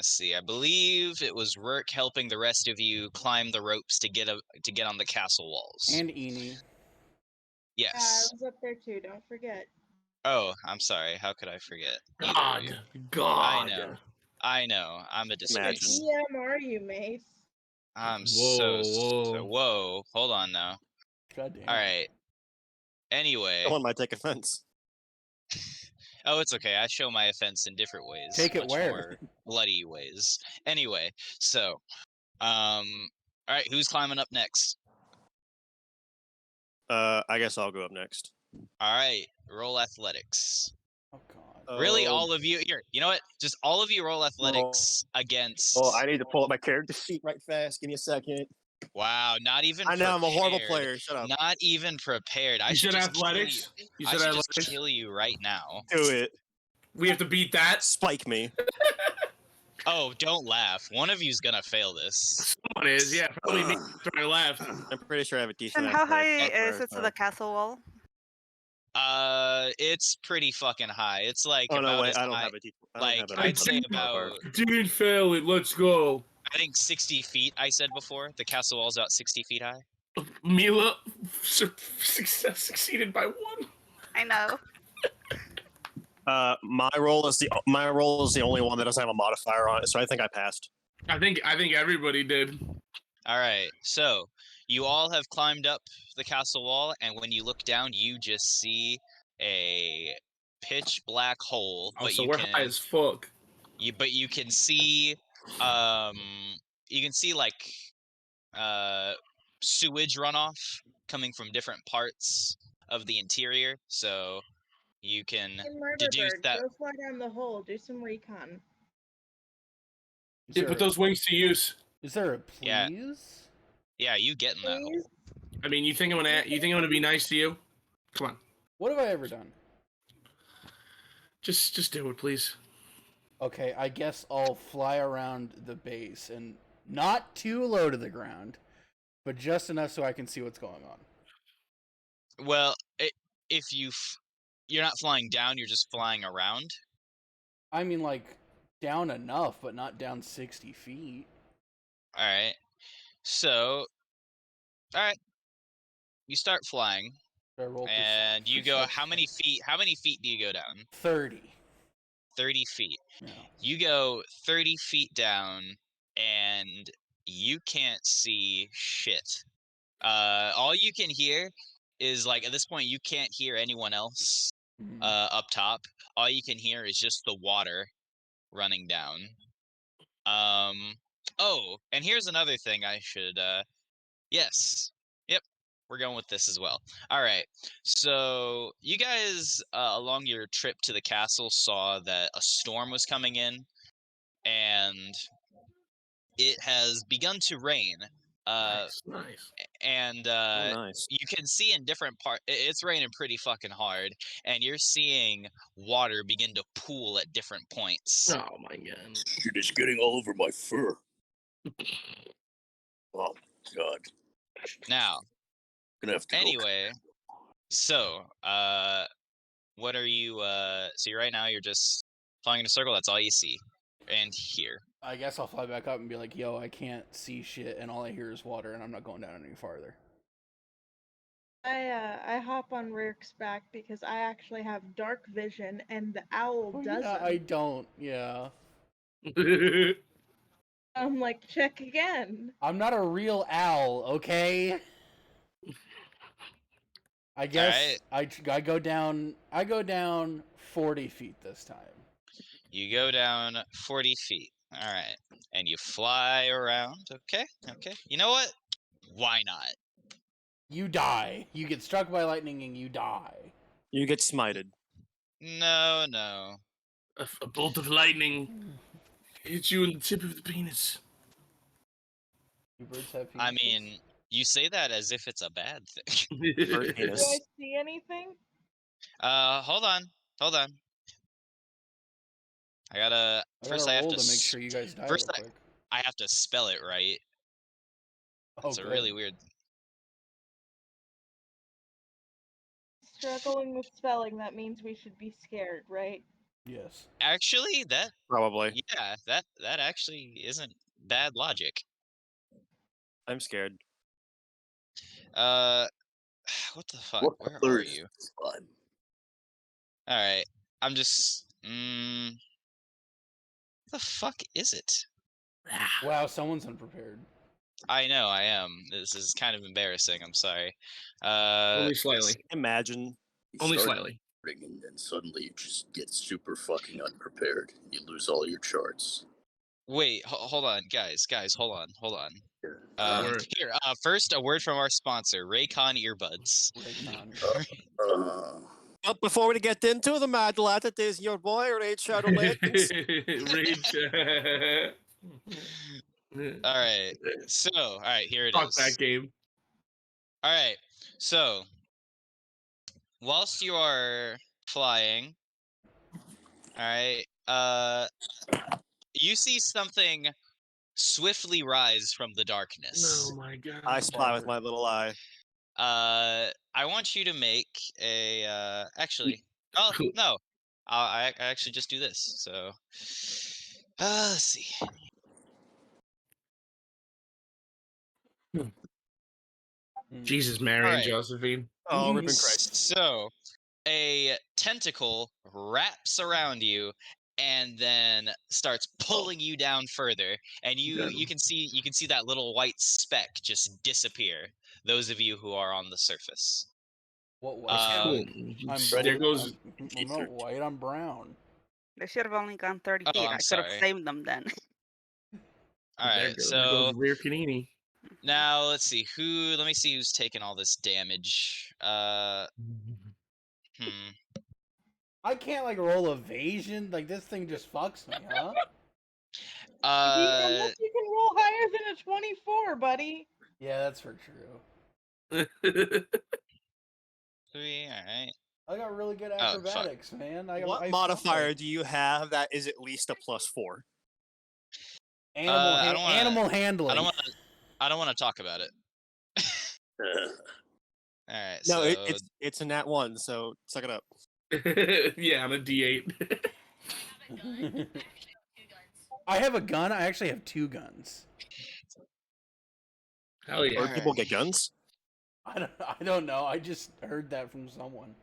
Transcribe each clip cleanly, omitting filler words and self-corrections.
Let's see. I believe it was Rourke helping the rest of you climb the ropes to get on the castle walls. And Eenie. Yeah, I Yes. was up there too. Don't forget. Oh, I'm sorry. How could I forget? Either of you. God. I know. I'm a disgrace. What DM are you, Mace? I'm Whoa. Whoa. Hold on now. Goddamn. All right. Anyway. Someone might take offense. Oh, it's okay. I show my offense in different ways. Take it much where? more bloody ways. Anyway, so, all right. Who's climbing up next? I guess I'll go up next. All right. Roll athletics. Oh god. Really, all of you here. You know what? Just all of you roll athletics against. Oh, I need to pull up my character sheet right fast. Give me a second. Wow, not even. I know prepared. I'm a horrible player. Shut up. Not even prepared. I You should said just athletics? Kill you. You I said should athletics? just kill you right now. Do it. We have to beat that? Spike me. Oh, don't laugh. One of you's gonna fail this. Someone is, yeah. Probably me. Sorry, I laughed. I'm pretty sure I have a decent. And how high athletic is it to the castle wall? It's pretty fucking high. It's like Oh no, about wait, as I don't high. have a decent. Like I'd say about. Didn't fail it. Let's go. I think 60 feet. I said before the castle wall's about 60 feet high. Mila succeeded by 1. I know. My roll is the only one that doesn't have a modifier on it, so I think I passed. I think everybody did. All right, so you all have climbed up the castle wall, and when you look down, you just see a pitch black hole. Oh, but so you we're can, high as fuck. but you can see, like, sewage runoff coming from different parts of the interior. So you can deduce that. Go fly down the hole. Do some recon. Yeah, put those wings to use. Is there a please? Yeah, you get in that hole. I mean, you think I'm gonna be nice to you? Come on. What have I ever done? Just do it, please. Okay, I guess I'll fly around the base and not too low to the ground, but just enough so I can see what's going on. Well, if you're not flying down, you're just flying around. I mean, like, down enough, but not down 60 feet. All right. So, all right. You start flying, and you go. How many feet? How many feet do you go down? 30. 30 feet. Yeah. You go 30 feet down, and you can't see shit. All you can hear is, like, at this point, you can't hear anyone else up top. All you can hear is just the water running down. Oh, and here's another thing I should, yes. Yep, we're going with this as well. All right, so you guys, along your trip to the castle, saw that a storm was coming in, and it has begun to rain. Nice. And nice. you can see in different parts, it's raining pretty fucking hard, and you're seeing water begin to pool at different points. Oh my god. Shit is getting all over my fur. Oh god. Now, Gonna have to anyway, so, what are you, so right now you're just flying in a circle, that's all you see, and hear. I guess I'll fly back up and be like, yo, I can't see shit, and all I hear is water, and I'm not going down any farther. I hop on Rourke's back because I actually have dark vision and the owl doesn't. Yeah, I don't, yeah. I'm like, check again. I'm not a real owl, okay? I guess I go down 40 feet this time. You go down 40 feet. All right. And you fly around. Okay. You know what? Why not? You die. You get struck by lightning and you die. You get smited. No. A bolt of lightning hits you in the tip of the penis. You birds have penises? I mean, you say that as if it's a bad thing. Do I see anything? Hold on. I gotta roll to make sure you guys die. First, real quick. I have to spell it right. It's a really weird. Struggling with spelling, that means we should be scared, right? Yes. Actually, Probably. yeah, that actually isn't bad logic. I'm scared. Uh, what the fuck? What Where color are is you? this slime? All right, I'm just. The fuck is it? Wow, someone's unprepared. I know, I am. This is kind of embarrassing. I'm sorry. Only slightly. Imagine. You Only start slightly. and then suddenly you just get super fucking unprepared. You lose all your charts. Wait, hold on, guys, hold on. Word. Here, first a word from our sponsor, Raycon earbuds. Raycon. Uh, But before we get into the mad lad, it is your boy Raid Shadow Legends. Rage. All right, so all right, here it Fuck is. that game. All right, so whilst you are flying, all right, you see something swiftly rise from the darkness. Oh my god. I spy with my little eye. I want you to make a actually. Oh no, I actually just do this. So, let's see. Jesus, Mary All and right. Josephine. Oh, ripping Christ. So, a tentacle wraps around you and then starts pulling you down further, and you can see that little white speck just disappear. Those of you who are on the surface. What white? Um, I'm There blue. goes. I'm not white. I'm brown. They should have only gone 30 Oh, feet. I'm I could have sorry. saved them then. All There right, goes. so There goes Rear Canini. now let's see who. Let me see who's taking all this damage. I can't like roll evasion. Like this thing just fucks me, huh? Unless you can roll higher than a 24, buddy. Yeah, that's for true. 3. All right. I got really good Oh, fuck. acrobatics, man. What I modifier fly. do you have that is at least a +4? I don't wanna- animal handling. I don't want to talk about it. All right. No, So it's a nat 1, so suck it up. Yeah, on a D8. I have a gun. I actually have 2 guns. Hell yeah. Or people get guns? I don't know. I just heard that from someone.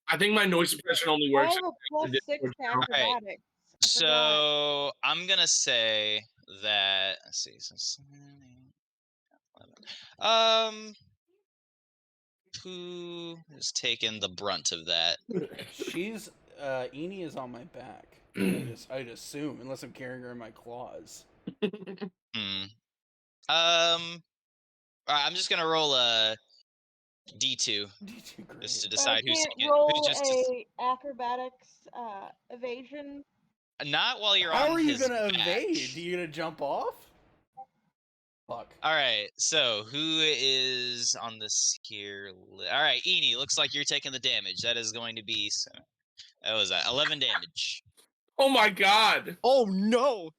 I think my noise suppression only I works. have a +6 to acrobatics. I forgot. So I'm gonna say that. Let's see. So, 11. Who is taking the brunt of that? She's Eni is on my back. I'd assume, unless I'm carrying her in my claws. I'm just gonna roll a D2 D2, great. just to But I decide who's can't taking. roll Who's just a acrobatics evasion. not while you're How on are you his gonna back. evade? Are you gonna jump off? Fuck. All right, so who is on this here? All right, Eni, looks like you're taking the damage. That is going to be. So, that was 11 damage. Oh my god. Oh no!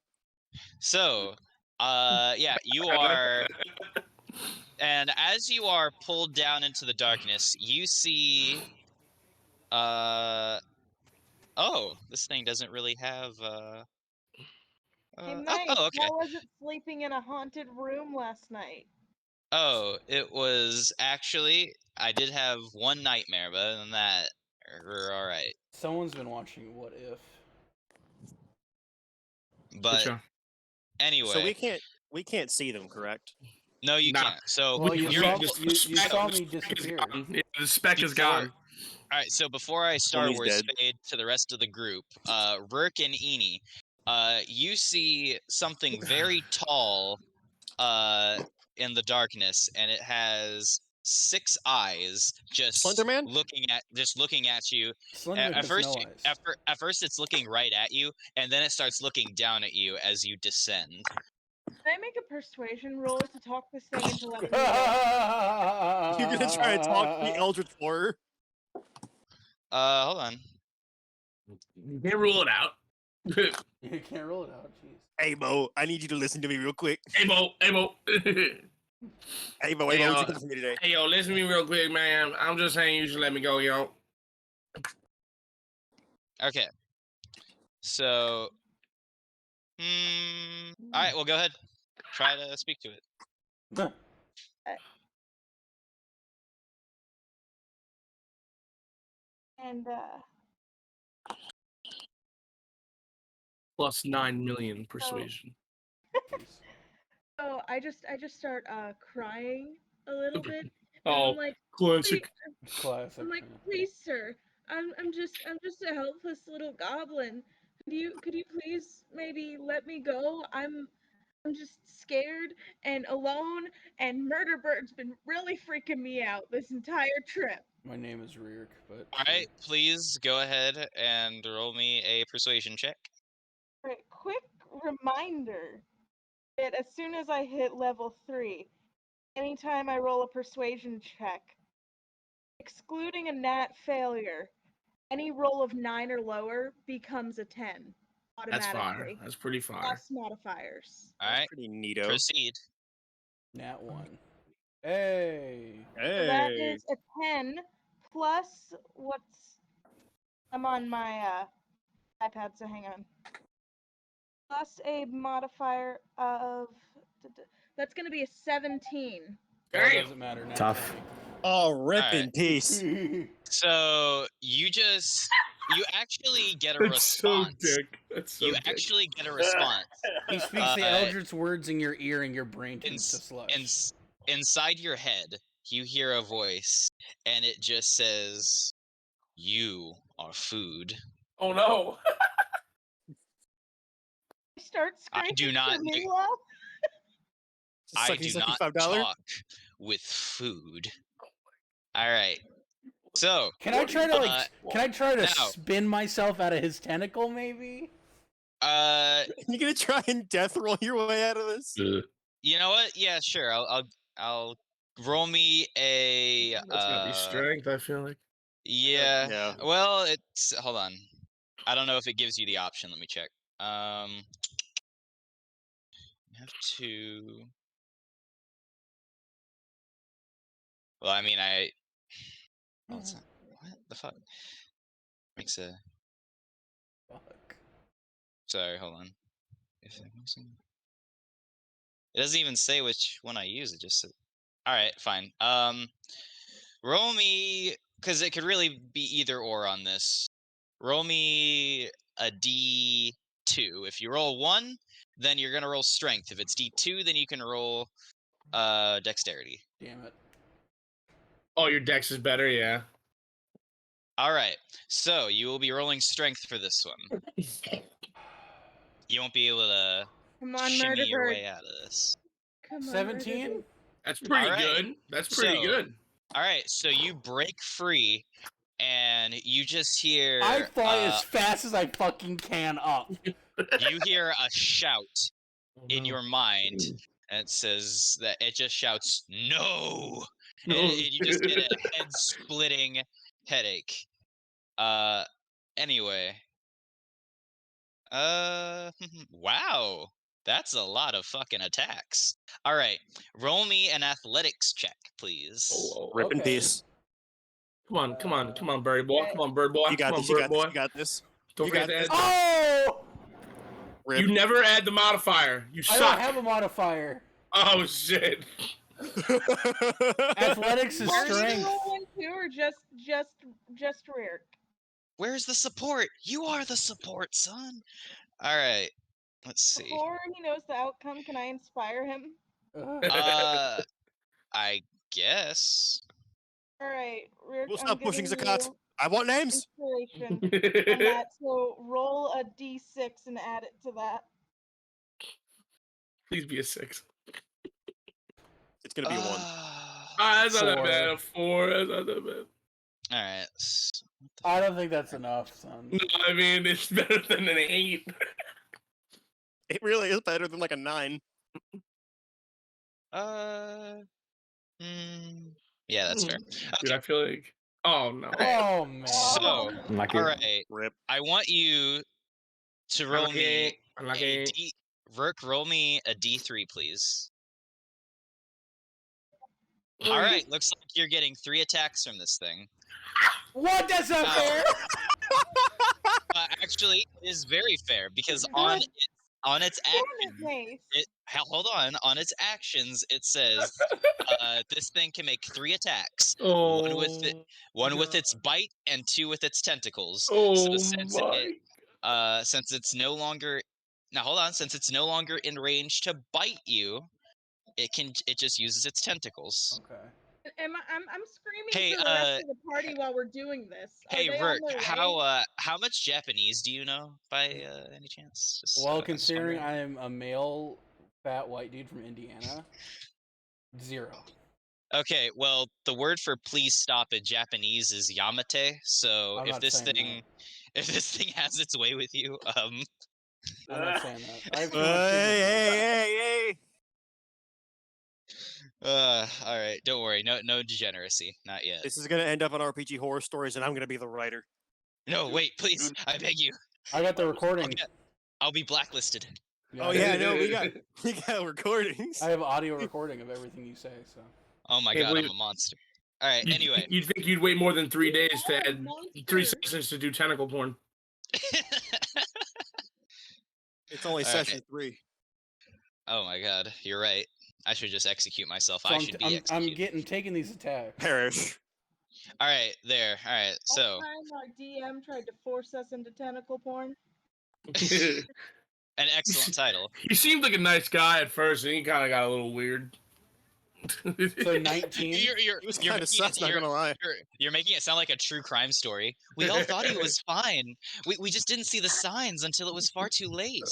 So, yeah, you are. And as you are pulled down into the darkness, you see. Oh, this thing doesn't really have. Hey, Mike, okay. how was it sleeping in a haunted room last night? Oh, it was actually. I did have one nightmare, but other than that, we're all right. Someone's been watching What If. But Sure. anyway, So we can't see them, correct? no, you Nah. can't. So Well, you you're- saw me disappear. Yeah, the spec is Before- gone. All right, so before I Star he's Wars dead. fade to the rest of the group, Rourke and Eni, you see something very tall in the darkness, and it has 6 eyes just Slenderman? looking at you. Slender At has first, no eyes. at first, it's looking right at you, and then it starts looking down at you as you descend. Can I make a persuasion roll to talk this thing into letting me go? You're gonna try to talk to the Eldritch Horror? Hold on. You can't rule it out. You can't roll it out. Jeez. Hey Mo, I need you to listen to me real quick. Hey Mo, hey Mo. Hey Mo, Hey, what you got for me today? Hey yo, listen to me real quick, man. I'm just saying you should let me go, yo. Okay. So, all right. Well, go ahead. Try to speak to it. And Plus 9 million persuasion. so I just start crying a little bit. And Oh, I'm like, classic. Classic. I'm like, please, sir, I'm just a helpless little goblin. Could you please maybe let me go? I'm just scared and alone, and Murderbird's been really freaking me out this entire trip. My name is Rirk, but All right. Please go ahead and roll me a persuasion check. Right, quick reminder that as soon as I hit level 3, anytime I roll a persuasion check, excluding a nat failure, any roll of 9 or lower becomes a 10 That's fire. automatically. That's pretty fire. Plus modifiers. All That's right. pretty neato. Proceed. Nat 1. Hey. So that Hey. is a 10 plus what's... I'm on my iPad, so hang on. Plus a modifier of... That's going to be a 17. Well, it Damn. doesn't matter. Nat Tough. Oh, rip Alright. in peace. 20. So you actually get a That's so response. dick. That's so You dick. actually get a response. He speaks the Uh, eldritch words in your ear, and your brain turns to slush. Inside your head, you hear a voice, and it just says, "You are food." Oh no. Start I scraping do not. for Mila. I Sucky, do sucky not $5. talk with food. All right. So Can I try to Can I try to now- spin myself out of his tentacle, maybe? You gonna try and death roll your way out of this? you know what? Yeah, sure. I'll roll me a. That's gotta be strength, I feel like. Yeah. Yeah. Well, it's hold on. I don't know if it gives you the option. Let me check. You have to. Well, I mean, well, it's not, what the fuck? Makes a. Fuck. Sorry, hold on. If I'm using. It doesn't even say which one I use. It just says. All right, fine. Roll me, because it could really be either or on this. Roll me a D2. If you roll 1, then you're gonna roll strength. If it's D2, then you can roll dexterity. Damn it. Oh, your dex is better, yeah. All right. So you will be rolling strength for this one. You won't be able to Come on, shimmy your Murderbird. way out of this. Come on, 17? Murderbird. That's pretty Alright, good. That's pretty so- good. All right. So you break free, and you just hear. I fly as fast as I fucking can up. You hear a shout Oh, in your mind, and it says that it just shouts "No!" And No. you just get a head-splitting headache. Anyway. Wow. That's a lot of fucking attacks. All right. Roll me an athletics check, please. Oh, Rip in Okay. peace. come on, birdie boy. Come on, bird boy. You got Come on, this. You bird got boy. this. You got this. Don't you forget got to this. add. Oh! Rip. You never add the modifier. You I suck. don't have a modifier. Oh shit. Athletics is Are you strength. rolling too, or just rear? Where's the support? You are the support, son. All right. Let's see. Before he knows the outcome, can I inspire him? I guess. All right, Rear. We'll I'm stop pushing giving Zakat. you I want names. inspiration on that. So roll a d6 and add it to that. Please be a 6. It's gonna be a 1. That's not that 4. bad. A 4. That's not that bad. All right. I don't think that's enough, son. No, I mean it's better than an 8. It really is better than like a 9. Yeah, that's fair. Dude, I feel like. Oh no. Oh, man. So, Unlucky. all right. Rip. I want you to roll me Unlucky. a D. Verk, roll me a D3, please. All right. Looks like you're getting 3 attacks from this thing. What? That's not Ow. fair! Actually, it is very fair because God on its damn action, it, Mace. hold on its actions, it says this thing can make 3 attacks. Oh, One with God. its bite and 2 with its tentacles. Oh So my. since it's no longer since it's no longer in range to bite you, it just uses its tentacles. Okay. I'm screaming Hey, for the rest of the party while we're doing this. Are Hey, they on Rourke, their way? how much Japanese do you know by any chance? Just, Well, just considering wondering. I am a male fat white dude from Indiana, 0. Okay, well, the word for please stop in Japanese is yamate. So I'm not saying that. if this thing has its way with you, I'm not saying that. I have too much Hey, dignity. all right, don't worry, no degeneracy, not yet. This is gonna end up on RPG Horror Stories, and I'm gonna be the writer. No, wait, please, I beg you. I got the recording. I'll be blacklisted. Yeah, Oh yeah, no, we got recordings. I have audio recording of everything you say. So. Oh my Can't god, I'm believe- a monster. All right, anyway. You'd think you'd wait more than 3 days to add 3 monster. sessions to do tentacle porn. It's only All session right. 3. Oh my god, you're right. I should just execute myself. So I should be I'm executed. taking these attacks. Perish. All right, there. All right, so One time our DM tried to force us into tentacle porn. an excellent title. He seemed like a nice guy at first, and he kind of got a little weird. So 19. He was kind of sus, not gonna lie. You're making it sound like a true crime story. We all thought he was fine. We just didn't see the signs until it was far too late.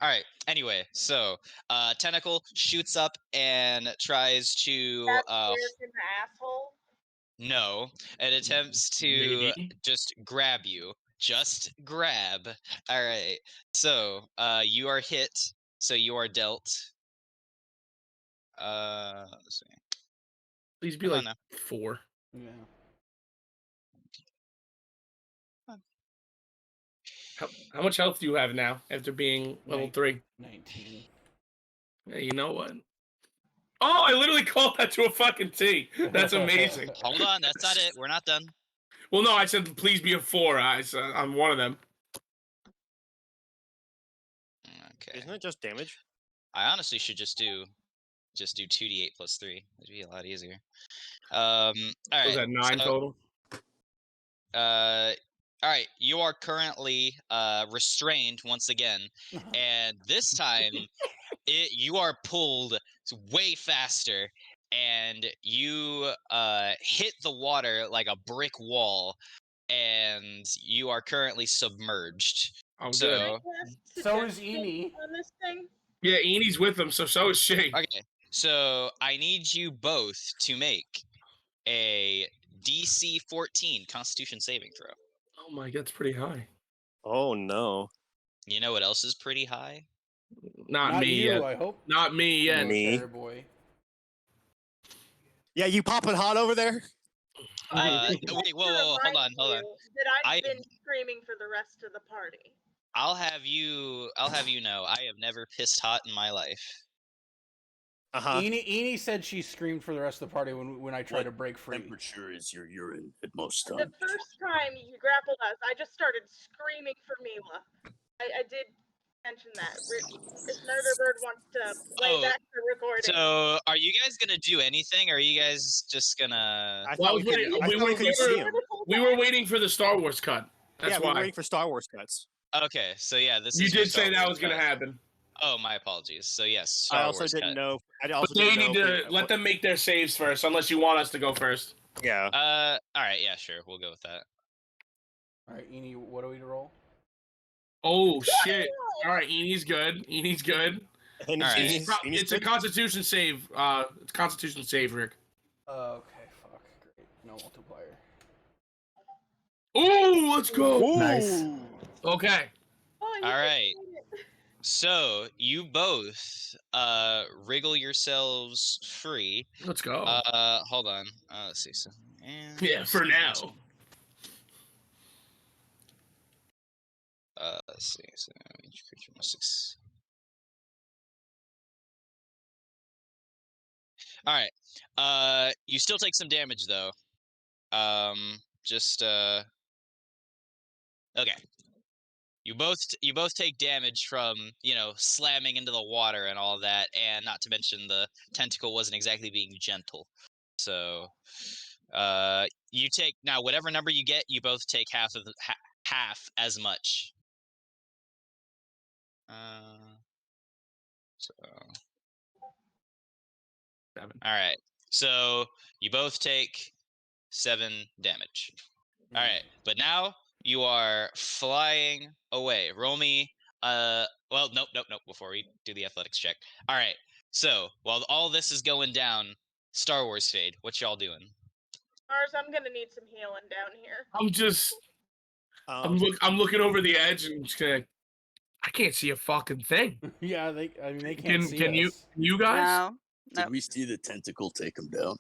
All right. Anyway, so Tentacle shoots up and tries to That's in the asshole. no, it attempts to Maybe. just grab you. Just grab. All right. So you are hit. So you are dealt. Let's see. Please be Come like on now. 4. Yeah. How much health do you have now after being level 3? 19. Yeah, you know what? Oh, I literally called that to a fucking T. That's amazing. Hold on, that's not it. We're not done. Well, no, I said please be a 4. I'm one of them. Okay. Isn't it just damage? I honestly should just do 2d8 plus 3. It'd be a lot easier. All right. Was that 9 total? All right. You are currently restrained once again, and this time you are pulled way faster, and you hit the water like a brick wall, and you are currently submerged. Oh, So good. So is Eni. On this thing. Yeah, Enie's with him, so is she. okay. So I need you both to make a DC 14 Constitution saving throw. Oh my god, that's pretty high. Oh no. You know what else is pretty high? Not Not me you, yet. I hope. Not me yet. Me. Fair boy. Yeah, you popping hot over there? Wait, To whoa, hold on. remind you That I've I- been screaming for the rest of the party. I'll have you know, I have never pissed hot in my life. Uh-huh. Eni said she screamed for the rest of the party when I tried What to break free. Temperature is your urine at most The times. first time you grappled us, I just started screaming for Mila. I did mention that. If Murderbird wants to play Oh, back the recording. So, are you guys gonna do anything, or are you guys just gonna? I Well, thought we could. I thought we could see him. We were waiting for the Star Wars cut. That's Yeah, we why. were waiting for Star Wars cuts. Okay, so yeah, this You is your did Star say that Wars was going to cut. happen. Oh, my apologies. So yes, I Star also Wars didn't cut. know. I But also they didn't need know. to let them make their saves first, unless you want us to go first. Yeah. All right, yeah, sure, we'll go with that. All right, Eni, what do we roll? Oh shit! All right, Enie's good. Enie's good. And All right. It's a Constitution save. It's a Constitution save, Rick. Okay, fuck. Great. No multiplier. Ooh, let's go. Nice. Okay. Oh, All right. So you both wriggle yourselves free. Let's go. Hold on. Let's see. So, Yeah, for now. Let's see. So each creature must All right. You still take some damage though. Just Okay. You both take damage from, slamming into the water and all that, and not to mention the tentacle wasn't exactly being gentle. So, you take now whatever number you get, you both take half as much. So, 7. all right. So you both take 7 damage. All right, but now you are flying away. Roll me. Well, nope. Before we do the athletics check. All right. So while all this is going down, Star Wars Fade. What y'all doing? Mars, I'm gonna need some healing down here. I'm looking over the edge and just gonna. I can't see a fucking thing. Yeah, they can't see Can us. you guys? No. Did Nope. we see the tentacle take him down?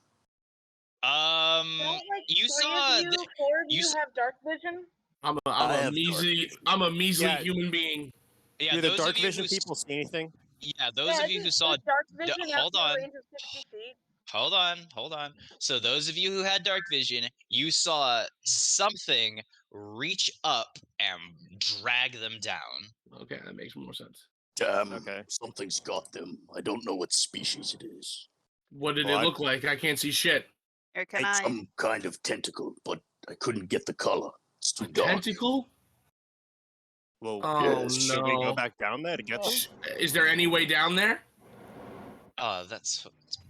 Don't like You 3 saw. of you, 4 of you you s- have dark vision? I'm I a have measly dark vision. Yeah. human being. Yeah, Do the those dark of you vision who. people see anything? Yeah, those of you who saw. Is dark vision out Hold to a on. range of 60 feet? Hold on. So those of you who had dark vision, you saw something reach up and drag them down. Okay, that makes more sense. Damn, Okay. something's got them. I don't know what species it is. What did Well, it look like? I can't see shit. Or can It's I? some kind of tentacle, but I couldn't get the color. It's too dark. Tentacle? Well, Oh Yes. should we go no. back down there to get them? Is there any way down there? Oh, that's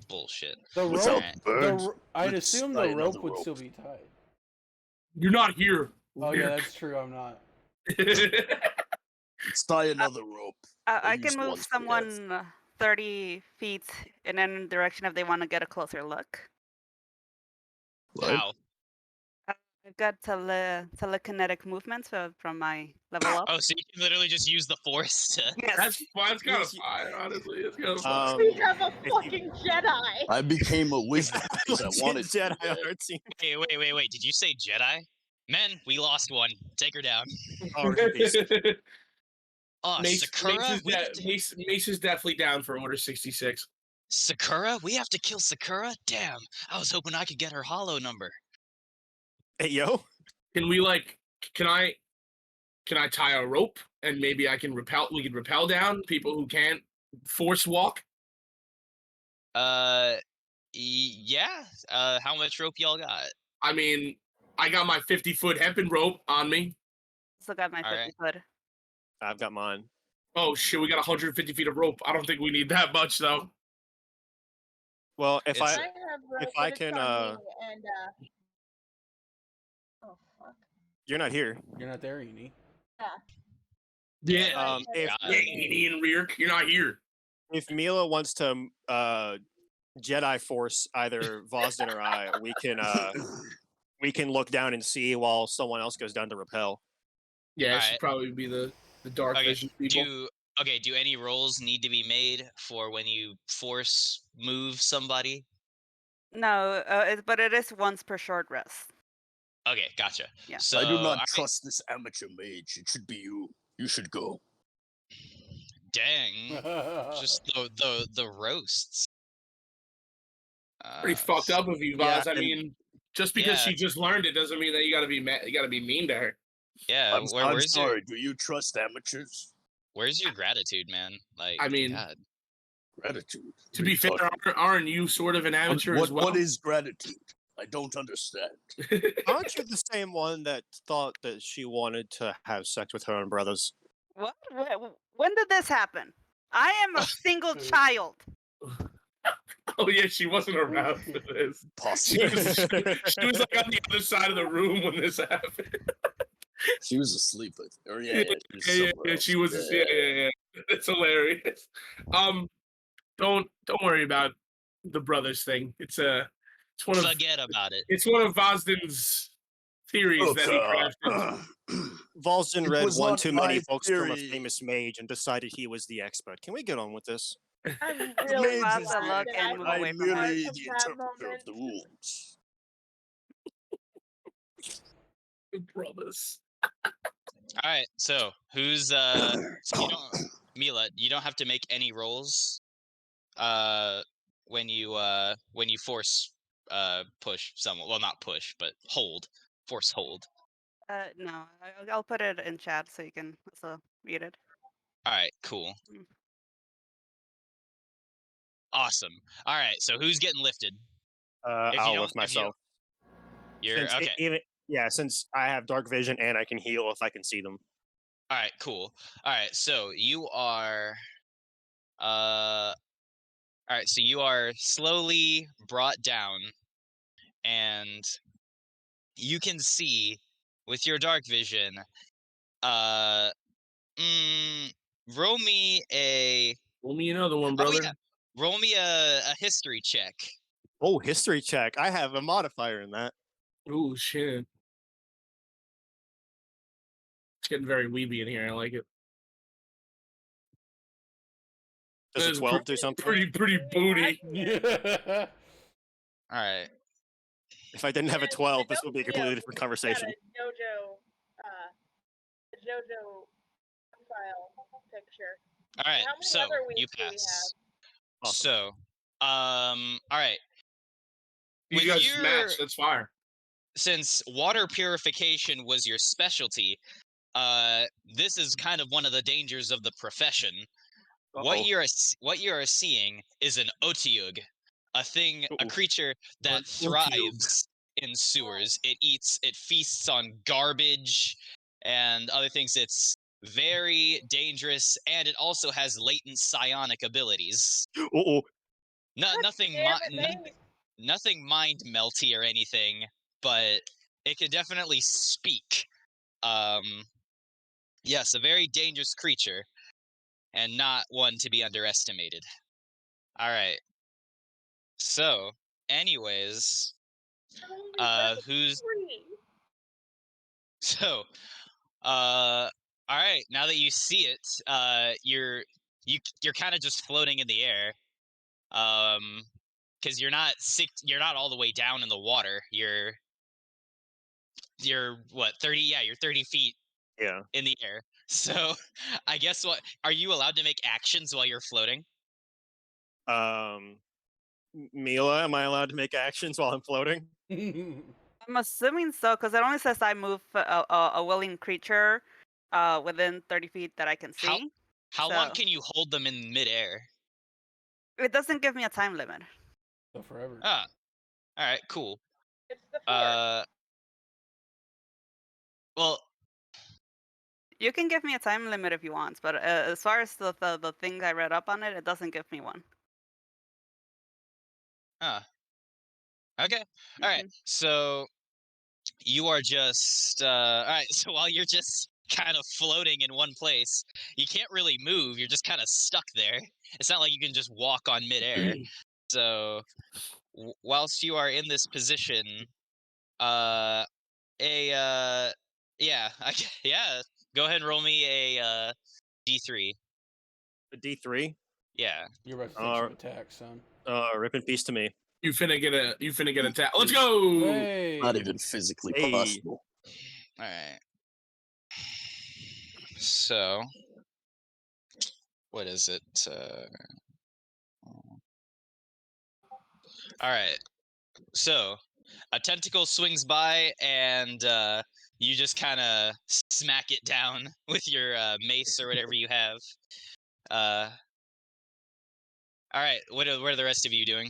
bullshit. The Without rope. Alright. birds, I'd let's assume try the rope another would rope. still be tied. You're not here. Oh yeah, Weird. that's true. I'm not. Let's tie another rope. I use can the move ones we have. someone 30 feet in any direction if they want to get a closer look. What? How? I've got telekinetic movements from my level up. Oh, so you can literally just use the force to. Yes. That's fine. It's kind of Yes, fine, honestly. It's kind of fine. We have a if you- fucking Jedi! I became a wizard because I Legit wanted to. Jedi on our team. Wait. Did you say Jedi? Men, we lost one. Take her down. Oh, rest in peace. Oh, Sakura? Mace is definitely down for Order 66. Sakura? We have to kill Sakura? Damn. I was hoping I could get her hollow number. Hey, yo. Can we can I tie a rope and maybe we can rappel down people who can't force walk? Yeah. How much rope y'all got? I mean, I got my 50-foot hempen rope on me. Still got my 50 Alright. foot. I've got mine. Oh shit, we got 150 feet of rope. I don't think we need that much though. Well, if It's- I I have rope, I but it's can, on me, and oh fuck. you're not here. You're not there, Eni. Yeah. If God. Ian Reark, you're not here. if Mila wants to Jedi Force either Vosden or I, we can look down and see while someone else goes down to repel. Yeah, it Alright. should probably be the dark Okay, vision people. Do any rolls need to be made for when you force move somebody? No, but it is once per short rest. Okay, gotcha. Yeah. So I do not alright, trust this amateur mage. It should be you. You should go. dang. Just the roasts. Pretty fucked up of you, Vaz. Yeah, I mean, just because yeah. she just learned it doesn't mean that you gotta be you gotta be mean to her. Yeah, I'm sorry. Do you trust amateurs? Where's your gratitude, man? Like, I mean, God. Gratitude. To be fair, aren't you sort of an amateur as well? What is gratitude? I don't understand. Aren't you the same one that thought that she wanted to have sex with her own brothers? What? When did this happen? I am a single child. Oh yeah, she wasn't around for this. Possibly. She was like on the other side of the room when this happened. She was asleep. Or yeah, Yeah, she was. Yeah. It's hilarious. Don't worry about the brothers thing. It's one of Forget about it. it's one of Vosden's theories that he crafted. Vosden It read was one not too many my books from a theory. famous mage and decided he was the expert. Can we get on with this? I'm The really mage glad is to the- look and move I'm away from merely her. the At that interpreter of the moment. rules. Brothers. All right, so who's so you don't, Mila, you don't have to make any rolls when you force push someone. Well, not push, but force hold. No, I'll put it in chat so you can also read it. All right, cool. Mm. Awesome. All right, so who's getting lifted? If you I'll don't, lift if you don't, myself. you're Since okay. since I have dark vision and I can heal if I can see them. All right, cool. All right, so you are all right, so you are slowly brought down and you can see with your dark vision roll me a Roll me another one, oh brother. yeah. Roll me a history check. Oh, history check. I have a modifier in that. Oh shit. It's getting very weeby in here. I like it. Does That a is 12 do something? pretty booty. Yeah. All right. If I didn't have a 12, this would be a completely different conversation. JoJo profile picture. All right. How many So other you weeks do we pass. Awesome. So all right. You With guys your match. That's fire. since water purification was your specialty, this is kind of one of the dangers of the profession. What Uh-oh. you are seeing is an otiug, a Ooh. creature that An thrives in sewers. It feasts on garbage and other things. It's very dangerous, and it also has latent psionic abilities. Uh-oh. Nothing, Damn it, nothing mind melty or anything, but it can definitely speak. Yes, a very dangerous creature, and not one to be underestimated. All right. So, anyways, who's so? All right. Now that you see it, you're kind of just floating in the air, because you're not all the way down in the water. You're what 30? Yeah, you're 30 feet Yeah. in the air. So, I guess what are you allowed to make actions while you're floating? Mila, am I allowed to make actions while I'm floating? I'm assuming so, because it only says I move a willing creature within 30 feet that I can How see. how long So can you hold them in midair? it doesn't give me a time limit. So forever. Ah, all right, cool. It's the Uh, well, You can give me a time limit if you want, but as far as the thing I read up on it, it doesn't give me one. okay, all right. Mhm. So you are just all right. So while you're just kind of floating in one place, you can't really move. You're just kind of stuck there. It's not like you can just walk on midair. So whilst you are in this position, uh, yeah, yeah. Go ahead and roll me a D3. A D3? Yeah. You're about to take some attacks, son. Rip in peace to me. You finna get a tap. Let's go. Hey. Not even physically Hey. possible. All right. So, what is it? All right. So, a tentacle swings by, and you just kind of smack it down with your mace or whatever you have. All right. What are the rest of you doing?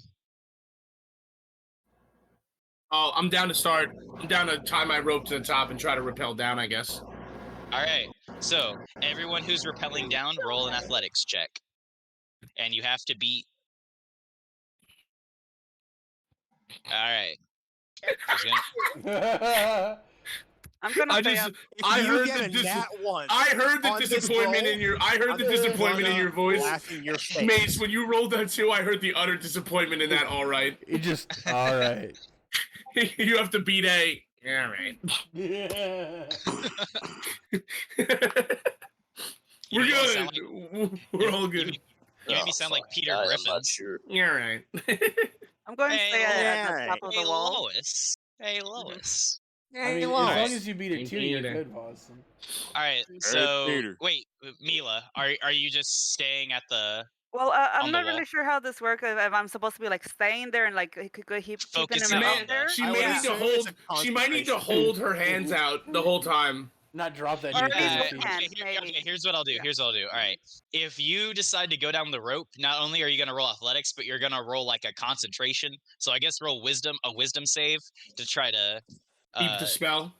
Oh, I'm down to start. I'm down to tie my rope to the top and try to rappel down, I guess. All right. So, everyone who's rappelling down, roll an athletics check, and you have to beat. All right. Who's gonna? I'm gonna I stay just up. If I you heard get the a nat one I heard the on this disappointment roll, in your I heard I'm the gonna disappointment in your voice. laugh in your face. Mace, when you rolled that too, I heard the utter disappointment in that. All right, It just all right. you have to beat a. All right. Yeah. We're You all sound good. We're all good. You made me Oh, sound like fuck. Peter I'm Griffin. not sure. Yeah, all right. I'm going to Hey, stay at the Lois. top of Hey, the wall. Lois. Hey, Lois. I mean, as Lois. long as you beat it too, you're Peter. good, Boston. All right. Mhm. So Peter. wait, Mila, are you just staying at the Well, on I'm the not wall. really sure how this works. If I'm supposed to be like staying there and like keeping him Focusing up on there. She I may would need to assume it's hold. a She might need to concentration. hold her hands out the whole time. Not drop that Or dude at least 30 both feet. hands, maybe. Okay, here's what I'll do. Yeah. Here's what I'll do. All right. If you decide to go down the rope, not only are you gonna roll athletics, but you're gonna roll like a concentration. So I guess roll a wisdom save to try to Keep the spell.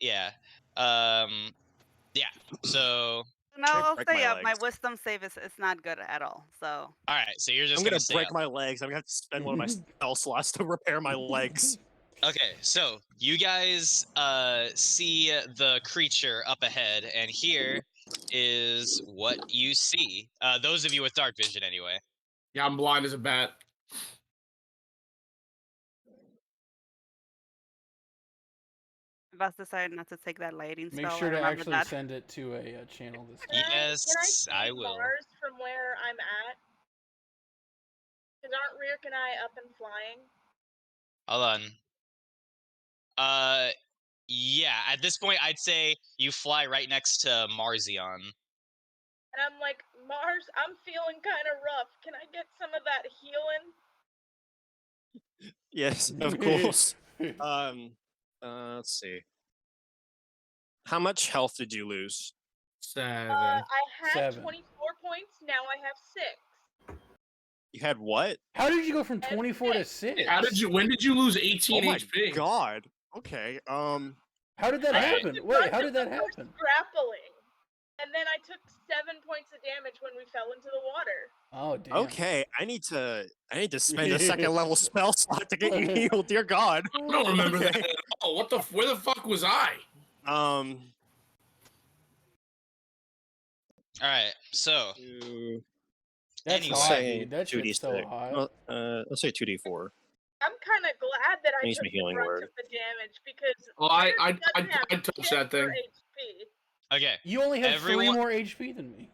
yeah. Yeah. So No, Should I I'll break stay my up. My legs? wisdom save is not good at all. So all right, so you're just I'm gonna stay break up. my legs. I'm gonna have to spend one of my spell slots to repair my legs. Okay, so you guys see the creature up ahead, and here is what you see. Those of you with dark vision, anyway. Yeah, I'm blind as a bat. Vas decided not to take that lighting Make spell. sure I to remember actually that. send it to a channel this time. Can I Yes, I see will. Mars from where I'm at? Because aren't Reark and I up and flying? Hold on. Yeah. At this point, I'd say you fly right next to Marzion. And I'm like, Mars, I'm feeling kind of rough. Can I get some of that healing? Yes, of course. Let's see. How much health did you lose? 7. I had 7. 24 points. Now I have 6. You had what? How did you go from 24 to 6? How did you? When did you lose Oh 18 my HP? god. Okay. How did that Alright. happen? Wait, how did that happen? Grappling. And then I took 7 points of damage when we fell into the water. Oh damn. Okay. I need to spend a second level spell slot to get you healed. Dear God. I don't remember Okay. that at all. What the? Where the fuck was I? All right. So That's Anyway. hot, say dude. That shit's so 2d6. hot. Well, let's say 2d4. I'm kind of glad that I Use took my the healing brunt word. of the damage because Oh, Reark doesn't have I'd touch shit that thing. for HP. okay. You only have 3 Everyone- more HP than me.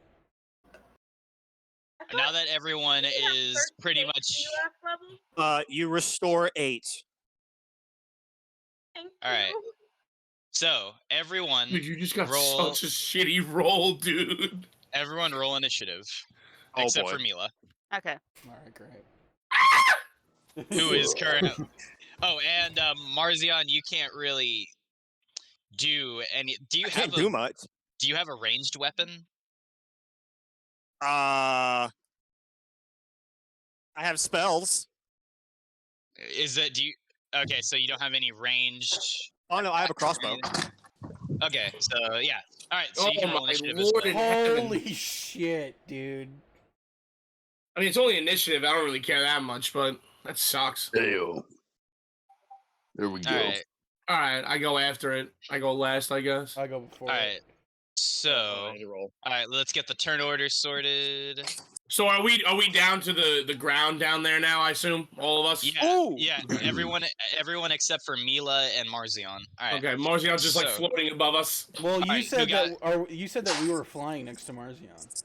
I thought Now that everyone we have is 13 pretty HP much last level. You restore 8. Thank All right. you. So everyone Dude, you just got roll. such a shitty roll, dude. Everyone roll initiative, Oh except boy. for Mila, Okay. Alright, great. who is current. Oh, and Marzion, you can't really do any. Do you I have can't a do much. Do you have a ranged weapon? I have spells. Is that do you? Okay, so you don't have any ranged. Oh no, I have a crossbow. Okay, so yeah. All right, so Oh you can roll my initiative as lord well. in heaven. Holy shit, dude. I mean, it's only initiative. I don't really care that much, but that sucks. Heyo. There we go. All right, All right, I go after it. I go last, I guess. I go before. all right. So, I need to roll. all right, let's get the turn order sorted. So are we down to the ground down there now? I assume all of us. Yeah, Ooh! yeah. Everyone except for Mila and Marzion. All right. Okay, Marzion's just like So- floating above us. Well, you Alright, said who got- that or you said that we were flying next to Marzion.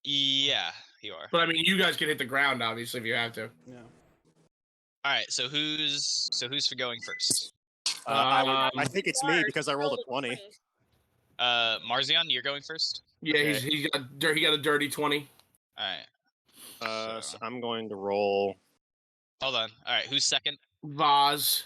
Yeah, you are. But I mean, you guys can hit the ground obviously if you have to. Yeah. All right. So who's for going first? I think it's me Mars because I rolled a 20. Marzion, you're going first. Yeah, Okay. he got a dirty 20. All right. So I'm going to roll. Hold on. All right. Who's second? Vaz.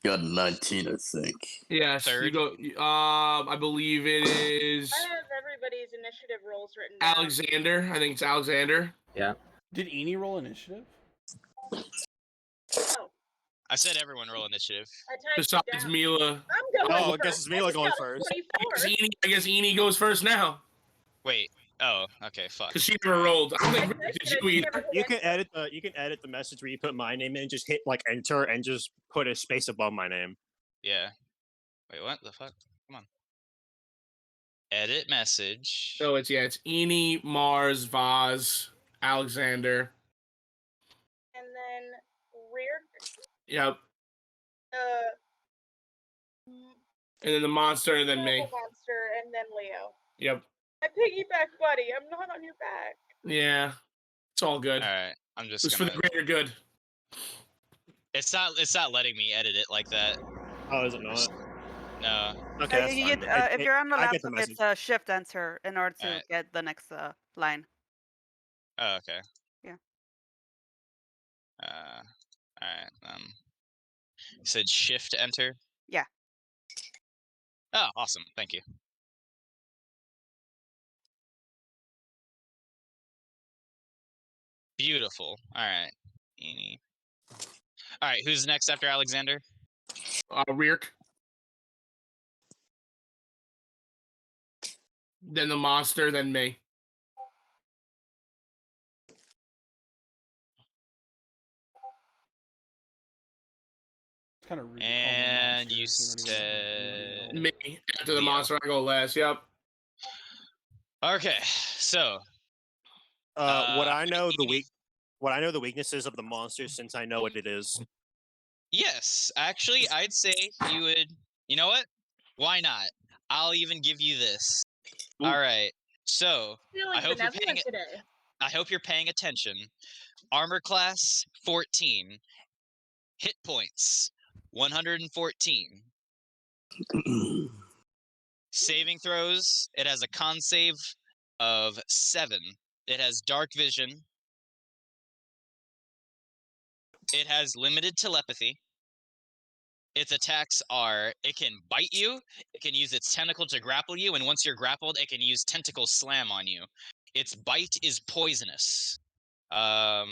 Got a 19, I think. Yes. You Third. go. I believe it is I have everybody's initiative rolls written down. Alexander. I think it's Alexander. Did Eni roll initiative? Oh, I said everyone roll initiative. I typed it Besides down. Mila. I'm going Oh, I first. guess it's Mila just going got a first. 24. I guess Eni goes first now Wait. Oh. Okay. Fuck. because she never rolled. I don't think I did said you I either. never You hit. can edit the message where you put my name in. Just hit like enter and just put a space above my name. Yeah. Wait. What the fuck? Come on. Edit message. So it's Eni, Mars, Vaz, Alexander. And then Rear, Yep. m- And then the monster, and then me. Normal Monster, and then Leo. Yep. My piggyback buddy, I'm not on your back. Yeah. It's all good. All right. I'm just It's for gonna. the greater good. It's not letting me edit it like that. Oh, is it not? No. Okay, that's you fine. get, Then. if you're on the I get the laptop, message. it's shift enter in order to Alright. get the next line. Oh, okay. Yeah. Alright. You said shift enter? Yeah. Oh, awesome. Thank you. Beautiful. Alright. Alright, who's next after Alexander? Reark. Then the monster, then me. It's kind of rude And to you call them monsters. said Me. After the Leo. monster, I go last. Yep. Okay, so Would I know the Edie- Would I know the weaknesses of the monster since I know what it is? Yes, actually, I'd say you would. You know what? Why not? I'll even give you this. Ooh. All right. So Feeling I hope you're benevolent paying. today. I hope you're paying attention. Armor class 14. Hit points 114. Saving throws. It has a con save of 7. It has dark vision. It has limited telepathy. Its attacks are, it can bite you, it can use its tentacle to grapple you, and once you're grappled, it can use tentacle slam on you. Its bite is poisonous. Do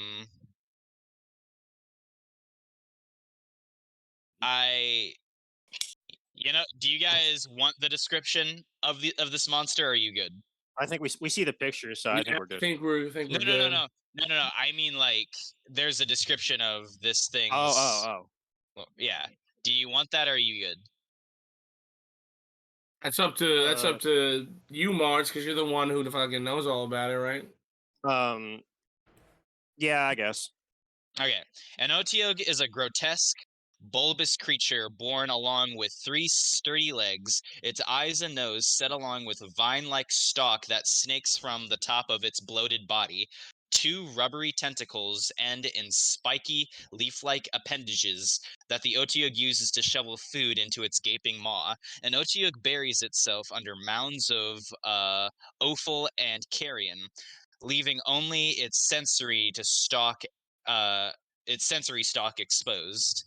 you guys want the description of this monster, or are you good? I think we see the picture, so I think we're I good. think we're No, good. no. I mean, like, there's a description of this thing's. Oh. Well, yeah. Do you want that, or are you good? That's up to you, Mars, because you're the one who the fucking knows all about it, right? Yeah, I guess. Okay. An Otyugh is a grotesque, bulbous creature born along with 3 sturdy legs, its eyes and nose set along with a vine-like stalk that snakes from the top of its bloated body. 2 rubbery tentacles end in spiky, leaf-like appendages that the Otyugh uses to shovel food into its gaping maw. An Otyugh buries itself under mounds of offal and carrion, leaving only its sensory stalk exposed.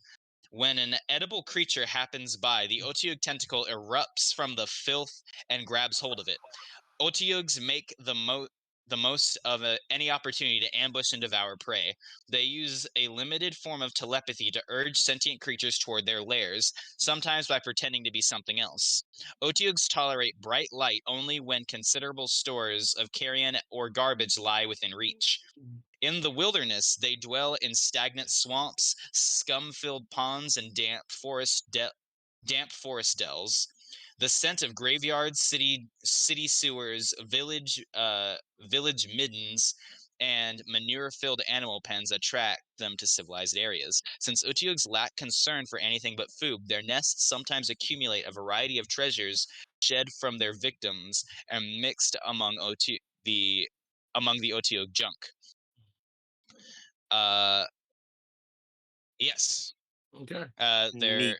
When an edible creature happens by, the Otyugh tentacle erupts from the filth and grabs hold of it. Otyughs make the most of any opportunity to ambush and devour prey. They use a limited form of telepathy to urge sentient creatures toward their lairs, sometimes by pretending to be something else. Otyughs tolerate bright light only when considerable stores of carrion or garbage lie within reach. In the wilderness, they dwell in stagnant swamps, scum-filled ponds, and damp forest dells. The scent of graveyards, city sewers, village middens, and manure-filled animal pens attract them to civilized areas. Since Otyughs lack concern for anything but food, their nests sometimes accumulate a variety of treasures shed from their victims and mixed among the Otyugh junk. Yes. Okay. They're Neat.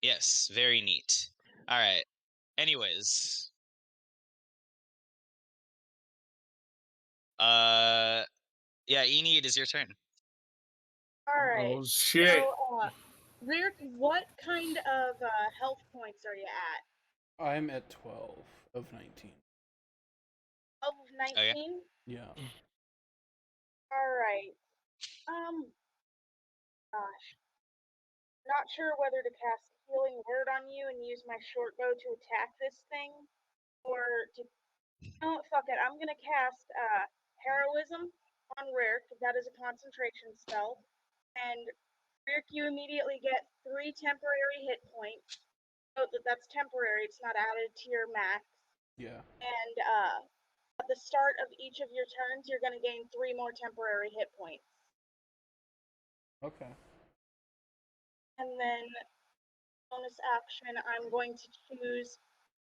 yes, very neat. All right. Anyways, yeah, Enid, it is your turn. All right. Oh shit. So, Rick, what kind of health points are you at? I'm at 12 of 19. 12 of 19? Yeah. All right. Gosh. Not sure whether to cast Healing Word on you and use my short bow to attack this thing, or to. Oh, fuck it. I'm gonna cast Heroism on Rick. That is a concentration spell. And Rick, you immediately get 3 temporary hit points. Note that that's temporary, it's not added to your max. Yeah. And at the start of each of your turns, you're going to gain 3 more temporary hit points. Okay. And then, bonus action, I'm going to choose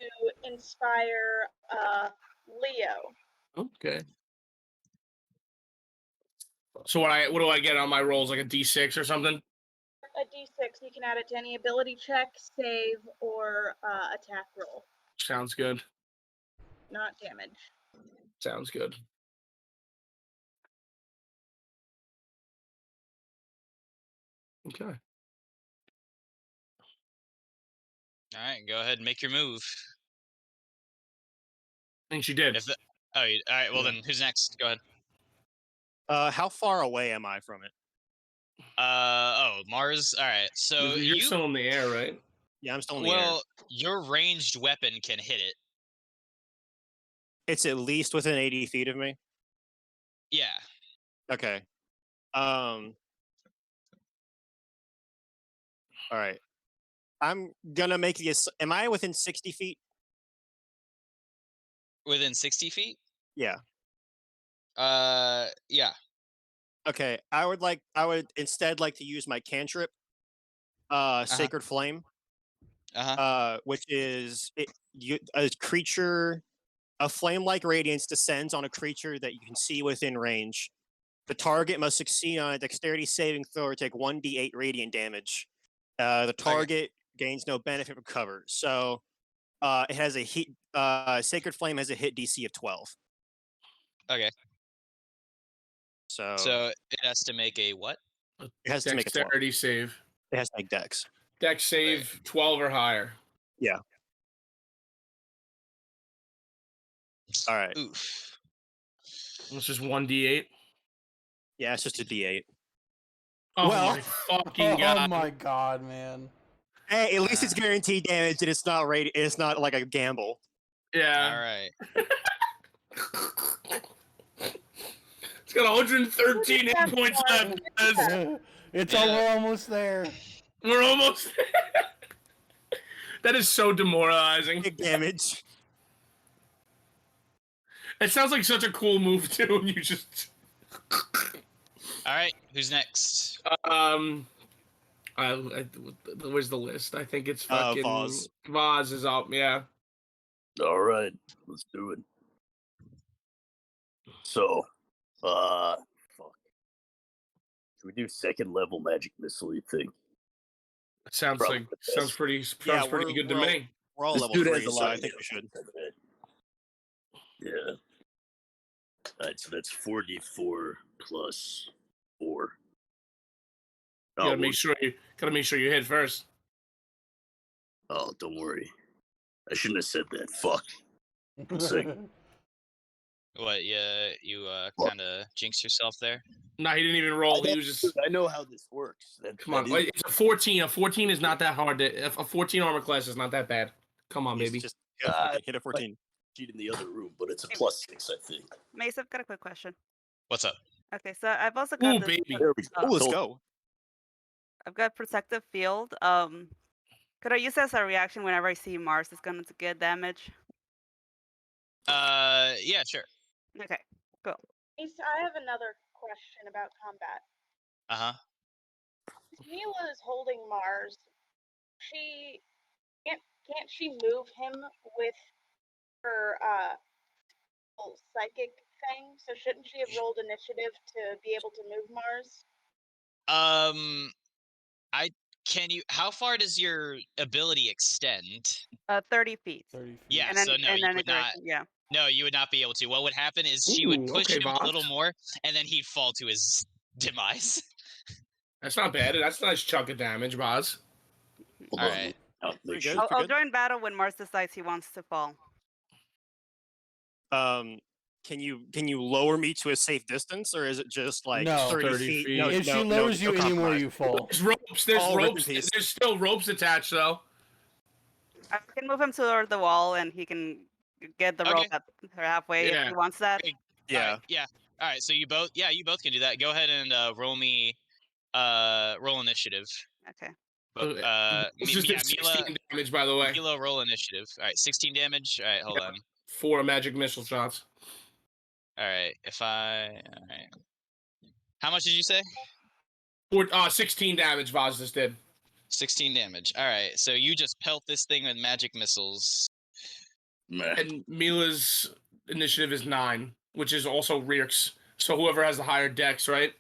to inspire Leo. Okay. So what do I get on my rolls? Like a D6 or something? a d6. You can add it to any ability check, save, or attack roll. Sounds good. Not damage. Sounds good. Okay. All right, go ahead and make your move. I think she did. If the, all right. Well, Yeah. then who's next? Go ahead. How far away am I from it? Mars. All right. So You're you, still in the air, right? Yeah, I'm still in the air. well, your ranged weapon can hit it. It's at least within 80 feet of me. Yeah. Okay. All right. I'm gonna make the. Am I within 60 feet? Within 60 feet. Yeah. Yeah. Okay. I would instead like to use my cantrip, Sacred Flame, which is a creature. A flame-like radiance descends on a creature that you can see within range. The target must succeed on a dexterity saving throw or take 1d8 radiant damage. The target gains no benefit from cover. So it has a hit. Sacred Flame has a hit DC of 12. Okay. So it has to make a what? it has to make a 12. Dexterity save. It has to make dex. Dex save 12 or higher. Yeah. All right. Oof. It's just 1d8. Yeah, it's just a d8. Oh Well- my fucking god. Oh my god, man. Hey, at least it's guaranteed damage, and it's not It's not like a gamble. Yeah. All right. It's got 113 hit points left. guys. We're almost there. We're almost there. That is so demoralizing. Big damage. It sounds like such a cool move too, and you just All right. Who's next? where's the list? I think it's fucking Vaz. Vaz is up, yeah. All right, let's do it. So, fuck. Should we do second level magic missile? You think? It sounds Probably like the sounds best. pretty Yeah, pretty good to we're all- me. We're all This level dude has 3, a so lot I of think we should. Yeah. All right, so that's 4d4 plus 4. You gotta make sure you hit first. Oh, don't worry. I shouldn't have said that. Fuck. Sick. What? Yeah. You What? kind of jinxed yourself there. No, he didn't even roll. He was just I know how this works. come on. It's a 14. A 14 is not that hard. A 14 armor class is not that bad. Come on, He's baby. Just God. hit a 14. Cheat in the other room, but it's a +6, I think. Mace, I've got a quick question. What's up? Okay, so I've also got Ooh, this. baby. There we go. Oh, let's Told- go. I've got protective field. Could I use that as a reaction whenever I see Mars is going to get damage? Yeah, sure. Okay, cool. Ace, I have another question about combat. Uh huh. Mila is holding Mars. She can't she move him with her whole psychic thing? So shouldn't she have rolled initiative to be able to move Mars? Can you? How far does your ability extend? 30 feet. 30 feet. Yeah. And then, So no, in you any would not. direction, yeah. No, you would not be able to. What would happen is she would Ooh, push okay, him a little Vox. more, and then he'd fall to his demise. That's not bad. That's a nice chunk of damage, Boz. Hold All on. right. I'll make Pretty sure. good. I'll join battle when Mars decides he wants to fall. Can you lower me to a safe distance, or is it just like No. 30 30 feet? feet. No, If no, she no, lowers you no anymore, compromise. you fall. There's ropes. There's All ripped in ropes. pieces. There's still ropes attached though. I can move him toward the wall and he can get the rope Okay. up halfway if Yeah. he wants that. Okay. Yeah. All right, yeah. All right. So you both can do that. Go ahead and roll me roll initiative. Okay. But It's just did Mila, 16 damage, by the way. Mila, roll initiative. All right, 16 damage. All right, hold Yeah. on. 4 magic missile shots. All right, all right. How much did you say? 16 damage. Vaz just did. 16 damage. All right, so you just pelt this thing with magic missiles. Meh. And Mila's initiative is 9, which is also Reark's. So whoever has the higher dex, right?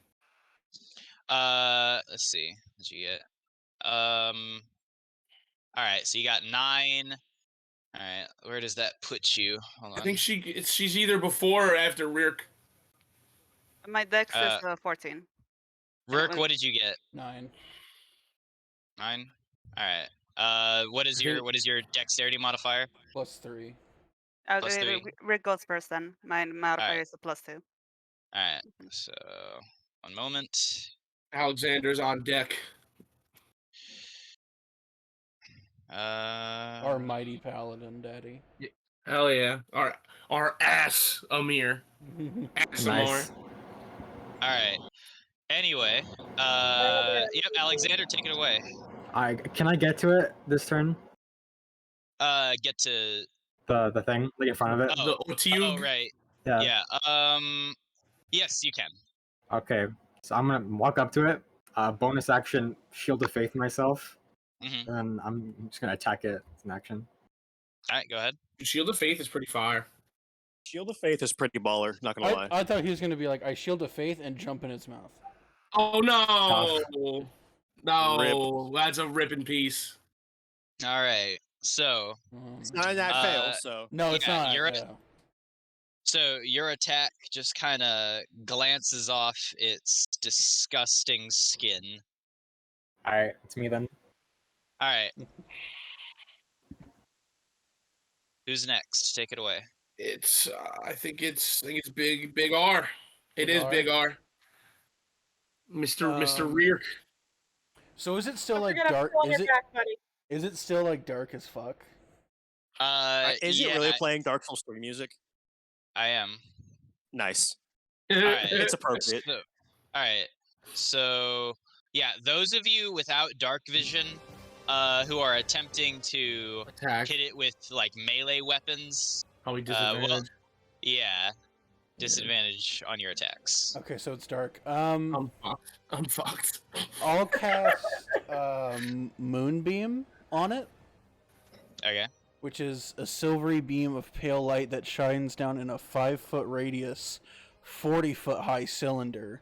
Let's see. What did you get? All right, so you got 9. All right, where does that put you? Hold on. I think she's either before or after Rirk. My dex is 14. Rourke, what did you get? 9. 9. All right. What is your dexterity modifier? +3. Plus Okay, 3. Rick goes first then. My modifier is a +2. All right. So 1 moment. Alexander's on deck. Our mighty paladin, Daddy. Hell yeah. Our ass Amir. Ass Nice. All right. Anyway, yep, Alexander, take it away. Can I get to it this turn? Get to The thing like in front of it. Oh, The Otiug. oh right. Yeah. Yeah. Yes, you can. Okay. So I'm gonna walk up to it. Bonus action, Shield of Faith myself, Mm-hmm. and I'm just gonna attack it. It's an action. All right, go ahead. Shield of Faith is pretty fire. Shield of Faith is pretty baller. Not gonna lie. I thought he was gonna be like, I shield of faith and jump in its mouth. Oh no! Tough. No, that's a ripping piece. All right. So It's not an that fail, so No, it's yeah, not. so your attack just kind of glances off its disgusting skin. All right, it's me then. All right. Who's next? Take it away. It's I think it's big R. It is R? big R. Mr. Rear. So is it still Don't like forget I'm dark? still on your back, buddy. Is it still like dark as fuck? is yeah, it really playing Dark Souls 3 music? I am. Nice. All right. It's appropriate. So, all right. So, yeah, those of you without dark vision who are attempting to Attack. hit it with like melee weapons, Probably disadvantage. yeah, disadvantage on your attacks. Okay, so it's dark. I'm fucked. I'll cast Moonbeam on it, Okay. which is a silvery beam of pale light that shines down in a 5-foot radius, 40-foot high cylinder,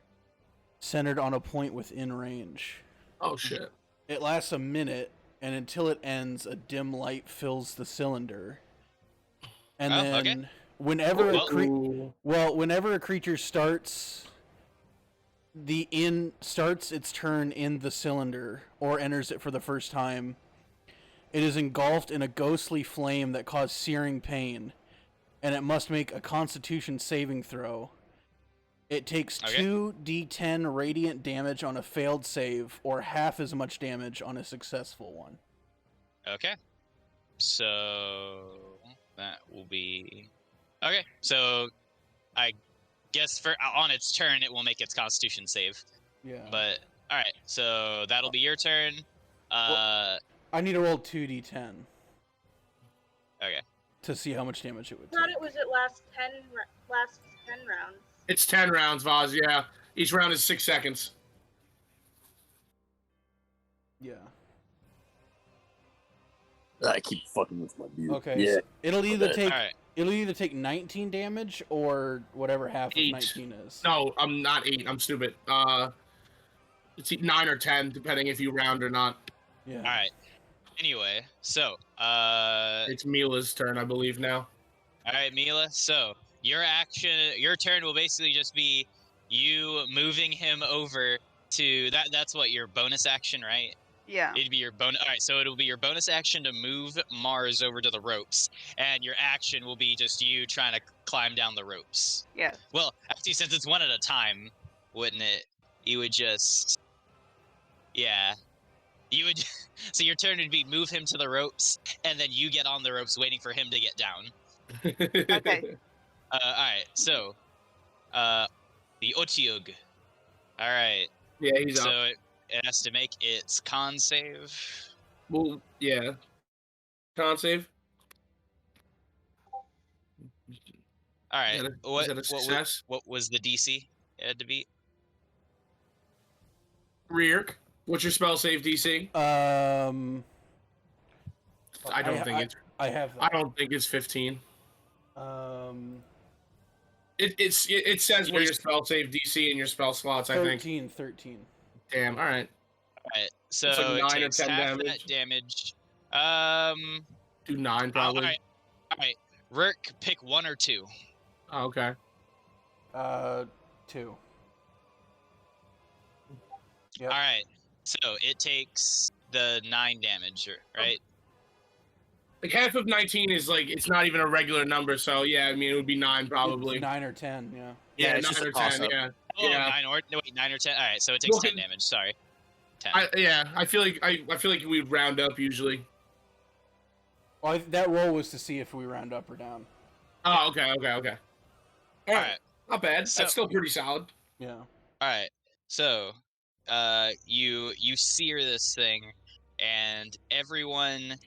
centered on a point within range. Oh shit. It lasts a minute, and until it ends, a dim light fills the cylinder. And then, okay. whenever Ooh. whenever a creature starts its turn in the cylinder or enters it for the first time, it is engulfed in a ghostly flame that causes searing pain, and it must make a Constitution saving throw. It takes 2d10 radiant damage on a failed save, or half as much damage on a successful one. Okay. So that will be okay. So I guess for on its turn, it will make its Constitution save. Yeah. But all right. So that'll be your turn. I need to roll 2d10. Okay. To see how much damage it would I thought take. it was at last 10 rounds. It's 10 rounds, Vaz, yeah. Each round is 6 seconds. Yeah. I keep fucking with my mute. Okay. Yeah. So it'll either Okay. take Alright. it'll either take 19 damage or whatever half 8. of 19 is. No, I'm not 8. I'm stupid. It's 9 or 10, depending if you round or not. Yeah. All right. Anyway, so It's Mila's turn, I believe, now. all right, Mila. So your turn will basically just be you moving him over to that. That's what your bonus action, right? Yeah. It'd be your bonus. All right, so it'll be your bonus action to move Mars over to the ropes, and your action will be just you trying to climb down the ropes. Yeah. Well, actually, since it's one at a time, wouldn't it? You would just, yeah. You would. So your turn would be move him to the ropes, and then you get on the ropes, waiting for him to get down. Okay. All right. So, the Otiug. All right. Yeah, he's So up. it has to make its con save. Well, yeah. Con save? All right. Is that a success? What was the DC it had to beat? Reark. What's your spell save DC? I I don't think have that. I don't think it's 15. It says what your spell save DC and your spell slots, I think. 13. Damn, alright. Alright, so It's like it 9 or takes 10 half damage. that damage. Do 9 probably. Alright. Rick, pick 1 or 2. Oh, okay. 2. Yep. Alright, so it takes the 9 damage, right? Like half of 19 is like it's not even a regular number, so yeah, I mean it would be 9 probably. It's 9 or 10, yeah. Yeah, it's 9 just a or 10, toss-up. yeah. Oh, Yeah. 9 or 10. Alright, so it takes Well, 10 damage. Sorry. 10. I feel like we'd round up usually. Well, that roll was to see if we round up or down. Oh, okay. Alright. Not bad. So- That's still pretty solid. Yeah. Alright, so you sear this thing, and everyone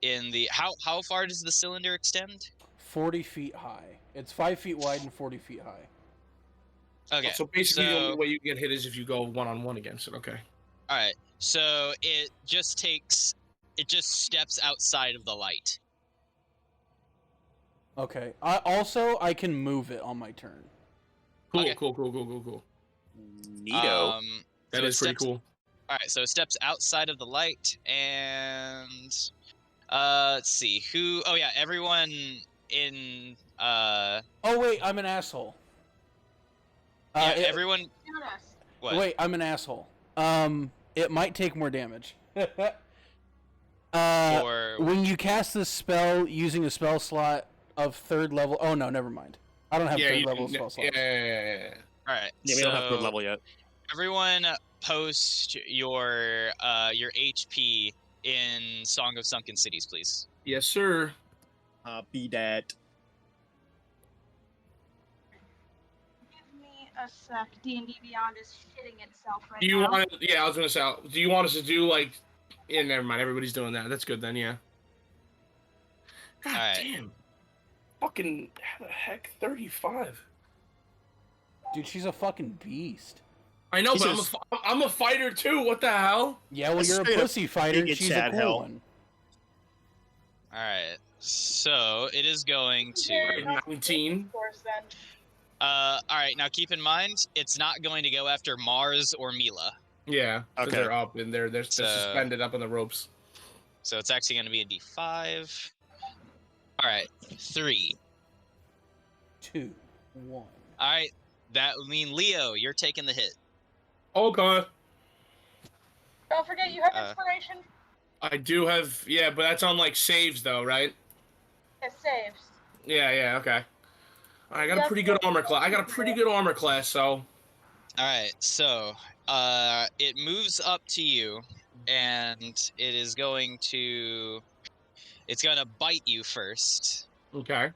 in the how far does the cylinder extend? 40 feet high. It's 5 feet wide and 40 feet high. Okay. So basically, the only way you get hit is if you go 1-on-1 against it. Okay. All right. So it just steps outside of the light. Okay. I can move it on my turn. Cool. Okay. Cool. Neato. That so is pretty cool. All right. So it steps outside of the light, and let's see who. Oh yeah, everyone in. Oh wait, I'm an asshole. Everyone. What? Wait, I'm an asshole. It might take more damage. When you cast this spell using a spell slot of 3rd level. Oh no, never mind. I don't have 3rd level spell slots. Yeah. All right. Yeah, we don't have 3rd level yet. Everyone, post your HP in Song of Sunken Cities, please. Yes, sir. Be that. Give me a sec. D&D Beyond is shitting itself right Do you now. want? Yeah, I was gonna say. Do you want us to do like? Yeah, never mind. Everybody's doing that. That's good then. Yeah. God damn. Fucking how the heck 35. Dude, she's a fucking beast. I know, but I'm a fighter too. What the hell? Yeah, well, you're a pussy fighter. And she's a cool one. All right. So it is going to 19. All right. Now keep in mind, it's not going to go after Mars or Mila. Yeah. Okay. They're up and they're suspended up on the ropes. So it's actually going to be a D5. All right. 3, 2, 1. All right. That would mean Leo, you're taking the hit. Okay. Don't forget you have inspiration. I do have, yeah, but that's on like saves though, right? It saves. Yeah, okay. I got a pretty good armor class. So. All right, so it moves up to you, and it's going to bite you first. Okay.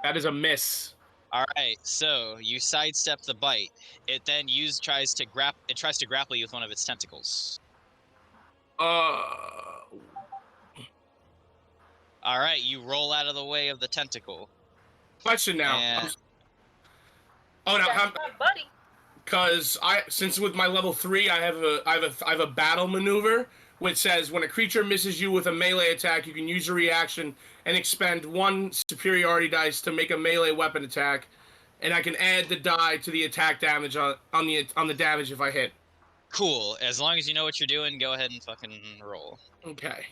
That is a miss. All right, so you sidestep the bite. It then tries to grapple you with one of its tentacles. All right, you roll out of the way of the tentacle. Question now. Buddy. Because since with my level 3, I have a battle maneuver which says when a creature misses you with a melee attack, you can use a reaction and expend 1 superiority dice to make a melee weapon attack, and I can add the die to the attack damage on the damage if I hit. Cool. As long as you know what you're doing, go ahead and fucking roll. Okay.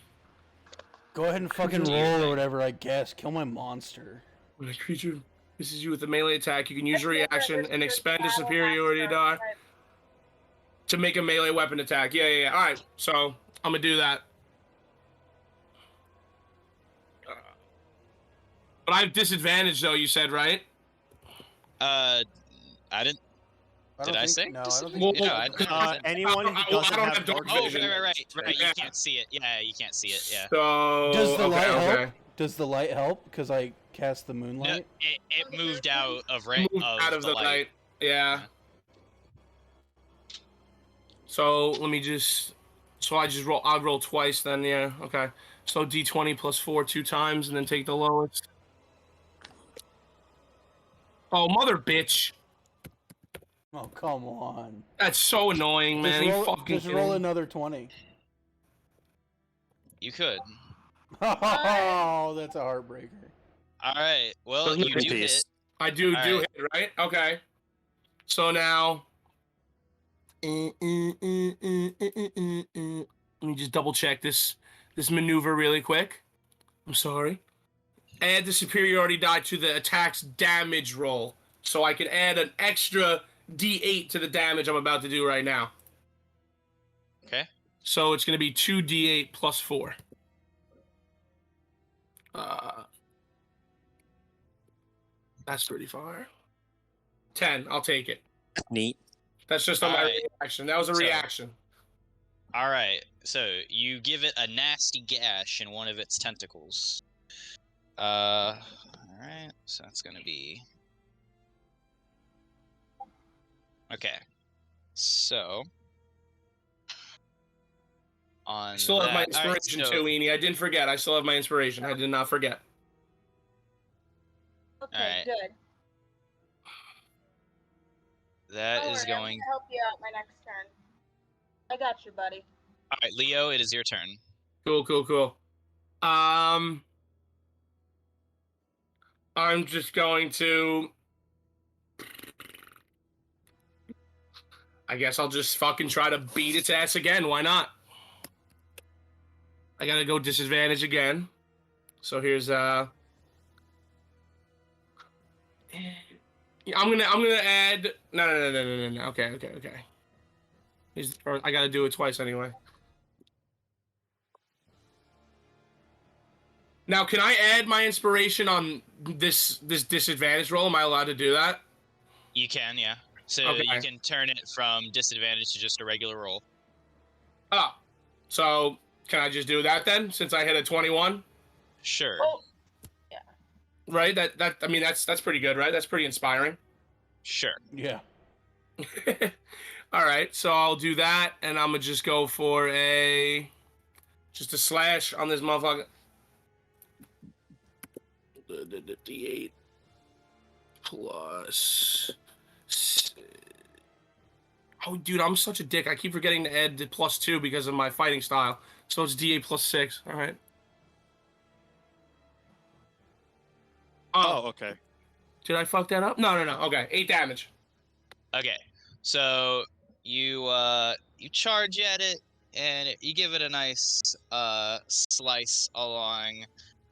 Go ahead and fucking roll or whatever, I guess. Kill my monster. When a creature misses you with a melee attack, you can use a reaction and expend a superiority die to make a melee weapon attack. Yeah. All right, so I'm gonna do that. But I have disadvantage, though. You said, right? I didn't. Did I say? No, I don't think. Anyone who doesn't have dark vision. Right. You can't see it. Yeah, you can't see it. Yeah. So Does the light help? Does the light help? Because I cast the moonlight. No, it moved out of the light. Yeah. So let me just. So I just roll. I'll roll twice then. Yeah. Okay. So D20 plus 4 2 times, and then take the lowest. Oh, mother bitch. Oh, come on. That's so annoying, man. Just roll another 20. You could. Oh, that's a heartbreaker. All right. Well, you do hit. I do All do right. hit, right? Okay. So now, let me just double check this maneuver really quick. I'm sorry. Add the superiority die to the attack's damage roll, so I can add an extra D8 to the damage I'm about to do right now. Okay. So it's going to be 2d8 plus 4. That's pretty far. 10. I'll take it. Neat. That's just on my reaction. That was a reaction. All right. So you give it a nasty gash in one of its tentacles. All right. So that's gonna be okay. So on I still have my that, all right, inspiration so, too, Eenie. I didn't forget. I still have my inspiration. I did not forget. Okay, Alright. good. That Don't is worry, I'm going. gonna help you out my next turn. I got you, buddy. All right, Leo, it is your turn. Cool. I'm just going to. I guess I'll just fucking try to beat its ass again. Why not? I gotta go disadvantage again. So here's I'm gonna add no. Okay. I gotta do it twice anyway. Now, can I add my inspiration on this disadvantage roll? Am I allowed to do that? You can, yeah. So Okay. you can turn it from disadvantage to just a regular roll. Oh, so can I just do that then? Since I hit a 21. Sure. Oh, yeah. Right. That I mean that's pretty good, right? That's pretty inspiring. Sure. Yeah. All right, so I'll do that, and I'm gonna just go for just a slash on this motherfucker. The D8 plus. Oh, dude, I'm such a dick. I keep forgetting to add the +2 because of my fighting style. So it's D8 plus 6. All right. Oh, okay. Did I fuck that up? No. Okay, 8 damage. Okay. So you charge at it and you give it a nice slice along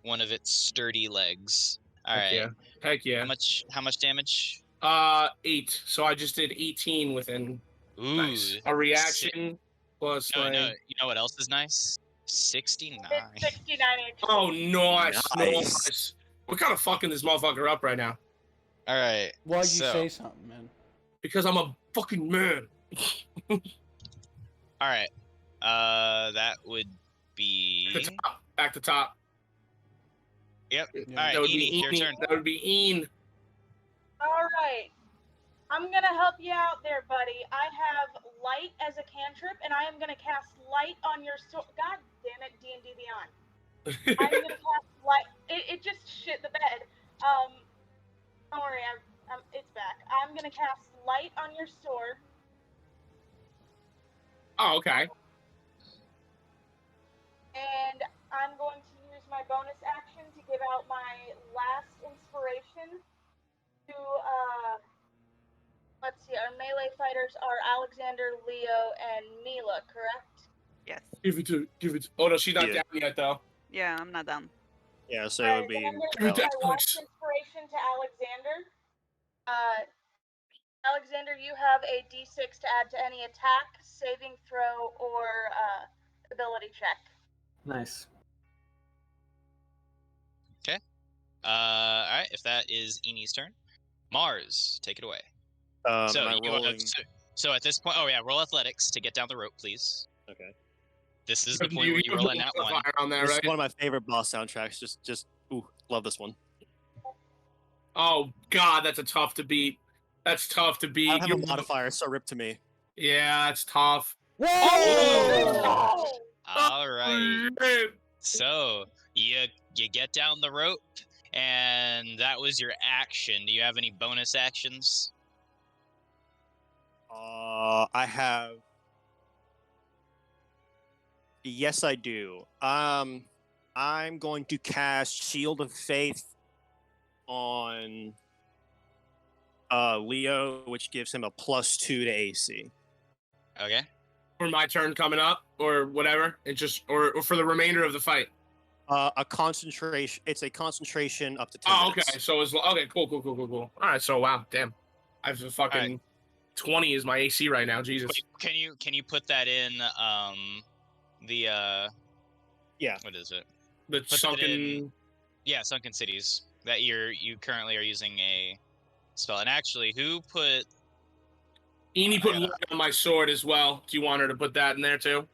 one of its sturdy legs. All right. Heck yeah. How much damage? 8. So I just did 18 within. Ooh. Nice. A reaction plus No, like. you know what else is nice? 69. It's 69 HP. Oh, nice. Nice. We're kind of fucking this motherfucker up right now. All right. Why'd you say something, man? Because I'm a fucking man. All right. That would be Back to top. Yep. Yeah. All right, That would Edie, be your turn. That would be Ian. All right. I'm gonna help you out there, buddy. I have light as a cantrip, and I am gonna cast light on your sword. God damn it, D&D Beyond. I'm gonna cast light. It just shit the bed. Don't worry, it's back. I'm gonna cast light on your sword. Oh, okay. And I'm going to use my bonus action to give out my last inspiration to, let's see, our melee fighters are Alexander, Leo, and Mila, correct? Yes. Give it. Oh no, she's not Yeah. down yet though. Yeah, I'm not done. Yeah, so Alright, it would be. then I'm going to Give give it my to last Alex. inspiration to Alexander. Alexander, you have a d6 to add to any attack, saving throw, or ability check. Nice. Okay. All right. If that is Enie's turn, Mars, take it away. So am I you rolling? so at this point, oh yeah, roll athletics to get down the rope, please. Okay. This is the point where you roll a nat one. On there, This right? is one of my favorite boss soundtracks. Just ooh, love this one. Oh god, that's tough to beat. That's tough to beat. I don't have a modifier, so rip to me. Yeah, that's tough. Whoa! Oh! All right. Shit. So you get down the rope, and that was your action. Do you have any bonus actions? I have. Yes, I do. I'm going to cast Shield of Faith on Leo, which gives him a +2 to AC. Okay. For my turn coming up, or whatever. It just or for the remainder of the fight. A concentration. It's a concentration up to 10 Oh, minutes. okay. So it's okay. Cool. All right. So wow, damn. I've a fucking 20 is my AC right now. Jesus. Wait, can you put that in the Yeah. What is it? The Put that sunken. in- Yeah, Sunken Cities. That you currently are using a spell. And actually, who put Eni put light on my sword as well. Do you want her to put that in there too?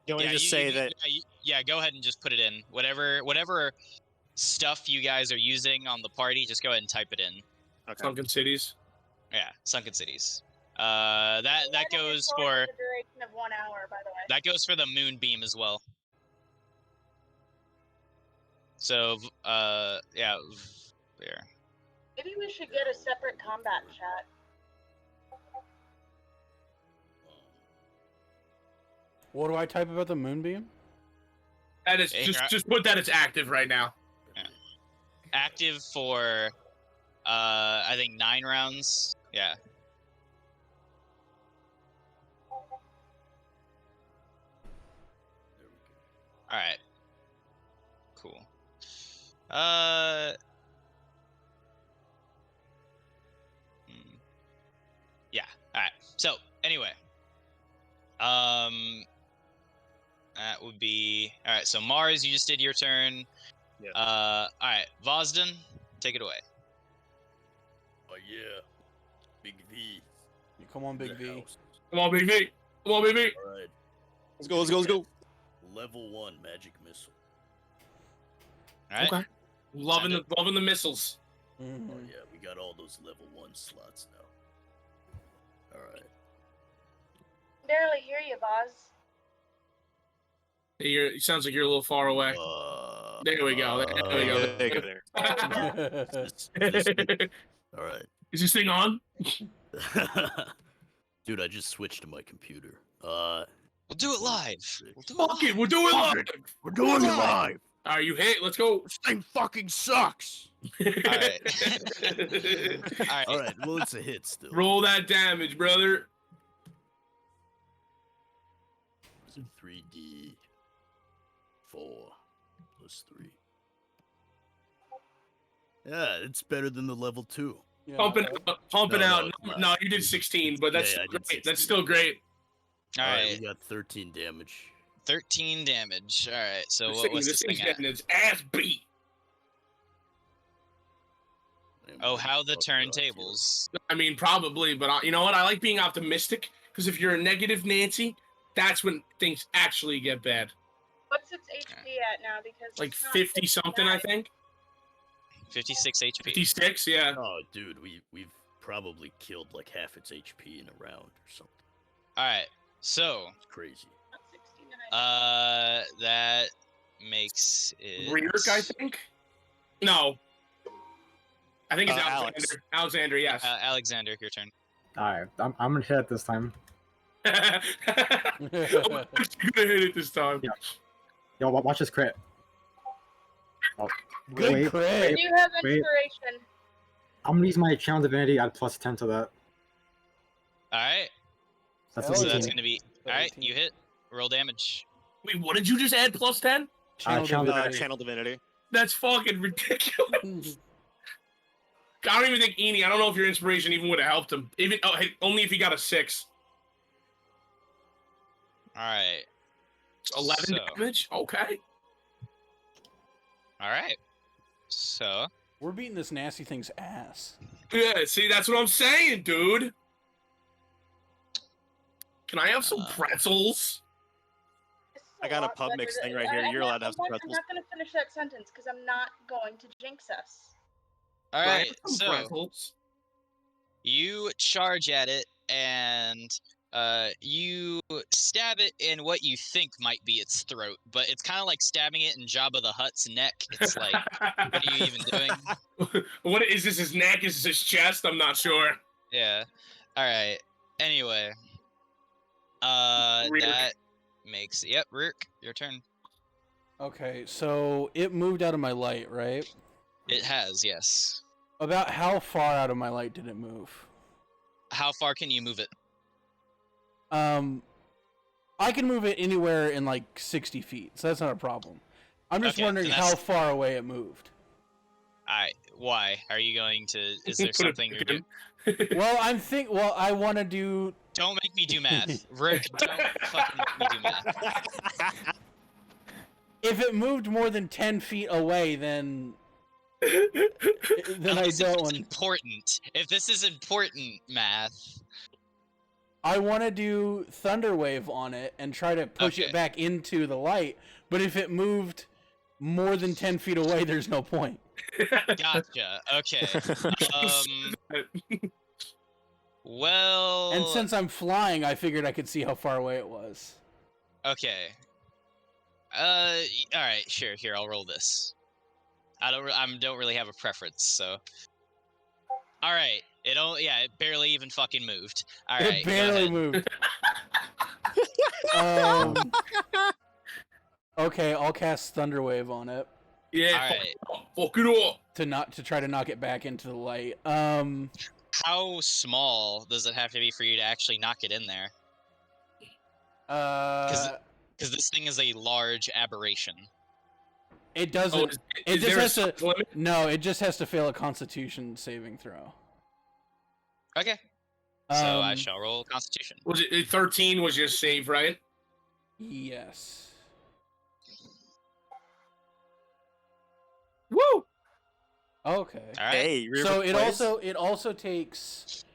You want to just say that? Yeah, go ahead and just put it in. Whatever stuff you guys are using on the party, just go ahead and type it in. Okay. Sunken Cities. Yeah, Sunken Cities. That goes for the duration of 1 hour, by the way. that goes for the moonbeam as well. So, yeah, there. Maybe we should get a separate combat chat. What do I type about the moonbeam? That is just put that it's active right now. Yeah. Active for, I think 9 rounds. Yeah. All right. Cool. Yeah. All right. So anyway, that would be all right. So Mars, you just did your turn. Yeah. All right, Vosden, take it away. Oh yeah, Big V. Come on, Big V. Come on, Big V. Come on, Big V. All right. Let's go. Level 1 magic missile. All right. Okay. Loving the missiles. Mm-hmm. Oh yeah, we got all those level 1 slots now. All right. Barely hear you, Boz. It sounds like you're a little far away. There we go. There we go. There you go. There. All right. Is this thing on? Dude, I just switched to my computer. We'll do it live. Fuck it, we'll do it live. We're doing it live. All right, you hit. Let's go. This thing fucking sucks. All right. All right. Well, it's a hit still. Roll that damage, brother. It's a 3D 4 plus 3. Yeah, it's better than the level 2. Yeah. Pumping No, out. no, No, you did 16, but that's Yeah, I did great. 16. That's still great. All right. We got 13 damage. 13 damage. All right. So This what's this thing's thing at? getting its ass beat. Man, Oh, what the how the fuck did I do? turntables. I mean, probably, but you know what? I like being optimistic because if you're a negative Nancy, that's when things actually get bad. What's its HP at now? Because Like it's not 50 something, I 59. think. 56 HP. 56, yeah. Oh, dude, we've probably killed like half its HP in a round or something. All right. So, It's crazy. Not 69. that makes it. Reark, I think. No, I think it's Alexander. Alex. Alexander, yes. Alexander, your turn. Alright, I'm gonna hit it this time. I'm gonna hit it this time. Yeah. Yo, watch this crit. Oh, Good wait, crit. Do you have wait. inspiration? I'm gonna use my channel divinity, add +10 to that. All right. That's Hell So an that's 18. going to be. All right. You hit. Roll damage. Wait, what did you just add? +10? Channel Channel divinity. Channel divinity. That's fucking ridiculous. I don't even think Eni. I don't know if your inspiration even would have helped him. Even only if he got a 6. All right. 11 So- damage. Okay. All right. So, We're beating this nasty thing's ass. Yeah. See, that's what I'm saying, dude. Can I have some pretzels? This is I got a lot pub better mix than- thing right here. You're allowed to have some I'm pretzels. not going to finish that sentence because I'm not going to jinx us. all Can I right. have some So pretzels? you charge at it and you stab it in what you think might be its throat, but it's kind of like stabbing it in Jabba the Hutt's neck. It's like, what are you even doing? What is this? His neck? Is this his chest? I'm not sure. Yeah. All right. Anyway, Reark. that makes Rourke, your turn. Okay, so it moved out of my light, right? It has, yes. About how far out of my light did it move? How far can you move it? I can move it anywhere in like 60 feet, so that's not a problem. I'm just Okay, wondering then how that's- far away it moved. Why? Are you going to... Is there something you're doing? Well, I want to do... Don't make me do math. Rick, don't fucking make me do math. If it moved more than 10 feet away, then I Unless don't it's want... important. If this is important math... I want to do Thunderwave on it and try to push it back into the light, but if it moved more than 10 feet away, there's no point. Gotcha. Okay. Well... And since I'm flying, I figured I could see how far away it was. Okay. Alright, sure. Here, I'll roll this. I don't really have a preference, so... Alright. It barely even fucking moved. Alright, It barely moved. Okay, I'll cast Thunderwave on it. Yeah. Alright. Fuck it up. To try to knock it back into the light. How small does it have to be for you to actually knock it in there? Because this thing is a large aberration. It doesn't. It just has to. Limit? No, it just has to fail a Constitution saving throw. Okay. So I shall roll Constitution. Was it 13 was your save, right? Yes. Woo! Okay. All right. Hey, So it also takes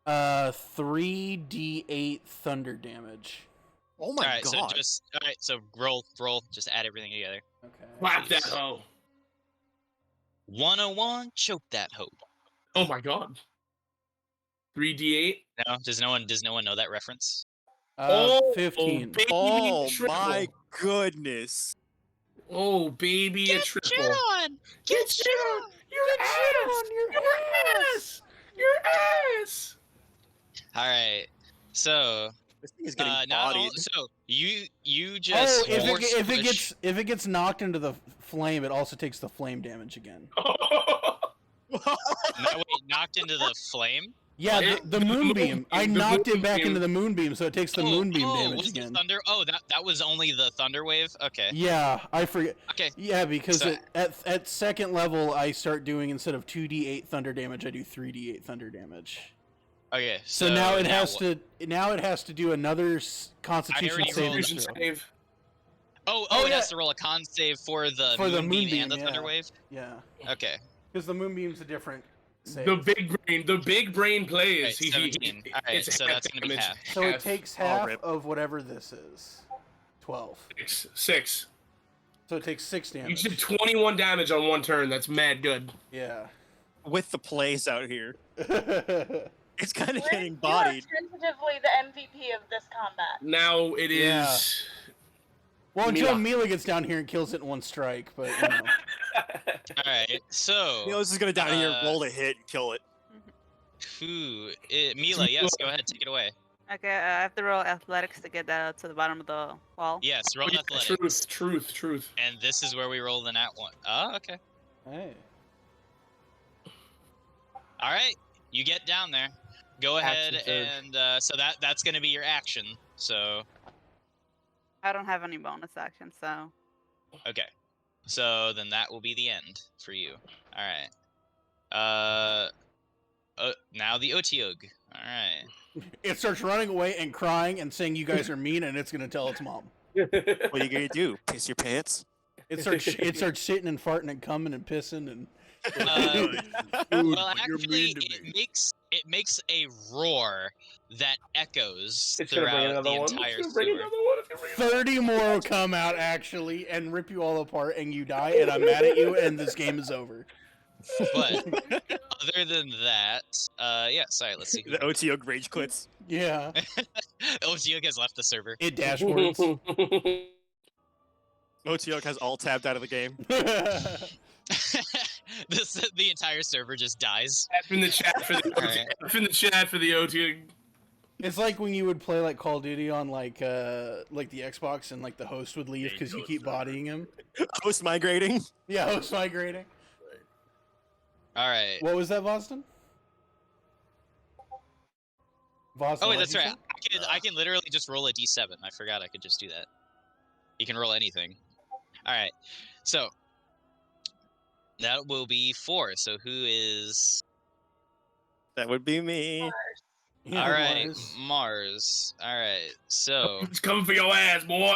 3d8 thunder damage. Oh my Alright, god. so roll, just add everything together. Okay. Clap that hoe. 101, choke that hoe. Oh my god. 3d8. No, does no one know that reference? 15. Baby Oh triple. my goodness. Oh, baby, a triple. on! Get shit on! Your ass! Your ass! Your ass! Alright, so This thing is getting now, bodied. so you just if it gets knocked into the flame, it also takes the flame damage again. wait, knocked into the flame? Yeah, the moonbeam. I knocked it back into the moonbeam, so it takes the moonbeam damage was again. The thunder? Oh, that was only the thunder wave. Okay. Yeah, I forget. Okay. Yeah, because So- at second level, I start doing, instead of 2d8 thunder damage, I do 3d8 thunder damage. Okay. So now it has to do another Constitution already rolled saving it. throw. Save. Oh, Oh, it yeah. has to roll a con save for the For the moonbeam and the moonbeam, thunder yeah. wave. Yeah, Okay. because the moonbeam's a different save. The big brain plays. Right, 17. Alright, it's so half that's gonna be damage. half. So it takes half rip. of whatever this is. 12. 6. So it takes 6 You damage. did 21 damage on one turn. That's mad good. Yeah. With the plays out here. It's kind of Rick, getting you are bodied. tentatively the MVP of this combat. Now it is. Yeah. Well, until Mila. Mila gets down here and kills it in one strike, but you know. Alright, so You know, this is gonna down here, roll a hit, and kill it. Mila, yes, go ahead, take it away. Okay, I have to roll athletics to get to the bottom of the wall. Yes, roll athletics. Truth. And this is where we roll the nat one. Oh, okay. Hey. Alright, you get down there. Go ahead Action and so that's gonna be your action. So I don't have any bonus action, so okay. So then that will be the end for you. Alright. Now the Otiug. Alright. It starts running away and crying and saying you guys are mean, and it's gonna tell its mom. What are you gonna do? Piss your pants? It starts shitting and farting and coming and pissing and. Well, actually, it makes a roar that echoes It's gonna bring throughout another the one. entire It's gonna bring sewer. another one. It's gonna bring 30 more will come out actually and rip you all apart, and you die, and I'm mad at you, and this game is over. But other than that, yeah. Sorry, let's see. The OTO rage quits. Yeah. Otiug has left the server. It dashboards. OTO has all tabbed out of the game. The entire server just dies. F in the chat for the Alright. F in the chat for the OT. It's like when you would play like Call of Duty on like the Xbox and like the host would leave because you keep bodying him. Host migrating. Yeah, host migrating. All right. What was that, Boston? Boston, Oh wait, what'd that's you right. say? I can literally just roll a d7. I forgot I could just do that. You can roll anything. All right. So that will be 4. So who is? That would be me. Yeah, All right, Mars. Mars. All right. So It's coming for your ass, boy.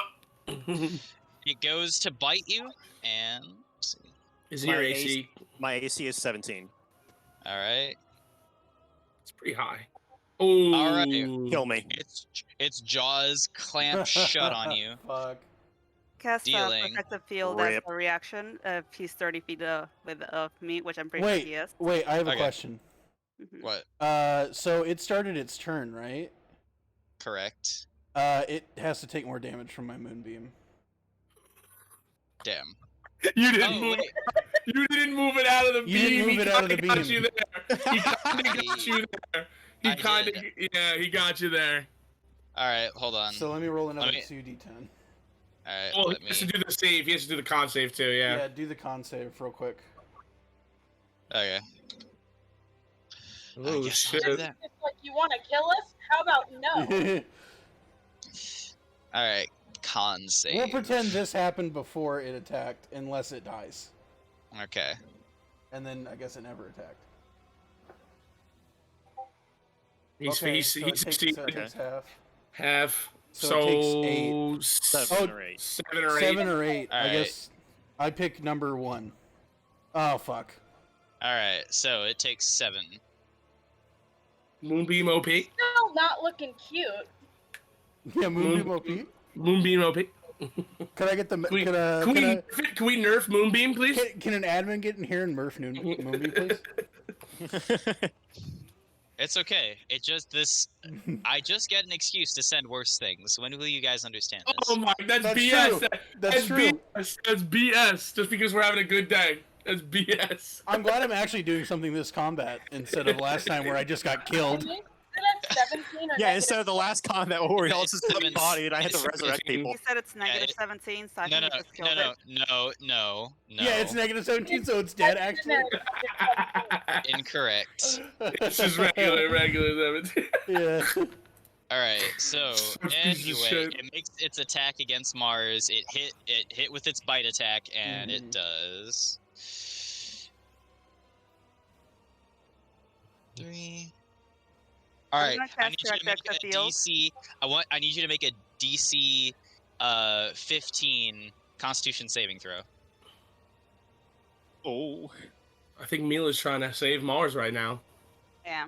it goes to bite you, and let's see. Is your My AC? My AC is 17. All right. It's pretty high. Oh, All right. Kill me. Its jaws clamp shut on you. Fuck. Cast Dealing. protective field as Rip. a reaction if he's 30 feet of me, which I'm pretty sure he is. Wait, I have a Okay. question. Mhm. What? So it started its turn, right? Correct. It has to take more damage from my moonbeam. Damn. you didn't Oh move. wait. You didn't move it out of the beam. You didn't move it out of the He got beam. you there. He kind of got you there. He I kind of, did. yeah, he got you there. All right. Hold on. So let me roll another me- 2d10. All right. Well, Let he has to me. do the save. He has to do the con save too. Yeah. Do the con save real quick. Okay. I Oh guess I'll shit. do that. It's like, you want to kill us? How about no? All right. Con save. We'll pretend this happened before it attacked, unless it dies. Okay. And then I guess it never attacked. He's Okay, he's so he's it takes, he's so it takes half. half. So it takes 7 or 8. 7 or 8. 7 or 8. I Alright. guess I pick number 1. Oh, fuck. All right. So it takes 7. Moonbeam OP. Still not looking cute. Yeah, Moonbeam OP. Moonbeam OP. Can I get the... Can we, Can, can, we, can, I, nerf it? Can we nerf Moonbeam, please? can an admin get in here and Murph Moonbeam, please? It's okay. It just this. I just get an excuse to send worse things. When will you guys understand this? Oh my, that's That's BS. true. That's true. BS. That's BS. Just because we're having a good day. That's BS. I'm glad I'm actually doing something this combat instead of last time where I just got killed. Are you still at 17 or Yeah, instead of the last combat where we all It's just seven- body and I had to it's resurrect 17. people. He said it's negative it- 17, so I No, think no, he just killed no, it. no. Yeah, it's negative 17, so it's dead, actually. Incorrect. It's just regular 17. Yeah. All right. So Such piece of anyway, shit. it makes its attack against Mars. It hit with its bite attack, and it does 3. All I'm right. gonna I cast need you to make Protective a Field. DC. I need you to make a DC 15 Constitution saving throw. Oh. I think Mila's trying to save Mars right now. Yeah.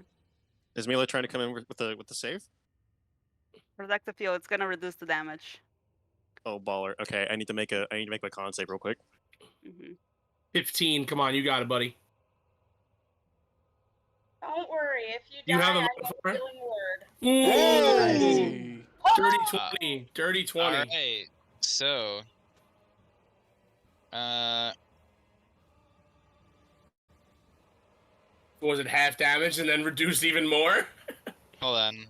Is Mila trying to come in with the save? Protective field, it's gonna reduce the damage. Oh baller. Okay, I need to make my con save real quick. Hmm 15. Come on, you got it, buddy. Don't worry, if you You die, have a I modifier? have a healing word. Ooh, Hey. dirty Uh, 20. Dirty 20. All right. So, Was it half damage and then reduced even more? hold on.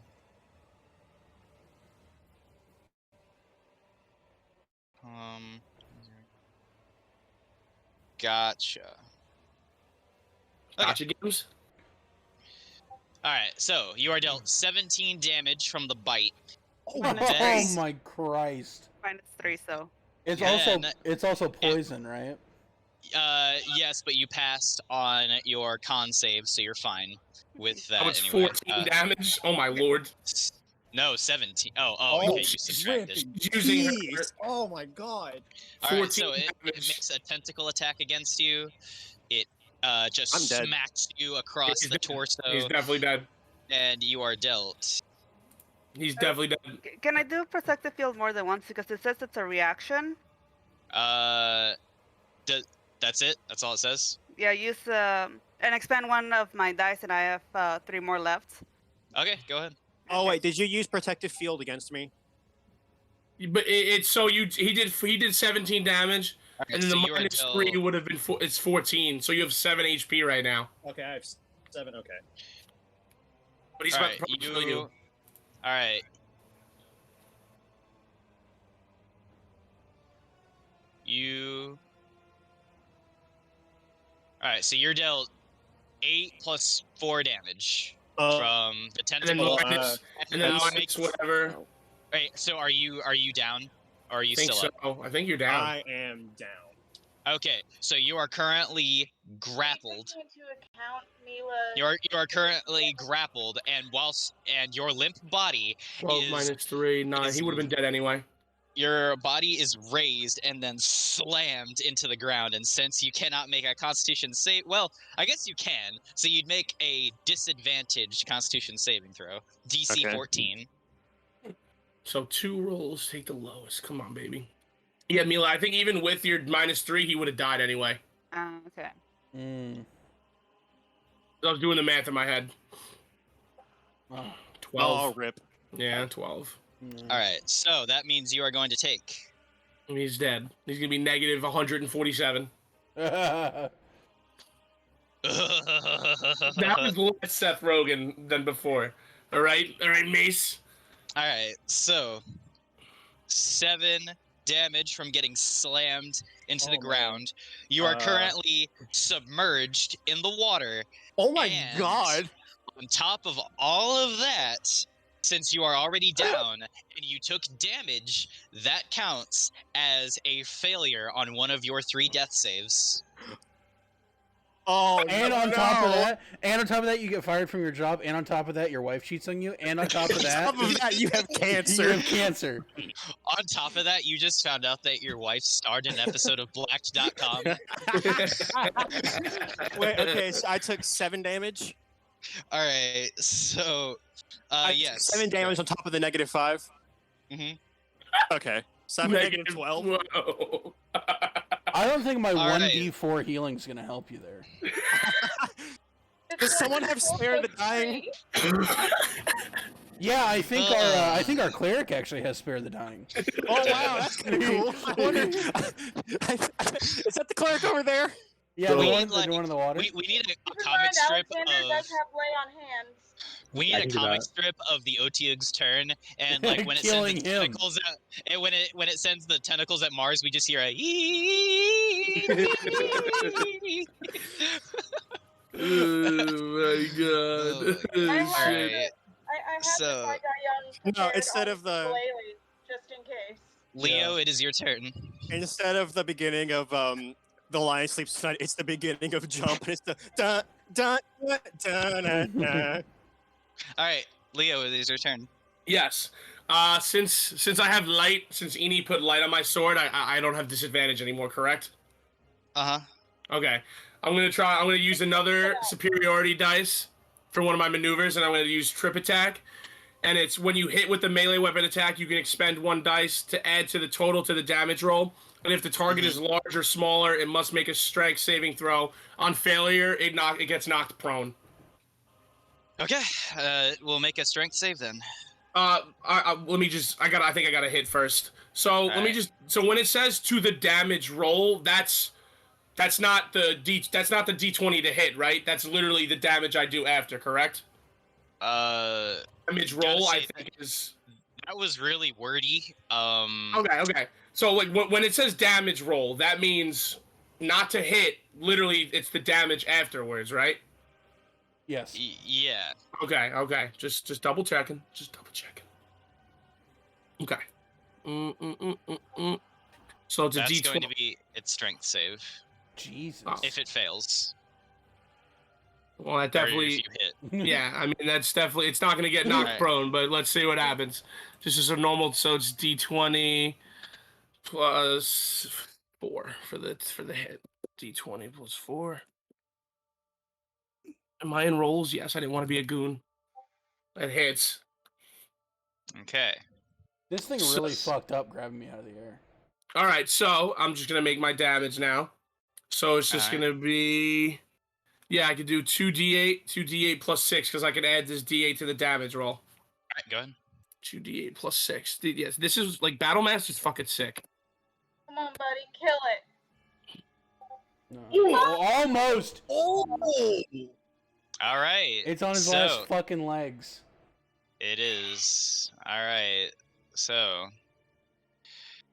Gotcha. Okay. Gotcha games. All right. So you are dealt 17 damage from the bite. Oh Nice. my Christ. Fine, it's 3, so. It's Yeah, also and that- it's also poison, right? Yes, but you passed on your con save, so you're fine with that. Oh, it's anyway. 14 damage? Oh my lord. No, 17. Oh, Oh, okay. You she's subtracted. Using her Jeez. Oh my god. All right, so 14 it damage. makes a tentacle attack against you. It just I'm dead. smacks you across He's the dead. torso, He's definitely dead. and you are dealt. He's definitely dead. Can I do protective field more than once? Because it says it's a reaction. That's it. That's all it says. Yeah, use and expand one of my dice, and I have 3 more left. Okay, go ahead. Oh wait, did you use protective field against me? But it's so he did 17 damage, All right, and then so the you are minus dealt- 3 would have been it's 14. So you have 7 HP right now. Okay, I have 7. Okay. But he's All about right, to probably kill you. All right. All right, so you're dealt 8 plus 4 damage from the And then tentacle. minus whatever. Right. So are you down, or are you I think still so. up? I think you're down. I am down. Okay, so you are currently grappled. Taking into account Mila. You are currently grappled, and your limp body 12 is minus 3, 9. He would have been dead anyway. your body is raised and then slammed into the ground. And since you cannot make a Constitution save, well, I guess you can. So you'd make a disadvantaged Constitution saving throw, DC 14. So 2 rolls, take the lowest. Come on, baby. Yeah, Mila, I think even with your minus 3, he would have died anyway. Okay. I was doing the math in my head. 12. Oh, rip. Yeah, 12. All right, so that means you are going to take. He's dead. He's going to be negative 147. That was less Seth Rogen than before. All right, Mace. All right, so 7 damage from getting slammed into the ground. You are currently submerged in the water. Oh my god! On top of all of that, since you are already down and you took damage, that counts as a failure on one of your 3 death saves. Oh, and on top of that, you get fired from your job. And on top of that, your wife cheats on you. And on top of that, you have cancer. You have cancer. On top of that, you just found out that your wife starred in an episode of Blacked.com. Wait, okay, so I took 7 damage. All right, so yes, 7 damage on top of the negative 5. Mm-hmm. Okay, so I'm negative 12. Whoa. I don't think my All 1d4 healing is gonna help you there. Does someone have spare the dying? Yeah, I think our cleric actually has spare the dying. Oh wow, that's kind of cool. I wonder, is that the cleric over there? Yeah, the one in the water. We need a Keep in comic mind, strip Alexander of. does have lay on hands. We need a comic strip of the Otyug's turn, and like when it sends the tentacles at, and when it sends the tentacles at Mars, we just hear a. Oh my god! Alright. I have So- the young No, instead of the just in case. Leo, it is your turn. instead of the beginning of the Lion Sleeps Tonight, it's the beginning of Jump. And it's the dun dun dun dun dun. Dun. All right, Leo, it is your turn. Yes. Since I have light, since Eni put light on my sword, I don't have disadvantage anymore. Correct? Okay. I'm gonna use another superiority dice for one of my maneuvers, and I'm gonna use trip attack. And it's when you hit with the melee weapon attack, you can expend 1 dice to add to the total to the damage roll. And if the target is large or smaller, it must make a strength saving throw. On failure, it gets knocked prone. Okay, we'll make a strength save then. I think I gotta hit first. So so when it says to the damage roll, that's not the D20 to hit, right? That's literally the damage I do after, correct? Damage roll, I think is. That was really wordy. Okay. So like when it says damage roll, that means not to hit. Literally, it's the damage afterwards, right? Yes. Yeah. Okay. Just double checking. Okay. So it's a That's D20. going to be its strength save. Jesus. If it fails. Well, that Or definitely. if you hit. Yeah, I mean that's definitely. It's not gonna get knocked prone, but let's see what happens. Just as a normal, so it's D20 plus 4 for the hit. D20 plus 4. Am I in rolls? Yes, I didn't want to be a goon. It hits. Okay. This thing really fucked up grabbing me out of the air. All right, so I'm just gonna make my damage now. So it's just gonna be. Yeah, I could do 2d8 plus 6 because I can add this d8 to the damage roll. All right, go ahead. 2d8 plus 6. Yes, this is like Battle Master's fucking sick. Come on, buddy, kill it. No. Almost. All right. It's on his last fucking legs. It is. All right. So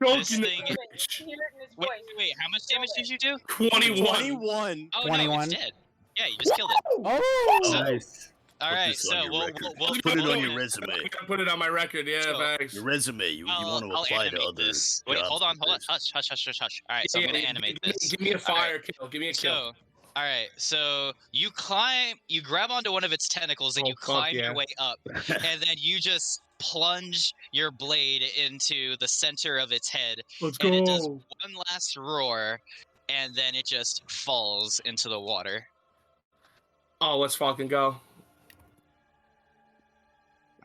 Choke this in the thing. bitch. Hear it in his Wait, voice. wait. How much damage did you do? 21. 21. Oh no, 21. it's dead. Yeah, you just killed it. Oh! So, Nice. all Put right. this on So your we'll record. we'll Put it we'll on your gonna- resume. I gotta put it on my record. Yeah, So, thanks. Your resume. You want to I'll apply to animate other this. Wait, jobs hold on, with hold on. this. Hush, hush, hush, hush, hush. All right, so I'm Yeah, gonna animate this. Give me a All fire right. kill. Give me a kill. So, all right. So you grab onto one of its tentacles, and Oh, you fuck climb yeah. your way up, and then you just plunge your blade into the center of its head, Let's and it does go. one last roar, and then it just falls into the water. Oh, let's fucking go.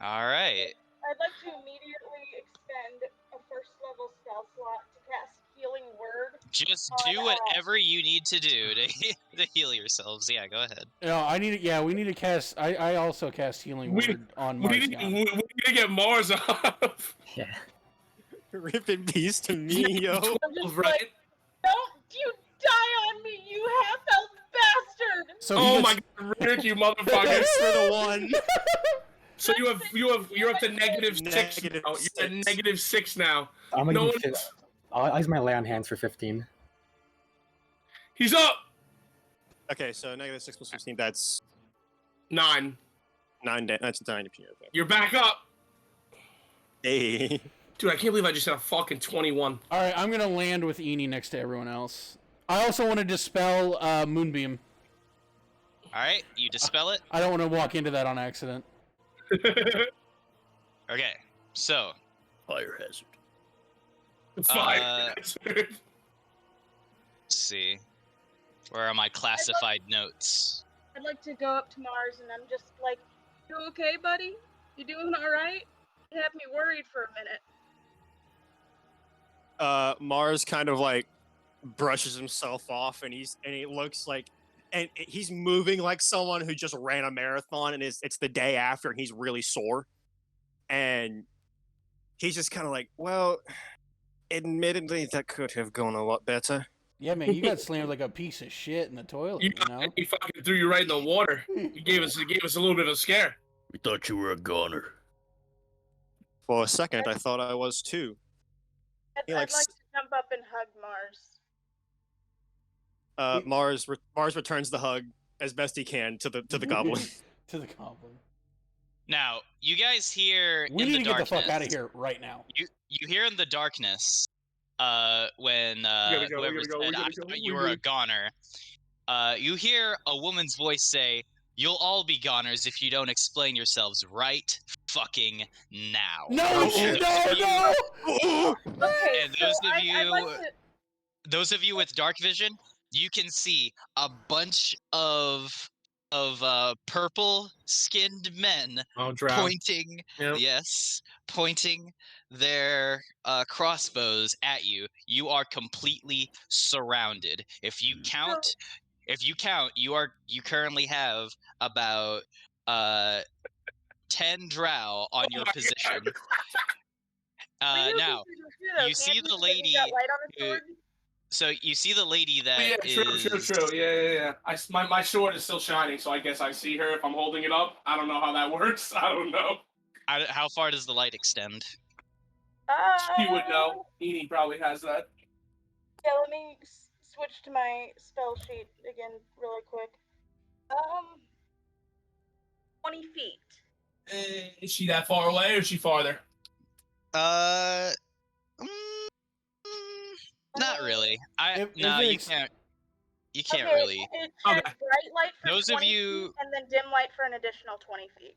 All right. I'd like to immediately expend a first level spell slot to cast Healing Word. Just On, do whatever you need to do to heal yourselves. Yeah, go ahead. No, I need. Yeah, we need to cast. I also cast Healing We- Word on We Marzion. need to get Mars off. Yeah. Rip in peace to me, yo. 12, right? Don't you die on me, you half-elf bastard! So he Oh gets, my god, Rick, you motherfucker. Thanks for the one. So you're up to negative six Negative now. You're at six. -6 now. I'm gonna No use one- it. I'll use my lay on hands for 15. He's up. Okay, so -6 plus 15, that's 9. 9. That's 9 if you okay. You're back up. Hey. Dude, I can't believe I just had a fucking 21. all right, I'm gonna land with Eni next to everyone else. I also want to dispel Moonbeam. All right, you dispel it. I don't want to walk into that on accident. Okay, so Fire hazard. Fire. let's see. Where are my classified notes? I'd like to go up to Mars and I'm just like, you okay, buddy? You doing alright? You had me worried for a minute. Mars kind of like brushes himself off, and he looks like, and he's moving like someone who just ran a marathon, and it's the day after, and he's really sore, and he's just kind of like, well, admittedly, that could have gone a lot better. Yeah, man, you got slammed like a piece of shit in the toilet. You know. He fucking threw you right in the water. He gave us a little bit of a scare. We thought you were a goner. For a second, I thought I was too. I'd like to jump up and hug Mars. Mars returns the hug as best he can to the goblin. To the goblin. Now, you guys hear We in need the to get the darkness. fuck out of here right now. You hear in the darkness, when gotta go, we whoever gotta go, we said, gotta "I go, thought we you were a gotta-" goner," you hear a woman's voice say, "You'll all be goners if you don't explain yourselves right fucking now." No, Oh, shit, shit. no, no! Okay, And so those of I'd you, like to... those of you with dark vision, you can see a bunch of purple-skinned men Oh, drown. pointing their crossbows at you. You are completely surrounded. If you count, you currently have about 10 drow on your my position. Well, Now, though. you see Can't the he say he got lady light on his who- sword? so you see the lady that Yeah, is. true. Yeah. My sword is still shining, so I guess I see her if I'm holding it up. I don't know how that works. I don't know. How far does the light extend? He would know. Eni probably has that. Yeah, let me switch to my spell sheet again really quick. 20 feet. Is she that far away, or is she farther? Mm, not really. If No, it you ex- can't. You can't Okay, really. It says Okay. bright light for Those of 20 you- feet and then dim light for an additional 20 feet.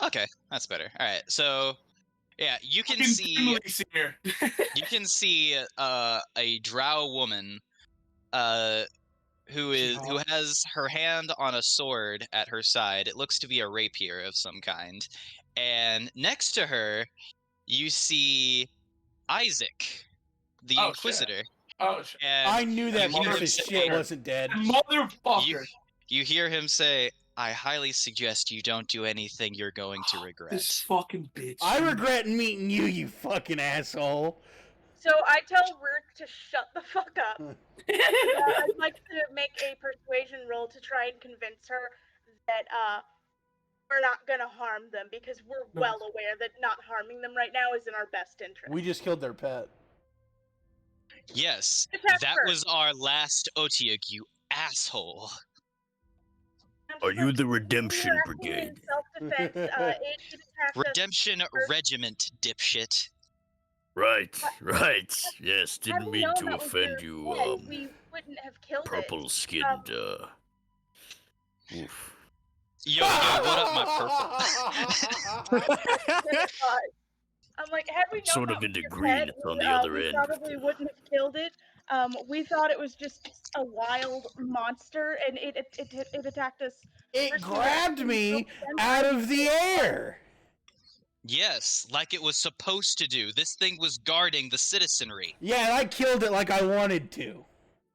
Okay, that's better. All right, so yeah, you can Fucking see. dimly see her. You can see a drow woman, who has her hand on a sword at her side. It looks to be a rapier of some kind, and next to her, you see Isaac, the Oh, shit. Inquisitor. Oh shit! And I knew that you hear piece him of say- shit wasn't dead. Motherfucker! You hear him say, "I highly suggest you don't do anything you're going to regret." This fucking bitch. I regret meeting you, you fucking asshole. So I tell Rook to shut the fuck up. I'd like to make a persuasion roll to try and convince her that we're not going to harm them because we're well aware that not harming them right now is in our best interest. We just killed their pet. Yes, that was our last Otiug, you asshole. Are you the Redemption Brigade? Self-defense. Redemption Regiment, dipshit. Right. Yes, didn't mean to offend you, we wouldn't have killed purple-skinned, oof. Yo, what up, my purple? I'm like, had we known Sort of into green on the other end. Probably wouldn't have killed it. We thought it was just a wild monster, and it attacked us. It grabbed me out of the air. Yes, like it was supposed to do. This thing was guarding the citizenry. Yeah, and I killed it like I wanted to.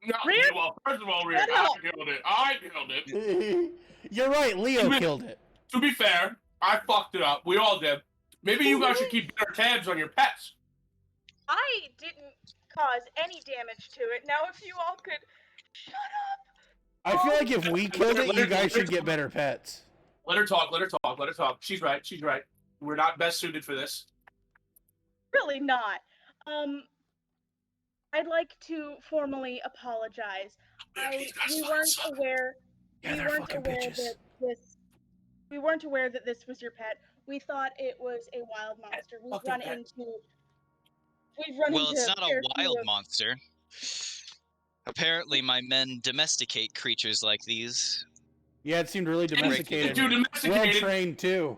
No, well, first of all, Rick, I killed it. You're right, Leo killed it. To be fair, I fucked it up. We all did. Maybe you guys should keep better tabs on your pets. I didn't cause any damage to it. Now, if you all could shut up. I feel like if we killed it, you guys should get better pets. Let her talk. She's right. We're not best suited for this. Really not. I'd like to formally apologize. We weren't aware. Yeah, they're fucking bitches. We weren't aware that this was your pet. We thought it was a wild monster. We've run into. Well, it's not a wild monster. Apparently, my men domesticate creatures like these. Yeah, it seemed really domesticated. Well trained too.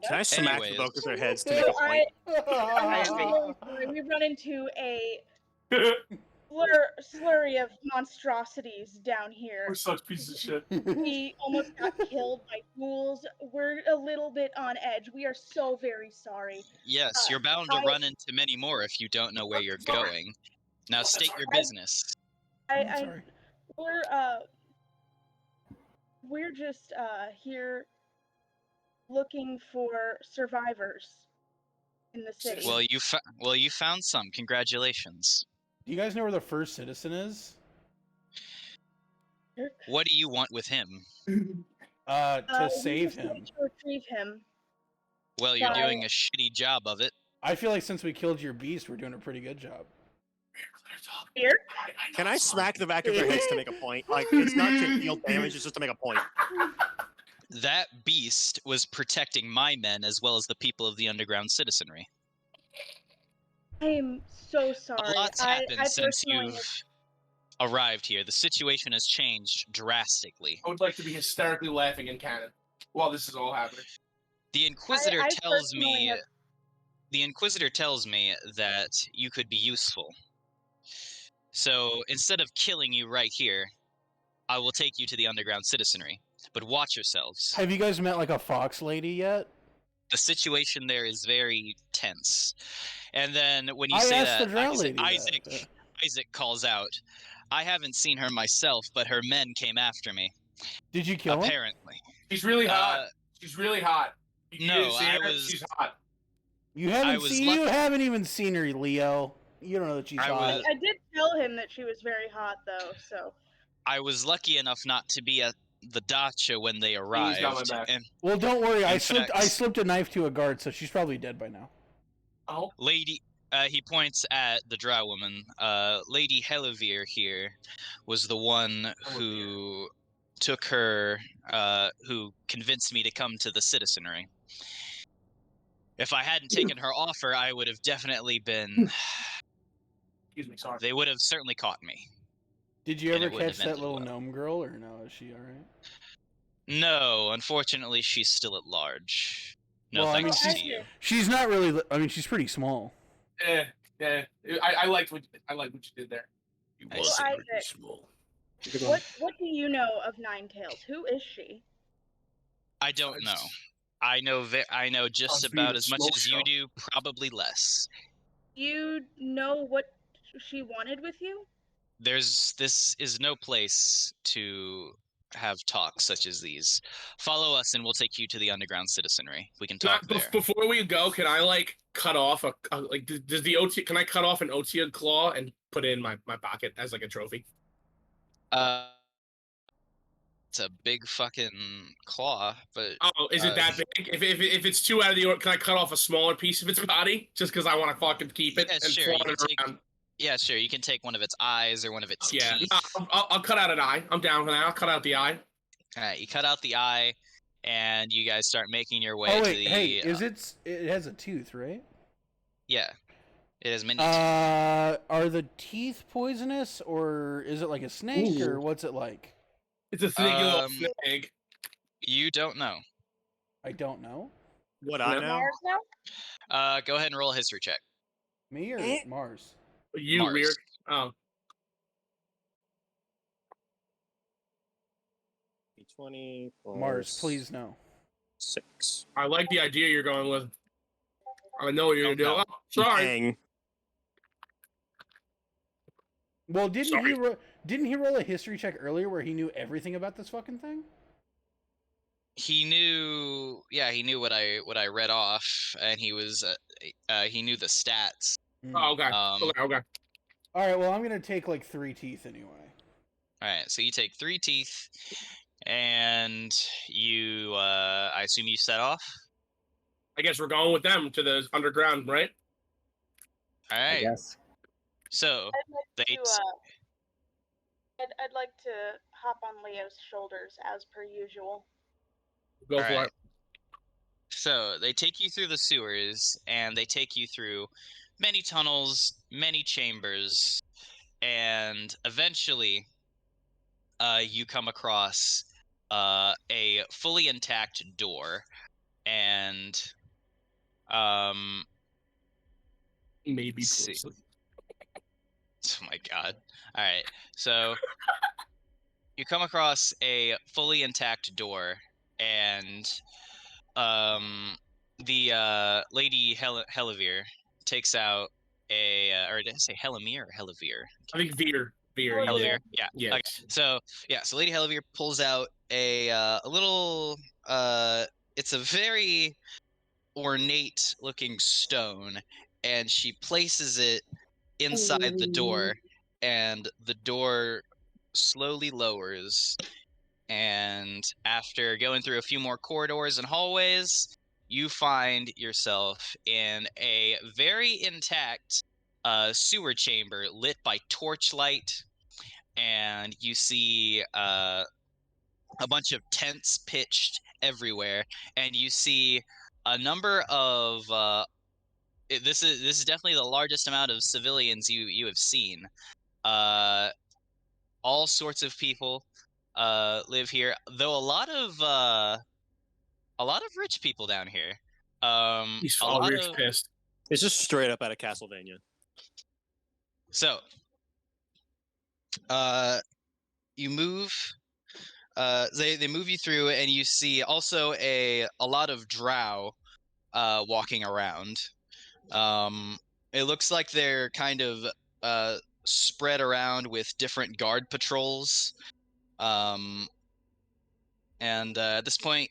Can I smack both of their heads to make a point? We run into a slurry of monstrosities down here. We're such pieces of shit. We almost got killed by ghouls. We're a little bit on edge. We are so very sorry. Yes, you're bound to run into many more if you don't know where you're going. Now state your business. Sorry. We're just here looking for survivors in the city. Well, you found some. Congratulations. Do you guys know where the first citizen is? What do you want with him? To save him. To retrieve him. Well, you're doing a shitty job of it. I feel like since we killed your beast, we're doing a pretty good job. Here? Can I smack the back of their heads to make a point? Like, it's not to deal damage, it's just to make a point. That beast was protecting my men as well as the people of the underground citizenry. I am so sorry. A lot's happened since you've arrived here. The situation has changed drastically. I would like to be hysterically laughing in canon while this is all happening. The Inquisitor tells me. The Inquisitor tells me that you could be useful. So instead of killing you right here, I will take you to the underground citizenry. But watch yourselves. Have you guys met like a fox lady yet? The situation there is very tense. And then when you say that, Isaac calls out. I haven't seen her myself, but her men came after me. Did you kill him? Apparently. She's really hot. She's really hot. She's hot. You haven't even seen her, Leo. You don't know that she's hot. I did tell him that she was very hot, though. So. I was lucky enough not to be at the dacha when they arrived. Well, don't worry. I slipped a knife to a guard, so she's probably dead by now. Oh, lady. He points at the drow woman. Lady Helivir here was the one who took her, who convinced me to come to the citizenry. If I hadn't taken her offer, I would have definitely been. Excuse me, sorry. They would have certainly caught me. Did you ever catch that little gnome girl, or no? Is she all right? No, unfortunately, she's still at large. No thanks to you. She's not really. I mean, she's pretty small. Yeah. I liked what you did there. You was pretty small. What do you know of Ninetails? Who is she? I don't know. I know just about as much as you do, probably less. You know what she wanted with you? This is no place to have talks such as these. Follow us and we'll take you to the underground citizenry. We can talk there. Before we go, can I cut off does the OT, can I cut off an Otia claw and put it in my pocket as a trophy? It's a big fucking claw, but Oh, is it that big? If it's too out of the order, can I cut off a smaller piece of its body just because I want to fucking keep it yeah, and sure. flaunt it around? Yeah, sure. You can take one of its eyes or one of its Yeah, teeth. no, I'll cut out an eye. I'm down for that. I'll cut out the eye. All right, you cut out the eye, and you guys start making your way Oh to wait, the. hey, it has a tooth, right? Yeah, it has many teeth. Are the teeth poisonous, or is it like a snake, or what's it like? It's a sneaky little snake. You don't know. I don't know. What I know? Mars now? Go ahead and roll a history check. Me or Mars? You Mars. weird. Oh. D20 Mars, please no. 6. I like the idea you're going with. I know what you're gonna do. No. Oh, sorry. Dang. Well, didn't he roll a history check earlier where he knew everything about this fucking thing? He knew. Yeah, he knew what I read off, and he was. He knew the stats. Oh, okay. Okay. All right. Well, I'm gonna take like 3 teeth anyway. All right, so you take 3 teeth, and you. I assume you set off. I guess we're going with them to the underground, right? All right. Yes. So I'd like to hop on Leo's shoulders as per usual. Go for it. So they take you through the sewers, and they take you through many tunnels, many chambers, and eventually, you come across a fully intact door, and maybe. Oh my god! All right, so you come across a fully intact door, and the lady Helivir takes out or did I say Helimir or Helivir? I think Veer. Helivir. Yeah. Yes. Okay. So Lady Helivir pulls out a little. It's a very ornate looking stone, and she places it inside the door, and the door slowly lowers. And after going through a few more corridors and hallways, you find yourself in a very intact sewer chamber lit by torchlight, and you see a bunch of tents pitched everywhere, and you see a number of this is definitely the largest amount of civilians you have seen. All sorts of people live here, though a lot of rich people down here. He's A lot Rick's of pissed. It's just straight up out of Castlevania. so you move. They move you through, and you see also a lot of drow walking around. It looks like they're kind of spread around with different guard patrols. And at this point,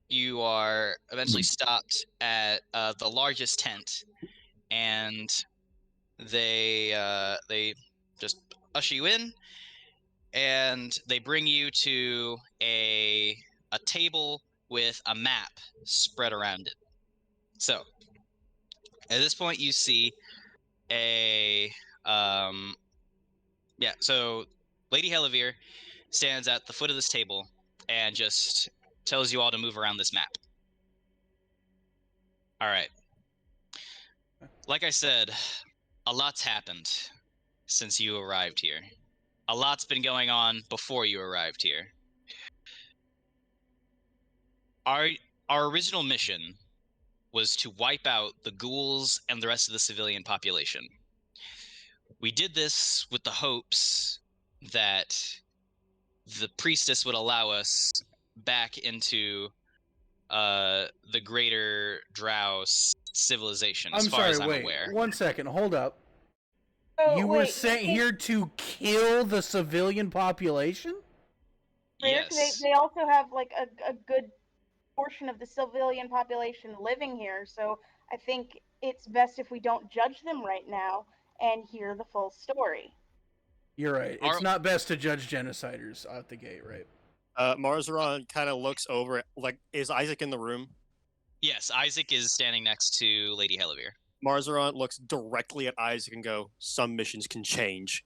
you are eventually stopped at the largest tent, and they just usher you in, and they bring you to a table with a map spread around it. So at this point, you see a so Lady Helivir stands at the foot of this table and just tells you all to move around this map. All right. Like I said, a lot's happened since you arrived here. A lot's been going on before you arrived here. Our original mission was to wipe out the ghouls and the rest of the civilian population. We did this with the hopes that the priestess would allow us back into the greater drow civilization, as far as I'm aware. 1 second, hold up. Oh, You were sent here to kill the civilian population? Yes. They also have like a good portion of the civilian population living here, so I think it's best if we don't judge them right now and hear the full story. You're right. It's not best to judge genociders out the gate, right? Marzaron kind of looks over. Like, is Isaac in the room? Yes, Isaac is standing next to Lady Helivir. Marzaron looks directly at Isaac and go, "Some missions can change."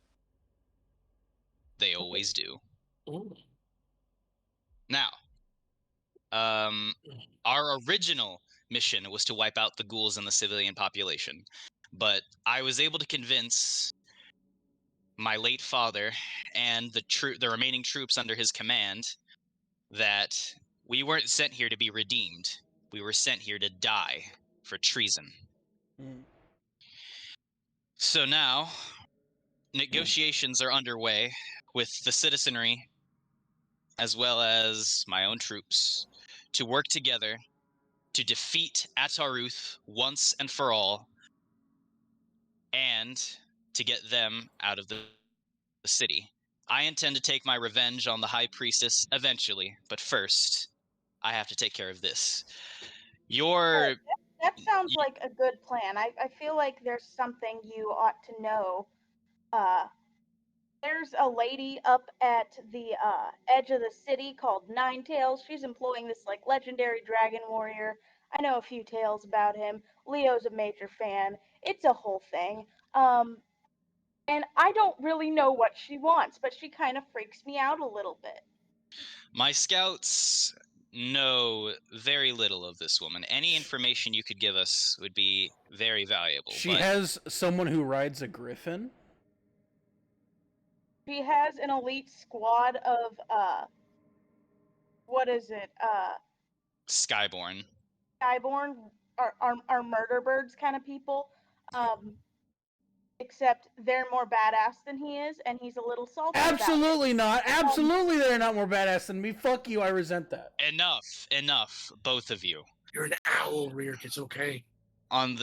They always do. Ooh. Now, our original mission was to wipe out the ghouls and the civilian population, but I was able to convince my late father and the remaining troops under his command that we weren't sent here to be redeemed. We were sent here to die for treason. Mm. So now, negotiations are underway with the citizenry as well as my own troops to work together to defeat Ataruth once and for all, and to get them out of the city. I intend to take my revenge on the High Priestess eventually, but first, I have to take care of this. That sounds like a good plan. I feel like there's something you ought to know. There's a lady up at the edge of the city called Ninetails. She's employing this like legendary dragon warrior. I know a few tales about him. Leo's a major fan. It's a whole thing. And I don't really know what she wants, but she kind of freaks me out a little bit. My scouts know very little of this woman. Any information you could give us would be very valuable. She has someone who rides a griffin. She has an elite squad of what is it? Skyborn. Skyborn are murder birds kind of people. Except they're more badass than he is, and he's a little salty. Absolutely not. Absolutely, they're not more badass than me. Fuck you. I resent that. Enough, both of you. You're an owl, Rick. It's okay. And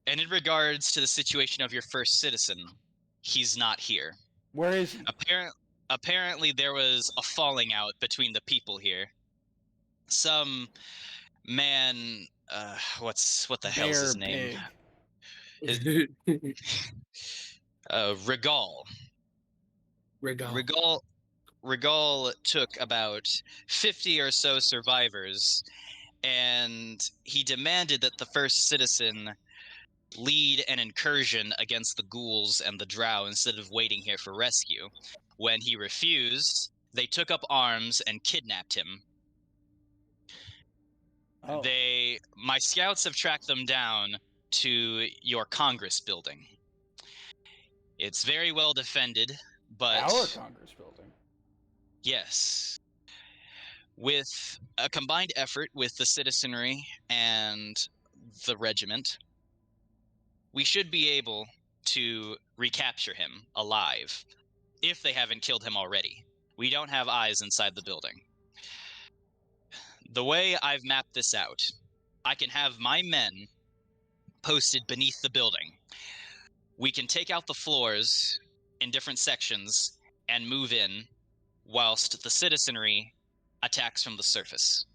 in regards to the situation of your first citizen, he's not here. Where is he? Apparently, there was a falling out between the people here. Some man, what the hell's his name? Regal. Regal took about 50 or so survivors, and he demanded that the first citizen lead an incursion against the ghouls and the drow instead of waiting here for rescue. When he refused, they took up arms and kidnapped him. Oh. My scouts have tracked them down to your Congress building. It's very well defended, but... Our Congress building? Yes. With a combined effort with the citizenry and the regiment, we should be able to recapture him alive, if they haven't killed him already. We don't have eyes inside the building. The way I've mapped this out, I can have my men posted beneath the building. We can take out the floors in different sections and move in, whilst the citizenry attacks from the surface.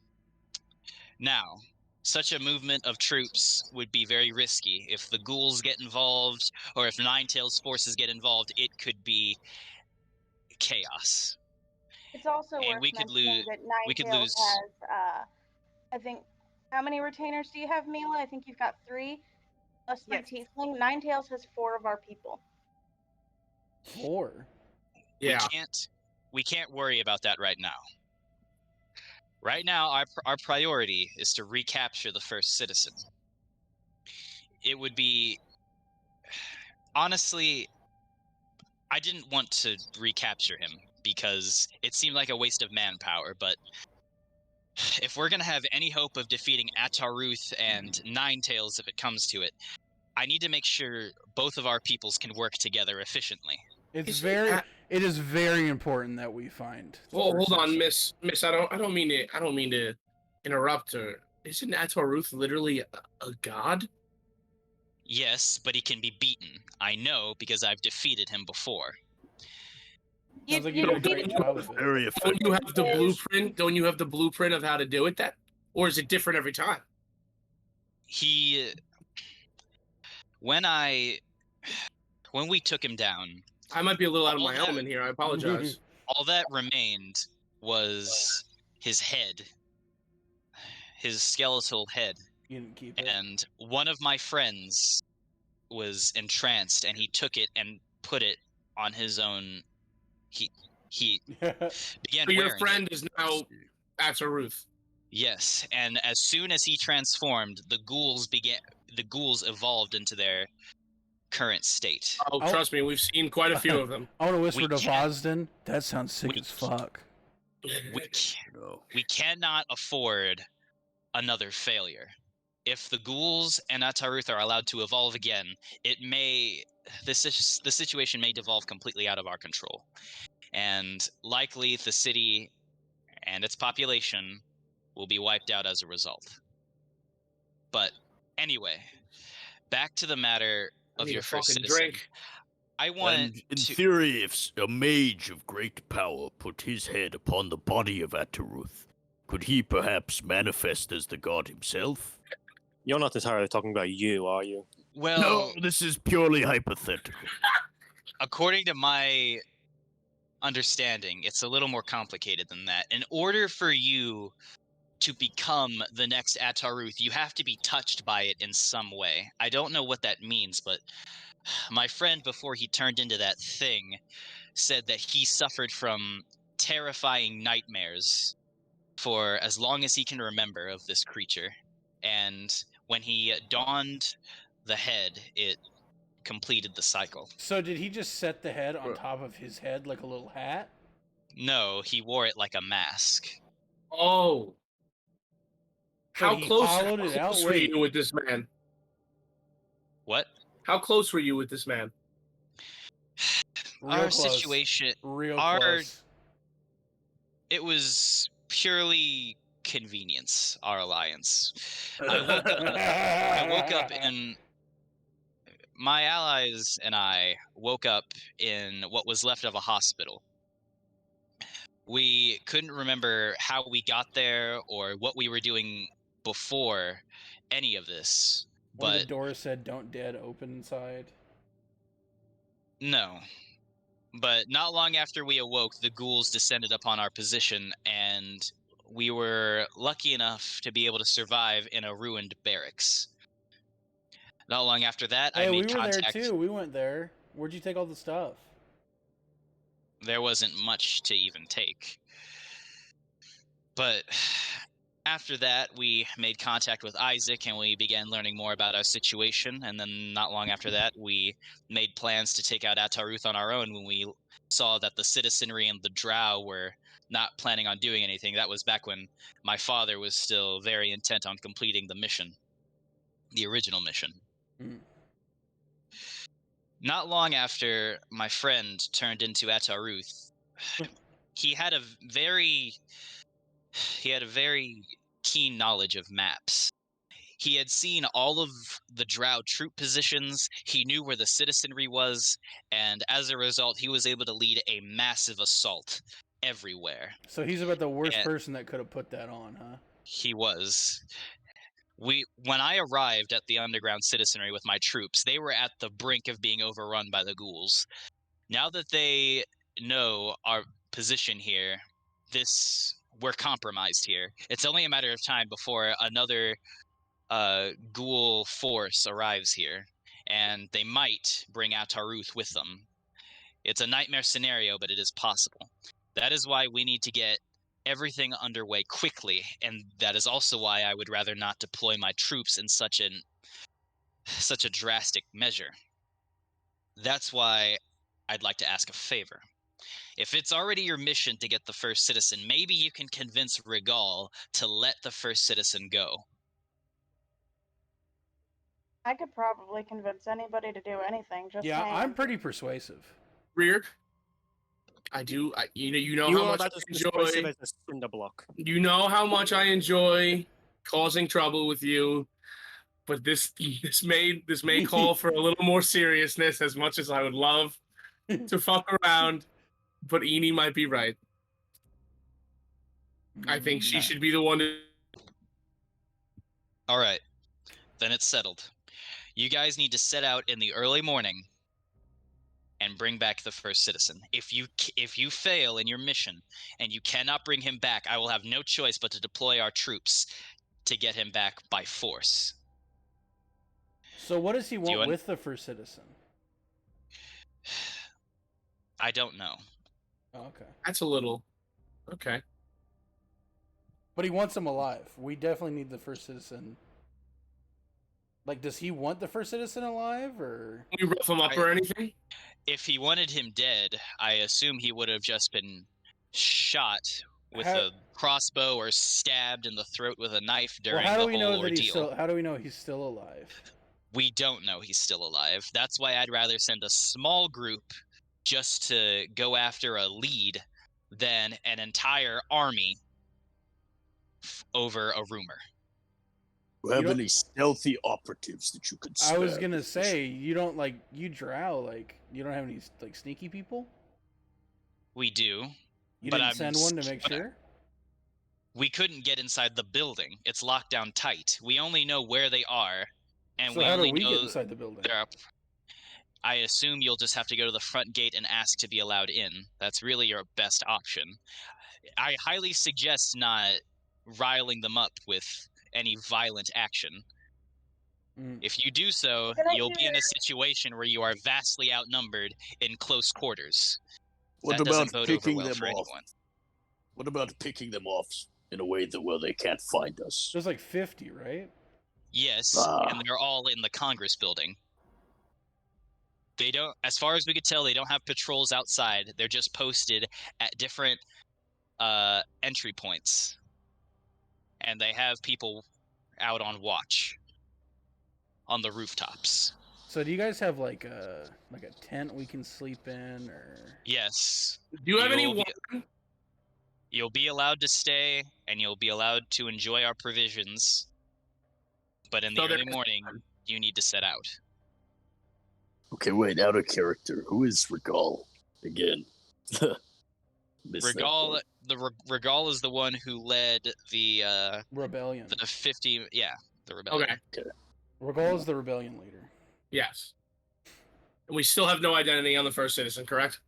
Now, such a movement of troops would be very risky. If the ghouls get involved, or if Ninetails' forces get involved, it could be chaos. It's also worth mentioning that Ninetails has, I think, how many retainers do you have, Mila? I think you've got 3. Plus 3 tiefling. Ninetails has 4 of our people. 4? Yeah. We can't worry about that right now. Right now, our priority is to recapture the first citizen. It would be... Honestly, I didn't want to recapture him because it seemed like a waste of manpower, but if we're going to have any hope of defeating Ataruth and Ninetails if it comes to it, I need to make sure both of our peoples can work together efficiently. It is very important that we find. Well, hold on, Miss. I don't mean to interrupt her. Isn't Ataruth literally a god? Yes, but he can be beaten. I know because I've defeated him before. Sounds like you did a great job of it. Don't you have the blueprint? Don't you have the blueprint of how to do it? Or is it different every time? When we took him down, I might be a little out of my element here. I apologize. All that remained was his head, his skeletal head. You didn't keep it. And one of my friends was entranced, and he took it and put it on his own. He began So your wearing friend it. is now Ataruth. Yes, and as soon as he transformed, the ghouls evolved into their current state. Oh, trust me, we've seen quite a few of them. I want to whisper We to can't- Vosden. That sounds sick as fuck. We cannot afford another failure. If the ghouls and Ataruth are allowed to evolve again, the situation may devolve completely out of our control. And likely the city and its population will be wiped out as a result. But anyway, back to the matter of your first citizen. Drink. I want And in theory, if a mage of great power put his head upon the body of Ataruth, could he perhaps manifest as the god himself? You're not entirely talking about you, are you? Well, no, this is purely hypothetical. According to my understanding, it's a little more complicated than that. In order for you to become the next Ataruth, you have to be touched by it in some way. I don't know what that means, but my friend, before he turned into that thing, said that he suffered from terrifying nightmares for as long as he can remember of this creature. And when he donned the head, it completed the cycle. So did he just set the head on top of his head like a little hat? No, he wore it like a mask. Oh. So How he close hollowed it out? were Wait. you with this man? What? How close were you with this man? Real Our close. situation, Real our close. it was purely convenience, our alliance. I woke up in my allies and I woke up in what was left of a hospital. We couldn't remember how we got there or what we were doing before any of this. One of But the doors said "Don't Dead" open inside. no. But not long after we awoke, the ghouls descended upon our position, and we were lucky enough to be able to survive in a ruined barracks. Not long after that, I Hey, made we were contact. there too. We went there. Where'd you take all the stuff? There wasn't much to even take. But after that, we made contact with Isaac, and we began learning more about our situation. And then not long after that, we made plans to take out Ataruth on our own when we saw that the citizenry and the drow were not planning on doing anything. That was back when my father was still very intent on completing the mission, the original mission. Mm. Not long after my friend turned into Ataruth, he had a very keen knowledge of maps. He had seen all of the drow troop positions, he knew where the citizenry was, and as a result, he was able to lead a massive assault everywhere. So he's about the worst person that could have put that on, huh? He was. When I arrived at the underground citizenry with my troops, they were at the brink of being overrun by the ghouls. Now that they know our position here, we're compromised here. It's only a matter of time before another ghoul force arrives here, and they might bring out Taruth with them. It's a nightmare scenario, but it is possible. That is why we need to get everything underway quickly, and that is also why I would rather not deploy my troops in such a drastic measure. That's why I'd like to ask a favor. If it's already your mission to get the first citizen, maybe you can convince Regal to let the first citizen go. I could probably convince anybody to do anything. Just Yeah, saying. I'm pretty persuasive. Rear. I do. You know You how are much about I as persuasive enjoy. as a cinder block. You know how much I enjoy causing trouble with you, but this may call for a little more seriousness. As much as I would love to fuck around, but Eni might be right. I think she should be the one to. All right, then it's settled. You guys need to set out in the early morning and bring back the first citizen. If you fail in your mission and you cannot bring him back, I will have no choice but to deploy our troops to get him back by force. So what does he want with the first citizen? I don't know. Oh, okay. That's a little... Okay. But he wants him alive. We definitely need the first citizen. Like, does he want the first citizen alive, or... Can you rough him up or anything? If he wanted him dead, I assume he would have just been shot with a crossbow or stabbed in the throat with a knife during the whole ordeal. How do we know he's still alive? We don't know he's still alive. That's why I'd rather send a small group just to go after a lead than an entire army over a rumor. Do you have any stealthy operatives that you could spare? I was gonna say, you don't, like, you drow, like, you don't have any, like, sneaky people? We do. You didn't send one to make sure? We couldn't get inside the building. It's locked down tight. We only know where they are. And So we how only do we know get inside the building? I assume you'll just have to go to the front gate and ask to be allowed in. That's really your best option. I highly suggest not riling them up with any violent action. If you do so, you'll be in a situation where you are vastly outnumbered in close quarters. What that about doesn't bode picking over well them for off? anyone. What about picking them off in a way that where they can't find us? There's like 50, right? Yes, and they're all in the Congress building. They don't, as far as we could tell, they don't have patrols outside. They're just posted at different entry points. And they have people out on watch on the rooftops. So do you guys have like a tent we can sleep in, or? Yes. Do you have any wine? You'll be allowed to stay, and you'll be allowed to enjoy our provisions. But in the early morning, you need to set out. Okay, wait, out of character. Who is Regal again? Regal, Regal is the one who led the rebellion. The 50, the rebellion. Okay. Regal is the rebellion leader. Yes. And we still have no identity on the first citizen, correct?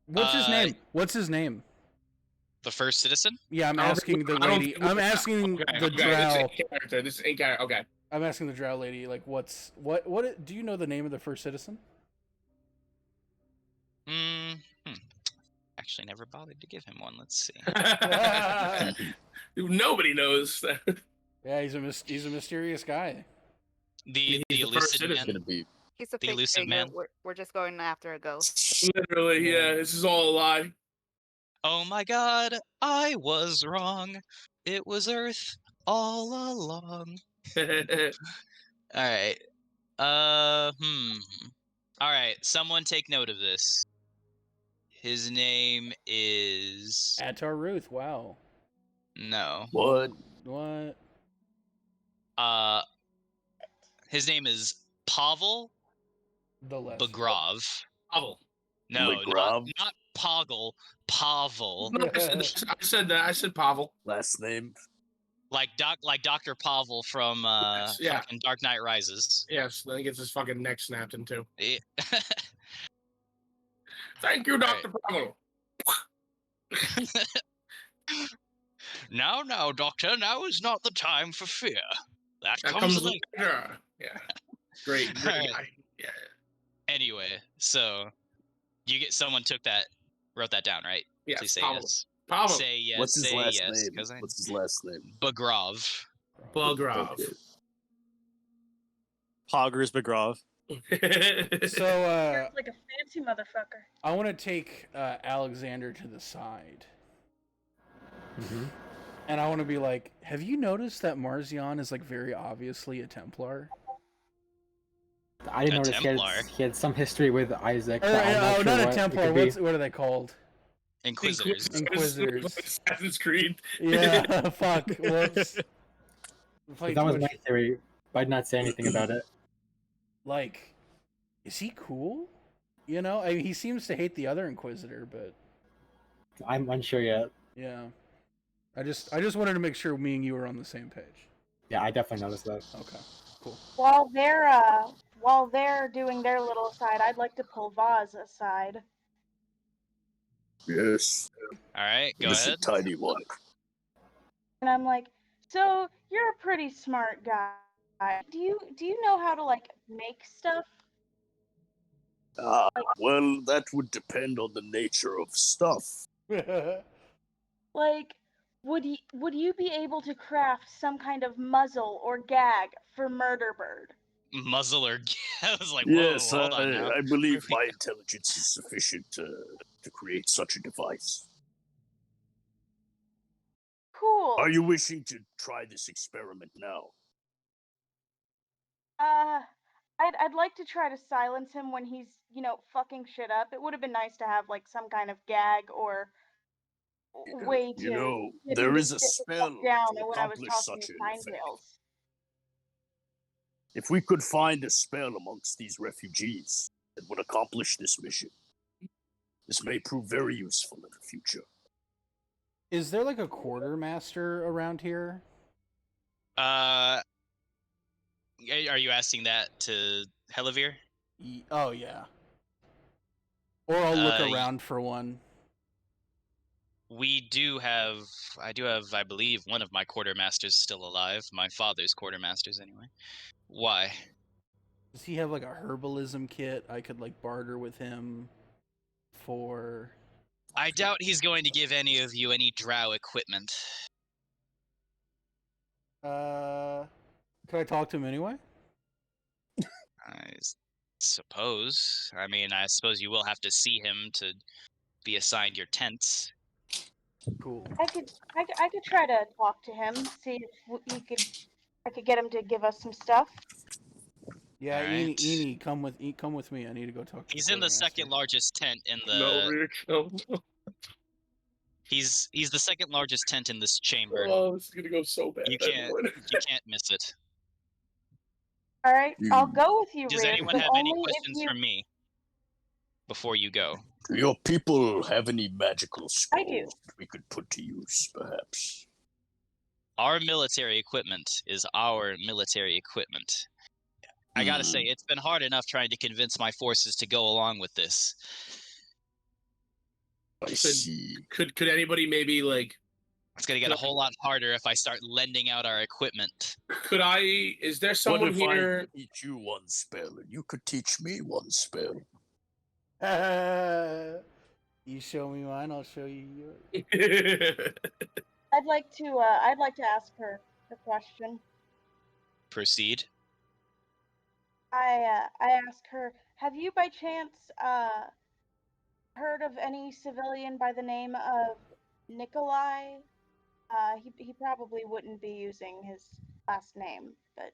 What's his name? What's his name? The first citizen? Yeah, I'm asking the lady. I'm asking the drow. This ain't character. Okay. I'm asking the drow lady. Like, what? Do you know the name of the first citizen? Actually, never bothered to give him one. Let's see. Nobody knows. Yeah, he's a mysterious guy. The elusive man. He's a the fake elusive figure. man. We're just going after a ghost. Literally, yeah. This is all a lie. Oh my God, I was wrong. It was Earth all along. All right. All right. Someone take note of this. His name is Atar Ruth. Wow. No. What? His name is Pavel Bagrov. Pavel. No, not Poggle. Pavel. No, I said that. I said Pavel. Last name. Like Dr. Pavel from fucking Dark Knight Rises. Yes, then he gets his fucking neck snapped in two. Yeah. Thank you, Dr. Pavel. Now, Doctor, now is not the time for fear. That comes later. Yeah. Great Right. guy. Yeah. Anyway, so someone wrote that down, right? Yes, Please say Pavel. yes. Pavel. Say yes. What's his say last yes, name? What's his last name? Bagrov. Bagrov. Poggers Bagrov. So, like a fancy motherfucker. I want to take Alexander to the side. And I want to be like, have you noticed that Marzion is like very obviously a Templar? I didn't notice he had some history with Isaac. Not a Templar. What are they called? Inquisitors. Assassin's Creed. Yeah, fuck. Whoops. That was my theory, but I did not say anything about it. Like, is he cool? You know, I mean, he seems to hate the other Inquisitor, but I'm unsure yet. Yeah, I just wanted to make sure me and you were on the same page. Yeah, I definitely noticed that. Okay, cool. While they're while they're doing their little aside, I'd like to pull Vaz aside. Yes. All right, go Just ahead. a tiny one. And I'm like, so you're a pretty smart guy. Do you know how to like make stuff? Well, that would depend on the nature of stuff. Like, would you be able to craft some kind of muzzle or gag for Murderbird? Muzzle or I was like, Yes, whoa, hold on now. I believe my intelligence is sufficient to create such a device. Cool. Are you wishing to try this experiment now? I'd like to try to silence him when he's, fucking shit up. It would have been nice to have like some kind of gag or way to You know, get him there to is a sit the spell fuck down to when I was accomplish talking such to an effect. Pinetails. If we could find a spell amongst these refugees that would accomplish this mission, this may prove very useful in the future. Is there like a quartermaster around here? Are you asking that to Helivir? Oh yeah. Or I'll look around for one. I do have, I believe, one of my quartermasters still alive. My father's quartermasters, anyway. Why? Does he have like a herbalism kit I could like barter with him for? I doubt he's going to give any of you any drow equipment. Could I talk to him anyway? I suppose. I mean, I suppose you will have to see him to be assigned your tents. Cool. I could try to talk to him, see if I could get him to give us some stuff. Yeah, right. Eenie, come with me. I need to go talk to He's in the second largest tent in the. No, Rich, no. He's the second largest tent in this chamber. Oh, this is gonna go so bad. You can't miss it. All right, I'll go with you, Does Rick. anyone but have any only if questions you... from me before you go? Do your people have any magical I do. scrolls that we could put to use, perhaps? Our military equipment is our military equipment. I gotta say, it's been hard enough trying to convince my forces to go along with this. I see. Could anybody maybe like? It's gonna get a whole lot harder if I start lending out our equipment. Could I? Is there What someone if here? I teach you one spell and you could teach me one spell? You show me mine, I'll show you yours. I'd like to ask her a question. Proceed. I ask her, have you by chance heard of any civilian by the name of Nikolai? He probably wouldn't be using his last name, but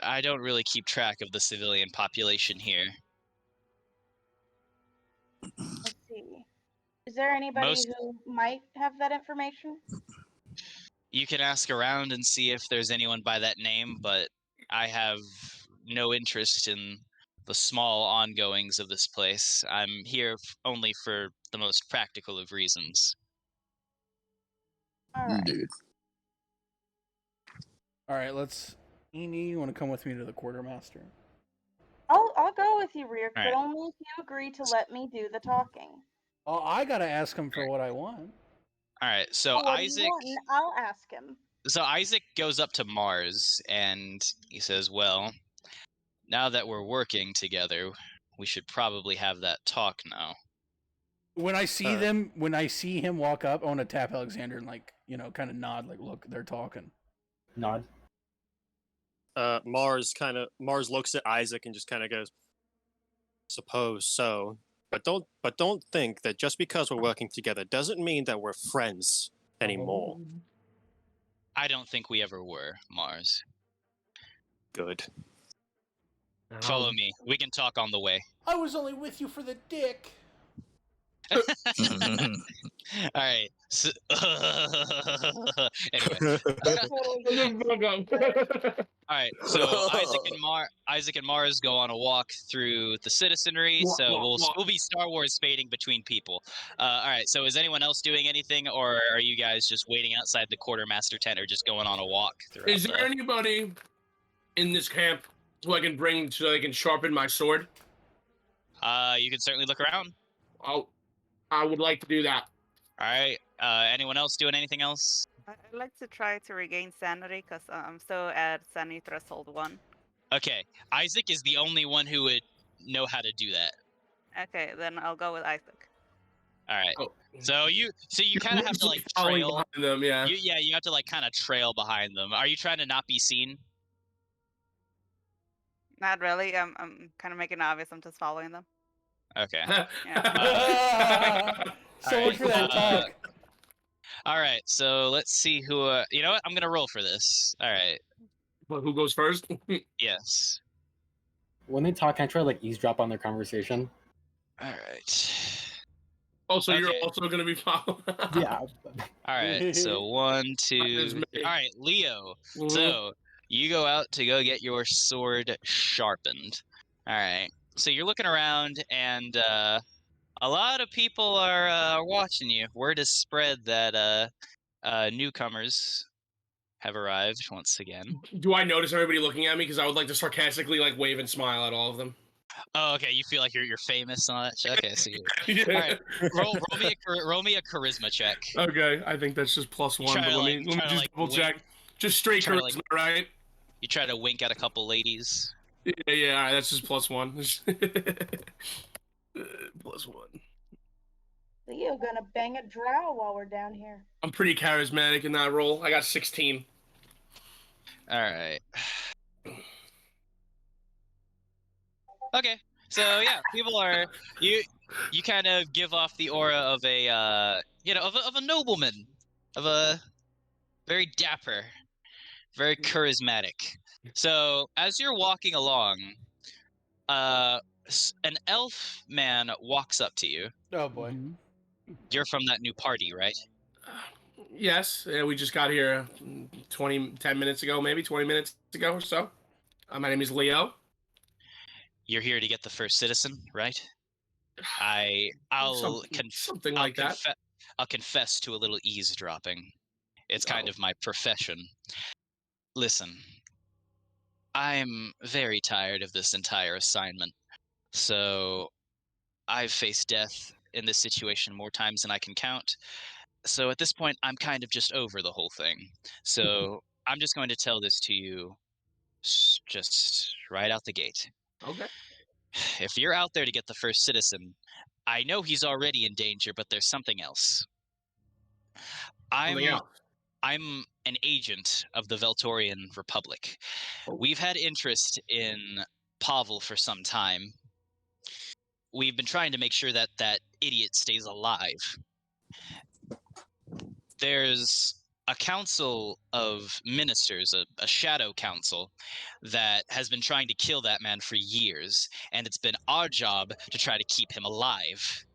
I don't really keep track of the civilian population here. let's see. Is there anybody who might have that information? You can ask around and see if there's anyone by that name, but I have no interest in the small ongoings of this place. I'm here only for the most practical of reasons. All right. Indeed. All right, let's. Eenie, you want to come with me to the quartermaster? I'll go with you, Rear, All but right. only if you agree to let me do the talking. Oh, I gotta ask him for what I want. All right, so What Isaac. do you want? I'll ask him. So Isaac goes up to Mars and he says, "Well, now that we're working together, we should probably have that talk now." When I see him walk up, I want to tap Alexander and kind of nod, like, look, they're talking. Nod. Mars looks at Isaac and just kind of goes, "Suppose so, but don't think that just because we're working together doesn't mean that we're friends anymore." I don't think we ever were, Mars. Good. Follow me. We can talk on the way. I was only with you for the dick. All right. So, anyway. All right. So Isaac and Mars go on a walk through the citizenry. So we'll be Star Wars fading between people. All right. So is anyone else doing anything, or are you guys just waiting outside the quartermaster tent, or just going on a walk? Is there anybody in this camp so I can sharpen my sword? You can certainly look around. I would like to do that. All right. Anyone else doing anything else? I'd like to try to regain sanity because I'm still at sanity threshold 1. Okay, Isaac is the only one who would know how to do that. Okay, then I'll go with Isaac. All right. Oh. So you kind of have to like following trail. behind them, yeah. You have to like kind of trail behind them. Are you trying to not be seen? Not really. I'm kind of making it obvious. I'm just following them. Okay. So much for that talk. All right. So let's see who. You know what? I'm gonna roll for this. All right. Well, who goes first? Yes. When they talk, can I try to like eavesdrop on their conversation? All right. Oh, so you're Okay. also gonna be following? Yeah. All right. So 1, 2. There's me. All right, Leo. Mhm. So you go out to go get your sword sharpened. All right. So you're looking around, and a lot of people are watching you. Word is spread that newcomers have arrived once again. Do I notice everybody looking at me? Because I would like to sarcastically like wave and smile at all of them. Oh, okay. You feel like you're famous and all that shit? Okay, so you. Yeah. All right. Roll me a charisma check. Okay, I think that's just +1. Try But to, let me try to, just double check. Just straight try to, charisma, right? You try to wink at a couple ladies. Yeah. All right, that's just +1. +1. Leo gonna bang a drow while we're down here. I'm pretty charismatic in that role. I got 16. All right. Okay. So yeah, people are you kind of give off the aura of a of a nobleman, of a very dapper, very charismatic. So as you're walking along, an elf man walks up to you. Oh boy. You're from that new party, right? Yes, yeah, we just got here 10 minutes ago, maybe 20 minutes ago or so. My name is Leo. You're here to get the first citizen, right? I'll confess to a little eavesdropping. It's kind of my profession. Listen, I'm very tired of this entire assignment. So I've faced death in this situation more times than I can count. So at this point, I'm kind of just over the whole thing. So I'm just going to tell this to you just right out the gate. Okay. If you're out there to get the first citizen, I know he's already in danger, but there's something else. I'm an agent of the Veltorian Republic. We've had interest in Pavel for some time. We've been trying to make sure that that idiot stays alive. There's a council of ministers, a shadow council, that has been trying to kill that man for years, and it's been our job to try to keep him alive.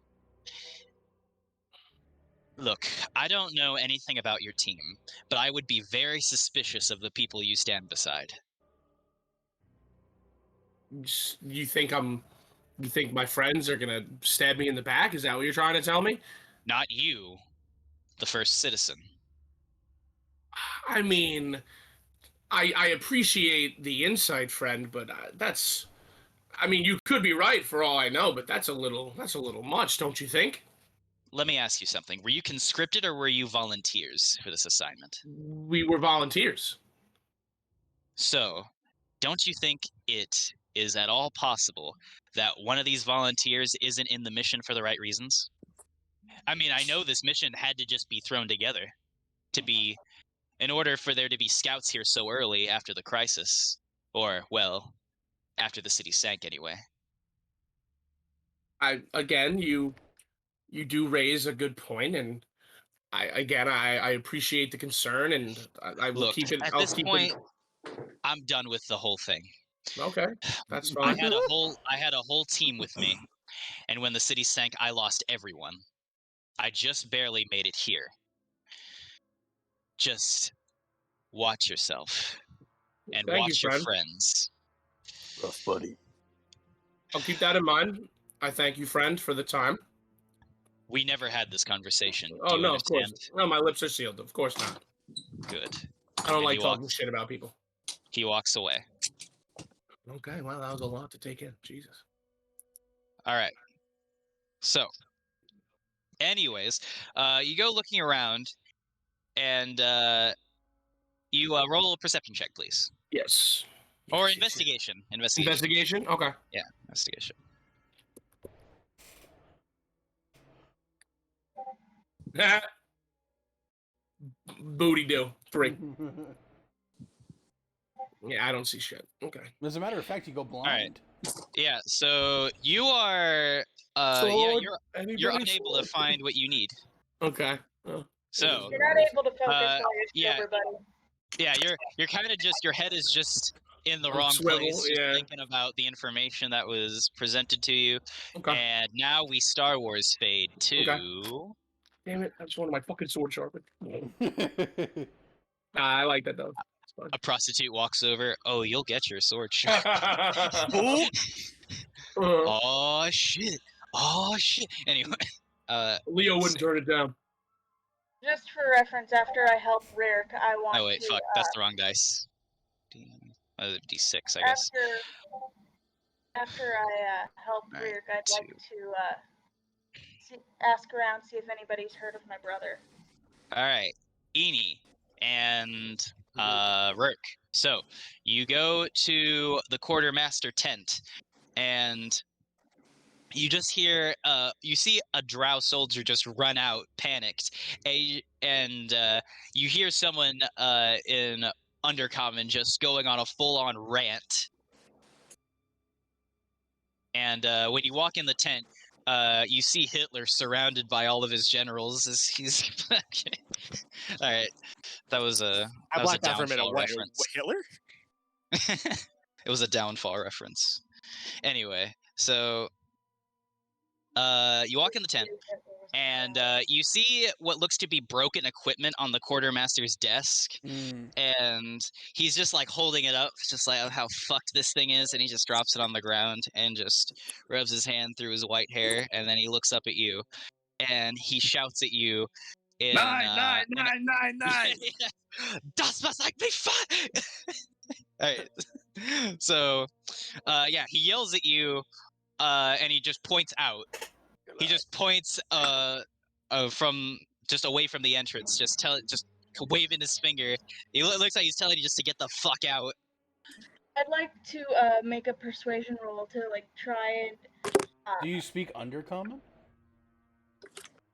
Look, I don't know anything about your team, but I would be very suspicious of the people you stand beside. You think my friends are gonna stab me in the back? Is that what you're trying to tell me? Not you, the first citizen. I mean, I appreciate the insight, friend, but that's. I mean, you could be right for all I know, but that's a little much, don't you think? Let me ask you something. Were you conscripted or were you volunteers for this assignment? We were volunteers. So, don't you think it is at all possible that one of these volunteers isn't in the mission for the right reasons? I mean, I know this mission had to just be thrown together in order for there to be scouts here so early after the crisis. Or, well, after the city sank anyway. You do raise a good point, and I appreciate the concern, and I will keep it. At this point, I'm done with the whole thing. Okay, that's fine. I had a whole team with me, and when the city sank, I lost everyone. I just barely made it here. Just watch yourself, and watch your friends. Rough, buddy. I'll keep that in mind. I thank you, friend, for the time. We never had this conversation. Oh, no, of course. No, my lips are sealed. Of course not. Good. I don't like talking shit about people. He walks away. Okay, well, that was a lot to take in. Jesus. All right. So, anyways, you go looking around, and you roll a perception check, please, Yes. or Yes. investigation. Investigation? Okay. Yeah, investigation. Booty do. 3. Yeah, I don't see shit. Okay. As a matter of fact, you go blind. Yeah. So you are. Sword. You're Anybody unable to sword? find what you need. Okay. So You're not able to focus while you're sober, buddy. yeah, you're kind of just your head is just in the On wrong swivel, place, just yeah. thinking about the information that was presented to you. Okay. And now we Star Wars fade to. Okay. Damn it! I just wanted my fucking sword sharpened. I like that though. It's fun. A prostitute walks over. Oh, you'll get your sword sharpened. Oh shit! Oh shit! Anyway, Leo wouldn't turn it down. Just for reference, after I help Rick, I want oh wait, to. fuck, that's the wrong dice. D6, I guess. After I help All right, Rick, I'd like to ask around, see if anybody's heard of my brother. All right, Eni and Rick. So you go to the quartermaster tent, and you just hear you see a drow soldier just run out panicked, and you hear someone in undercommon just going on a full-on rant. And when you walk in the tent, you see Hitler surrounded by all of his generals as he's all right, that was a downfall reference. Hitler? It was a downfall reference. Anyway, so you walk in the tent, and you see what looks to be broken equipment on the quartermaster's desk. And he's just like holding it up, just like how fucked this thing is, and he just drops it on the ground and just rubs his hand through his white hair, and then he looks up at you, and he shouts at you in Nine. Das was eigentlich fun. All right. So, yeah, he yells at you, and he just points out. He just points from just away from the entrance, just waving his finger. It looks like he's telling you just to get the fuck out. I'd like to make a persuasion roll to like try and. Do you speak undercommon?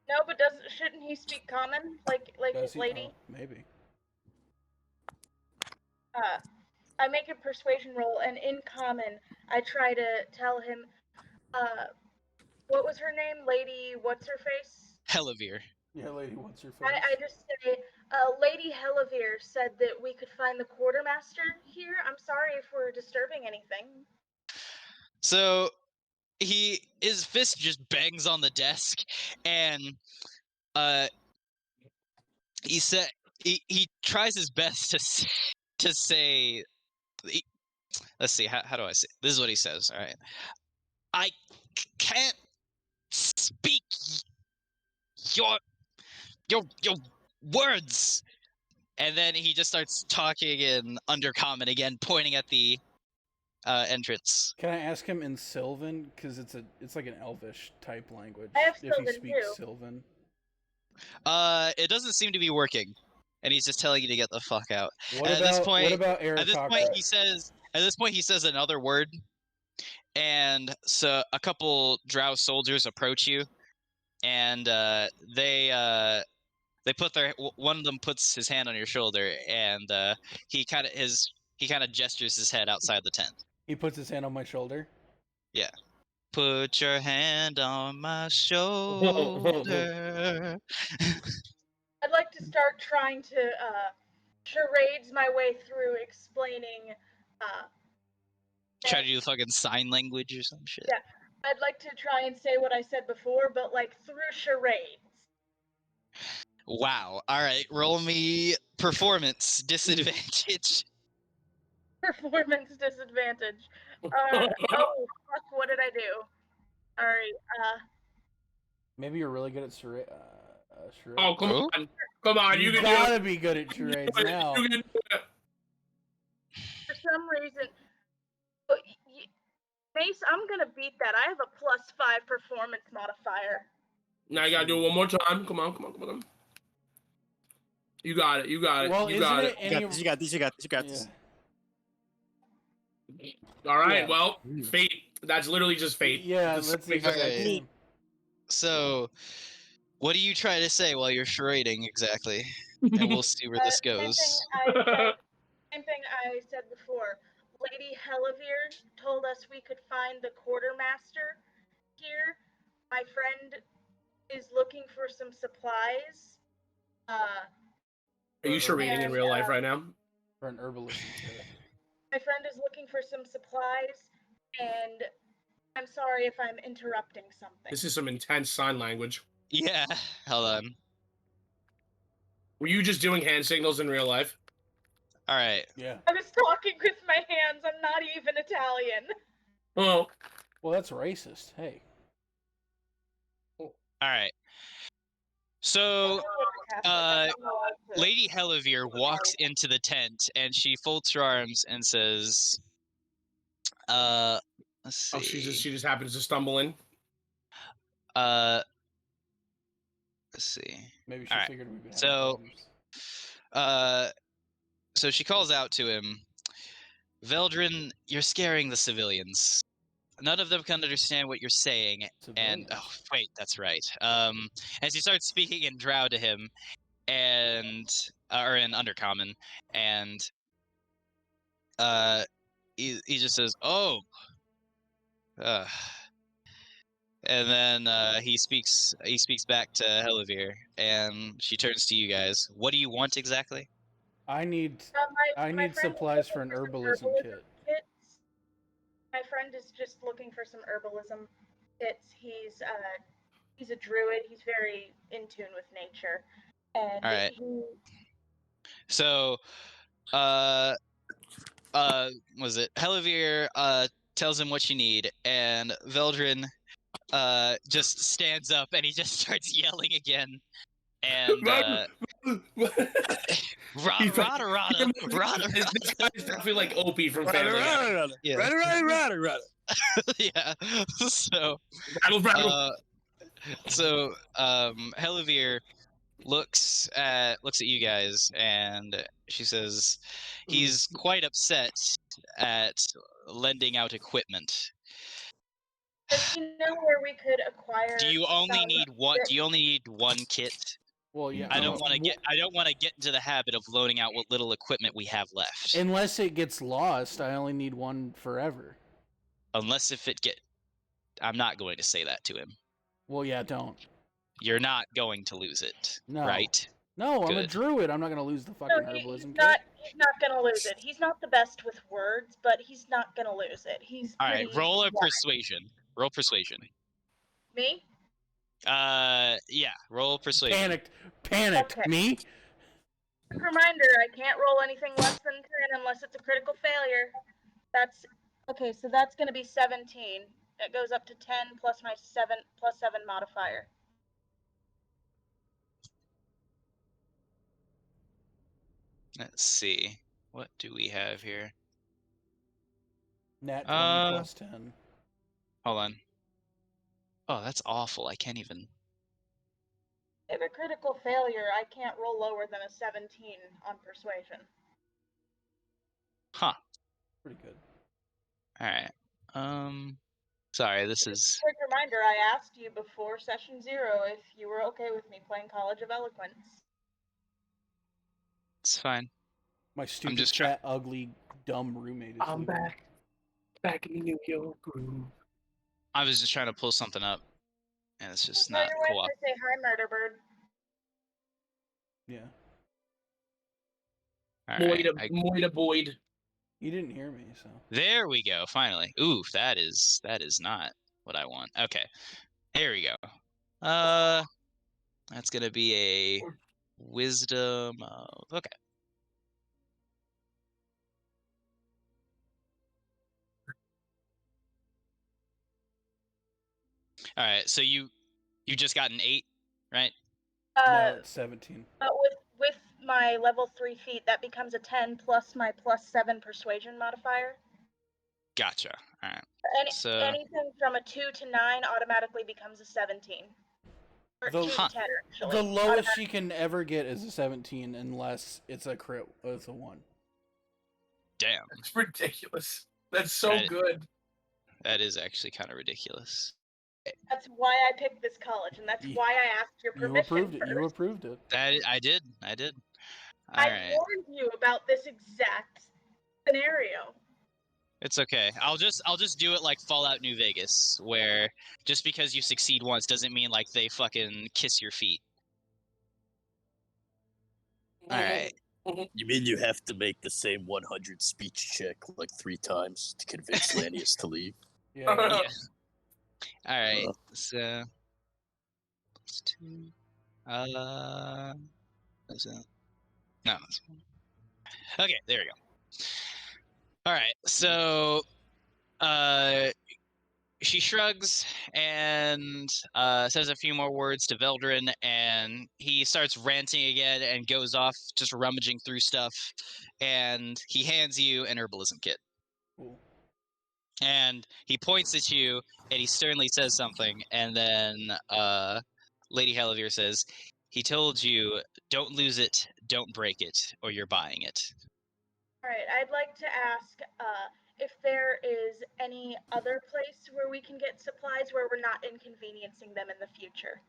No, but shouldn't he speak common like his lady? Maybe. I make a persuasion roll, and in common, I try to tell him, what was her name? Lady what's her face? Hellavir. Yeah, Lady what's her face? I just say, Lady Hellavir said that we could find the quartermaster here. I'm sorry if we're disturbing anything. So his fist just bangs on the desk, and he tries his best to say. Let's see, how do I say? This is what he says. All right, I can't speak your words. And then he just starts talking in undercommon again, pointing at the entrance. Can I ask him in Sylvan? Because it's like an Elvish type language. I have if Sylvan he speaks too. Sylvan. It doesn't seem to be working, and he's just telling you to get the fuck out. What about At this point, he says another word, and so a couple drow soldiers approach you, and they put one of them puts his hand on your shoulder, and he kind of gestures his head outside the tent. He puts his hand on my shoulder. Yeah. Put your hand on my shoulder. I'd like to start trying to charades my way through explaining. Try to do fucking sign language or some shit. Yeah, I'd like to try and say what I said before, but like through charades. Wow. All right, roll me performance disadvantage. Performance disadvantage. Oh fuck! What did I do? All right. Maybe you're really good at charades. Oh come on! You gotta be good at charades now. For some reason, Mace, I'm gonna beat that. I have a +5 performance modifier. Now you gotta do it one more time. Come on. You got it. Well, You isn't got it it. any? You got this. All right. Yeah. Well, fate. That's literally just fate. Yeah, Just that's the makes it- exact Alright. same. So, what do you try to say while you're charading exactly? And we'll see where this goes. Same thing I said before. Lady Helivir told us we could find the quartermaster here. My friend is looking for some supplies. Are you charading in real life right now? For an herbalism kit. My friend is looking for some supplies, and I'm sorry if I'm interrupting something. This is some intense sign language. Yeah, hold on. Were you just doing hand signals in real life? Alright. Yeah. I was talking with my hands. I'm not even Italian. Oh. Well, that's racist. Hey. Alright. So, Lady Helivir walks into the tent and she folds her arms and says, let's see. Oh, she just happens to stumble in. Let's see. Maybe she figured we'd be having So, problems. So she calls out to him, Veldrin, you're scaring the civilians. None of them can understand what you're saying. Civilians. And, oh, wait, that's right. And she starts speaking in Drow to him, and, or in Undercommon, and, he just says, oh. And then he speaks back to Helivir, and she turns to you guys. What do you want exactly? I need my friend supplies is for an looking herbalism kit. kits. My friend is just looking for some herbalism kits. He's a druid. He's very in tune with nature, and All right. So, was it Helivir tells him what you need, and Veldrin just stands up and he just starts yelling again. And Rada. This guy's definitely like Opie from Family Guy. Rada. Yeah. So Helivir looks at you guys and she says he's quite upset at lending out equipment. Does he know where we could acquire? Do you only need one kit? Well, yeah. I don't want to get into the habit of loaning out what little equipment we have left. Unless it gets lost, I only need one forever. Unless if it get, I'm not going to say that to him. Well, yeah, don't. You're not going to lose it, No. right? No, I'm a Good. druid. I'm not going to lose the fucking herbalism kit. He's not gonna lose it. He's not the best with words, but he's not gonna lose it. He's all right. Roll a persuasion. Roll persuasion. Me? Yeah. Roll persuasion. Panicked. Okay. Me? Quick reminder: I can't roll anything less than 10 unless it's a critical failure. That's okay. So that's gonna be 17. It goes up to 10 plus my 7 modifier. Let's see. What do we have here? Nat 20 plus 10. Hold on. Oh, that's awful. I can't even. If a critical failure, I can't roll lower than a 17 on persuasion. Huh. Pretty good. All right. Sorry, this is. Quick reminder: I asked you before session 0 if you were okay with me playing College of Eloquence. It's fine. My stupid, fat, ugly, dumb roommate is I'm leaving. back in the New York groove. I was just trying to pull something up, and it's just Tell not your wife cool. to say hi, Murder Bird. Yeah. Moida Boyd. You didn't hear me, so. There we go. Finally. Ooh, that is not what I want. Okay. Here we go. That's gonna be a wisdom of. Okay. All right. So you just got an 8, right? No, it's 17. But with my level 3 feat, that becomes a 10 plus my +7 persuasion modifier. Gotcha. All right. So Anything from a 2 to 9 automatically becomes a 17. Or The- 2 to 10, actually. The lowest she can ever get is a 17 unless it's a crit with a 1. damn, It's ridiculous. That's so good. that is actually kind of ridiculous. That's why I picked this college, and that's why I asked your permission. You approved it. First. You approved it. I did. All I right. warned you about this exact scenario. It's okay. I'll just do it like Fallout New Vegas, where just because you succeed once doesn't mean like they fucking kiss your feet. All right. You mean you have to make the same 100 speech check like 3 times to convince Lanius to leave? Yeah. Yeah. All right. So let's do. Is that? No. Okay. There we go. All right. So, she shrugs and says a few more words to Veldrin, and he starts ranting again and goes off just rummaging through stuff, and he hands you an herbalism kit. Cool. And he points at you, and he sternly says something, and then Lady Halavir says, he told you, don't lose it, don't break it, or you're buying it. All right, I'd like to ask if there is any other place where we can get supplies where we're not inconveniencing them in the future.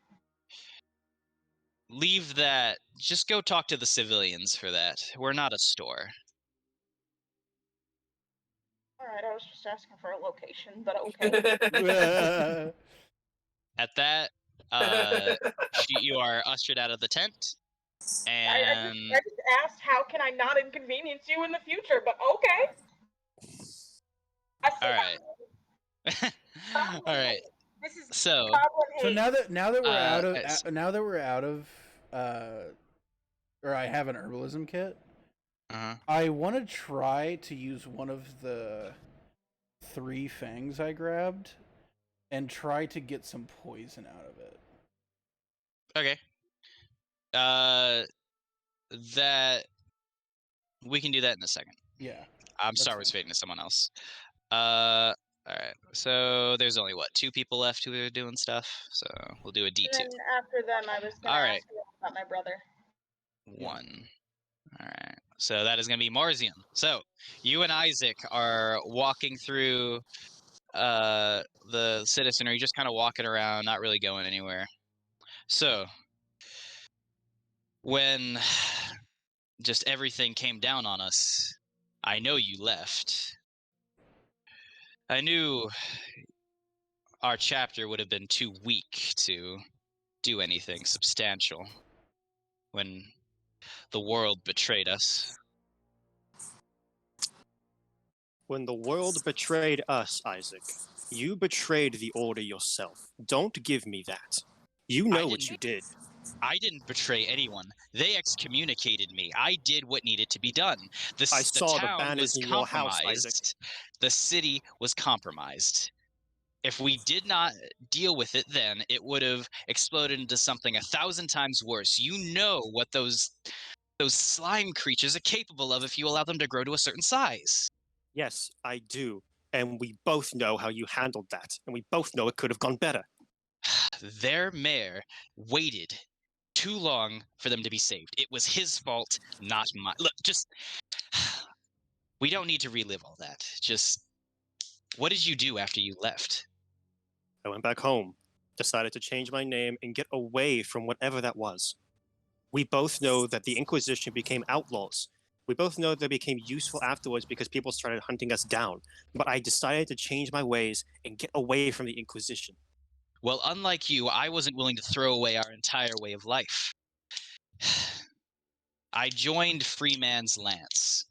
Leave that. Just go talk to the civilians for that. We're not a store. All right, I was just asking for a location, but okay. At that, you are ushered out of the tent, and I just asked, how can I not inconvenience you in the future? But okay. All right. All right. This is So now that we're out of or I have an herbalism kit. I want to try to use one of the 3 fangs I grabbed and try to get some poison out of it. Okay. That we can do that in a second. Yeah. I'm Star Wars fading to someone else. All right. So there's only 2 people left who are doing stuff. So we'll do a D2. And then after them, I was going to ask you about my brother. 1. All right. So that is going to be Marzion. So you and Isaac are walking through the citizenry, just kind of walking around, not really going anywhere. So when just everything came down on us, I know you left. I knew our chapter would have been too weak to do anything substantial when the world betrayed us. When the world betrayed us, Isaac, you betrayed the Order yourself. Don't give me that. You know what you did. I didn't betray anyone. They excommunicated me. I did what needed to be done. I saw the town banners was in your house, compromised. Isaac. The city was compromised. If we did not deal with it then, it would have exploded into something 1,000 times worse. You know what those slime creatures are capable of if you allow them to grow to a certain size. Yes, I do. And we both know how you handled that. And we both know it could have gone better. Their mayor waited too long for them to be saved. It was his fault, not mine. Look, just... we don't need to relive all that. Just... what did you do after you left? I went back home, decided to change my name and get away from whatever that was. We both know that the Inquisition became outlaws. We both know they became useful afterwards because people started hunting us down. But I decided to change my ways and get away from the Inquisition. Well, unlike you, I wasn't willing to throw away our entire way of life. I joined Freeman's Lance.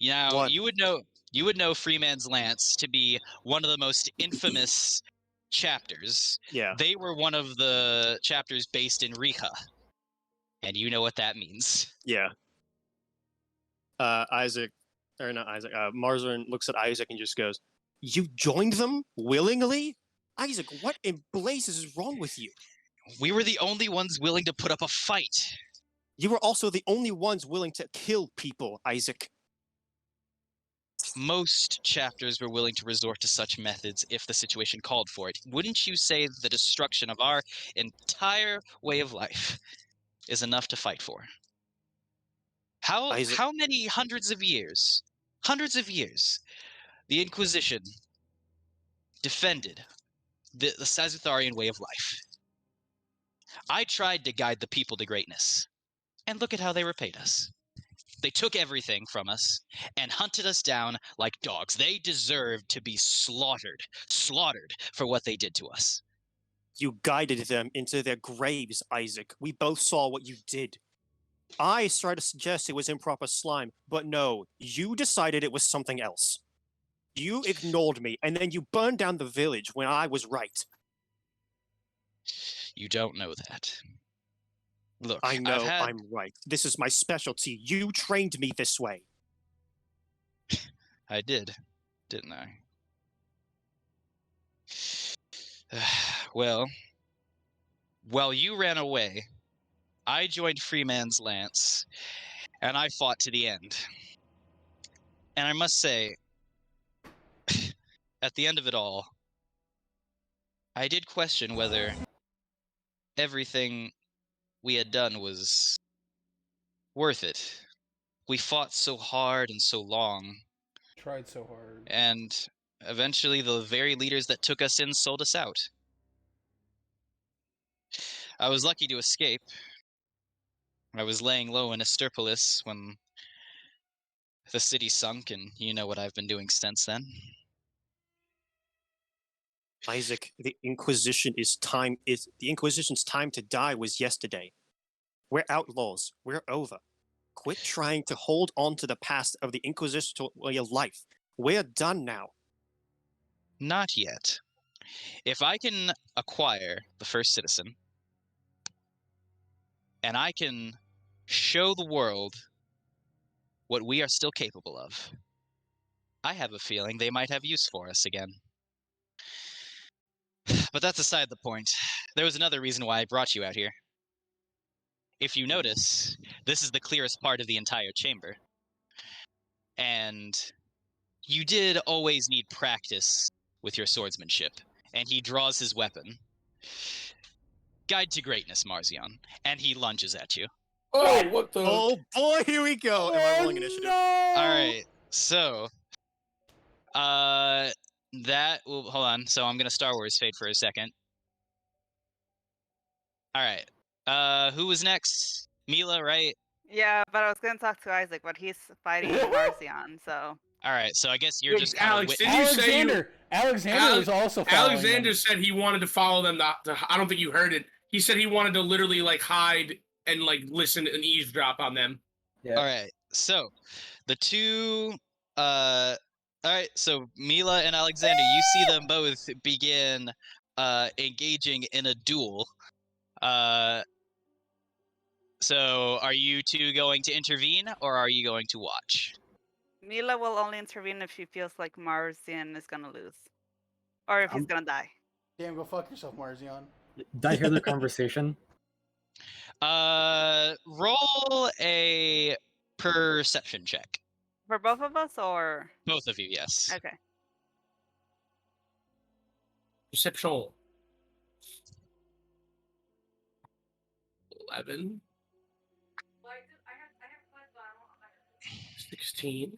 Now, you would know Freeman's Lance to be one of the most infamous chapters. Yeah. They were one of the chapters based in Riha. And you know what that means. Yeah. Marzarin looks at Isaac and just goes, "You joined them willingly? Isaac, what in blazes is wrong with you?" We were the only ones willing to put up a fight. You were also the only ones willing to kill people, Isaac. most chapters were willing to resort to such methods if the situation called for it. Wouldn't you say the destruction of our entire way of life is enough to fight for? How many hundreds of years, the Inquisition defended the Sazutharian way of life? I tried to guide the people to greatness, and look at how they repaid us. They took everything from us and hunted us down like dogs. They deserved to be slaughtered for what they did to us. You guided them into their graves, Isaac. We both saw what you did. I tried to suggest it was improper slime, but no, you decided it was something else. You ignored me, and then you burned down the village when I was right. You don't know that. Look, I know I'm right. This is my specialty. You trained me this way. I did, didn't I? Well, while you ran away, I joined Freeman's Lance, and I fought to the end. And I must say, at the end of it all, I did question whether everything we had done was worth it. We fought so hard and so long. Tried so hard. And eventually the very leaders that took us in sold us out. I was lucky to escape. I was laying low in Esterpolis when the city sunk, and you know what I've been doing since then. Isaac, the Inquisition's time to die was yesterday. We're outlaws. We're over. Quit trying to hold on to the past of the Inquisition way of life. We're done now. Not yet. If I can acquire the first citizen, and I can show the world what we are still capable of, I have a feeling they might have use for us again. But that's aside the point. There was another reason why I brought you out here. If you notice, this is the clearest part of the entire chamber. And you did always need practice with your swordsmanship. And he draws his weapon. Guide to greatness, Marzion. And he lunges at you. Oh, what the? Oh boy, here we go. Am I rolling initiative? No! Alright, so that will hold on. So I'm gonna Star Wars fade for a second. Alright. Who was next? Mila, right? Yeah, but I was gonna talk to Isaac, but he's fighting Marcion, so. Alright, so I guess you're just kind Alex, of did you say you... Alexander was also following Alexander them. said he wanted to follow them. I don't think you heard it. He said he wanted to literally like hide and like listen and eavesdrop on them. Yeah. Alright, so the two alright, so Mila and Alexander, you see them both begin engaging in a duel. So are you two going to intervene or are you going to watch? Mila will only intervene if she feels like Marcion is gonna lose. Or if he's gonna die. Damn, go fuck yourself, Marzion. Did I hear the conversation? Roll a perception check. For both of us, or? Both of you, yes. Okay. Perception. 11. 16.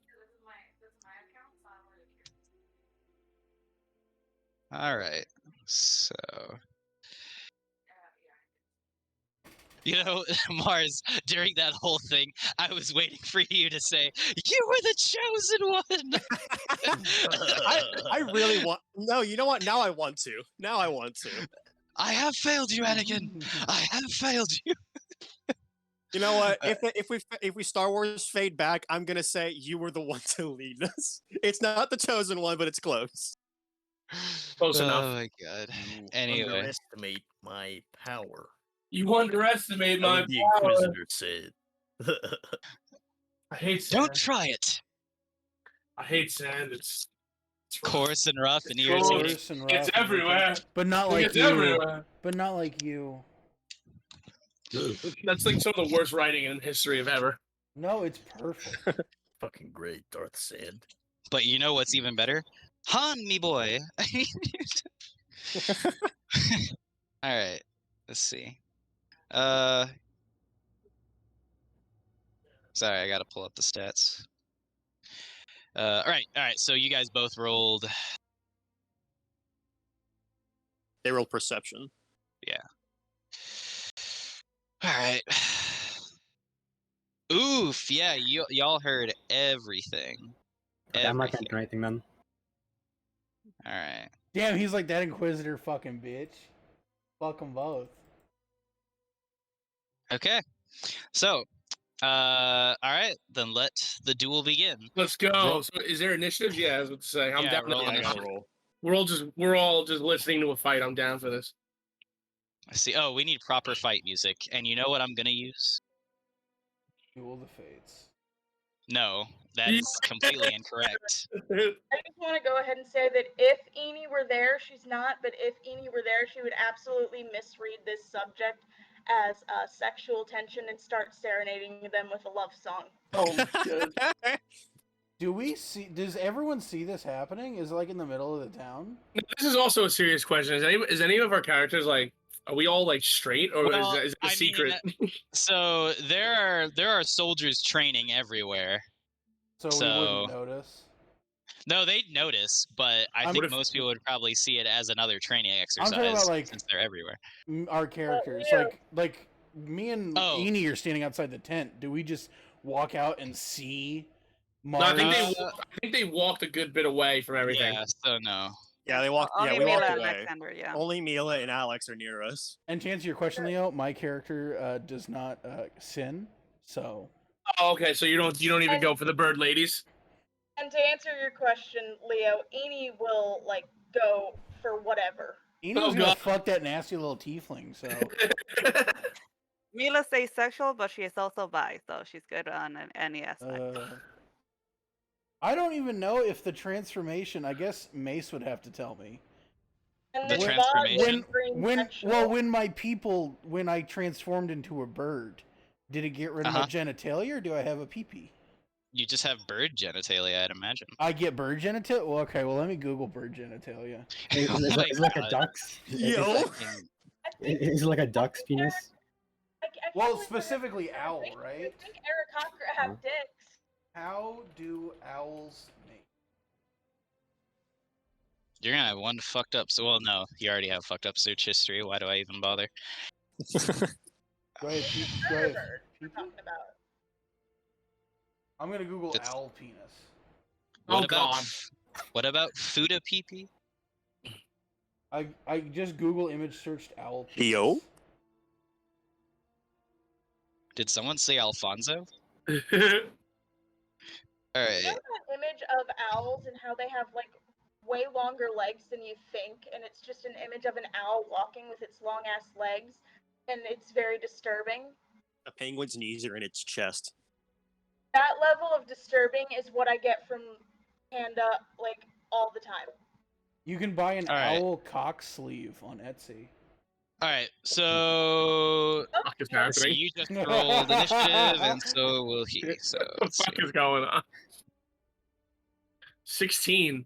All right. So, you know, Mars, during that whole thing, I was waiting for you to say, "You were the chosen one." I really want... No, you know what? Now I want to. I have failed you, Anakin. I have failed you. You know what? If we Star Wars fade back, I'm gonna say you were the one to lead us. It's not the chosen one, but it's close. Close enough. Oh my god. You Anyway. underestimate my power. You underestimate my The power. Inquisitor said. I hate sand. Don't try it. I hate sand. It's rough. Coarse and rough and It's irritating. Coarse and rough It's and everywhere. But not like It's you. everywhere. But not like you. That's like some of the worst writing in history of ever. No, it's perfect. Fucking great, Darth Sand. But you know what's even better? Han, me boy. All right. Let's see. Sorry, I gotta pull up the stats. All right. So you guys both rolled. They rolled perception. Yeah. All right. Oof. Yeah. Y'all heard everything. Okay, I'm not gonna do anything then. All right. Damn, he's like that Inquisitor fucking bitch. Fuck them both. Okay. So, all right, then let the duel begin. Let's go. So is there initiatives? Yeah, I was about to say. I'm Yeah, down. roll I gotta roll. We're all just listening to a fight. I'm down for this. I see. Oh, we need proper fight music, and you know what I'm gonna use? Duel the Fates. No, that is completely incorrect. I just want to go ahead and say that if Eni were there, she's not, but if Eni were there, she would absolutely misread this subject as sexual tension and start serenading them with a love song. Oh, shit. Do we see? Does everyone see this happening? Is it like in the middle of the town? This is also a serious question. Is any of our characters like? Are we all like straight, or Well, is it a secret? So there are soldiers training everywhere. So we wouldn't notice. No, they'd notice, but I think most people would probably see it as another training exercise. I'm talking about, like, since they're everywhere. Our characters, like me and Eni are standing outside the tent. Do we just walk out and see Mars? No, I think they walked a good bit away from everything. Yeah, so no. Yeah, they walked. Only Yeah, we Mila walked and away. Alexander, yeah. Only Mila and Alex are near us. And to answer your question, Leo, my character does not sin. So. Oh, okay. So you don't even go for the bird ladies. And to answer your question, Leo, Eni will like go for whatever. Eni's gonna fuck that nasty little tiefling. So. Mila's asexual, but she is also bi, so she's good on any aspect. I don't even know if the transformation. I guess Mace would have to tell me. And the transformation. When I transformed into a bird, did it get rid of my genitalia, or do I have a pee-pee? You just have bird genitalia, I'd imagine. I get bird genitalia? Well, okay, well, let me Google bird genitalia. Is it like a duck's? Yo! Is it like a duck's penis? Well, specifically owl, right? I think Aarakocra have dicks. How do owls mate? You're gonna have one fucked up. So, well, no, you already have fucked up search history. Why do I even bother? Go ahead, We're talking about. I'm gonna Google owl penis. What about Fuda pee-pee? I just Google image searched owl penis. Yo. Did someone say Alfonso? All right. There's that image of owls and how they have like way longer legs than you think, and it's just an image of an owl walking with its long ass legs, and it's very disturbing. A penguin's knees are in its chest. That level of disturbing is what I get from Panda like all the time. You can buy an owl cock sleeve on Etsy. All right, so you just rolled initiative, and so will he. So what the fuck is going on? 16.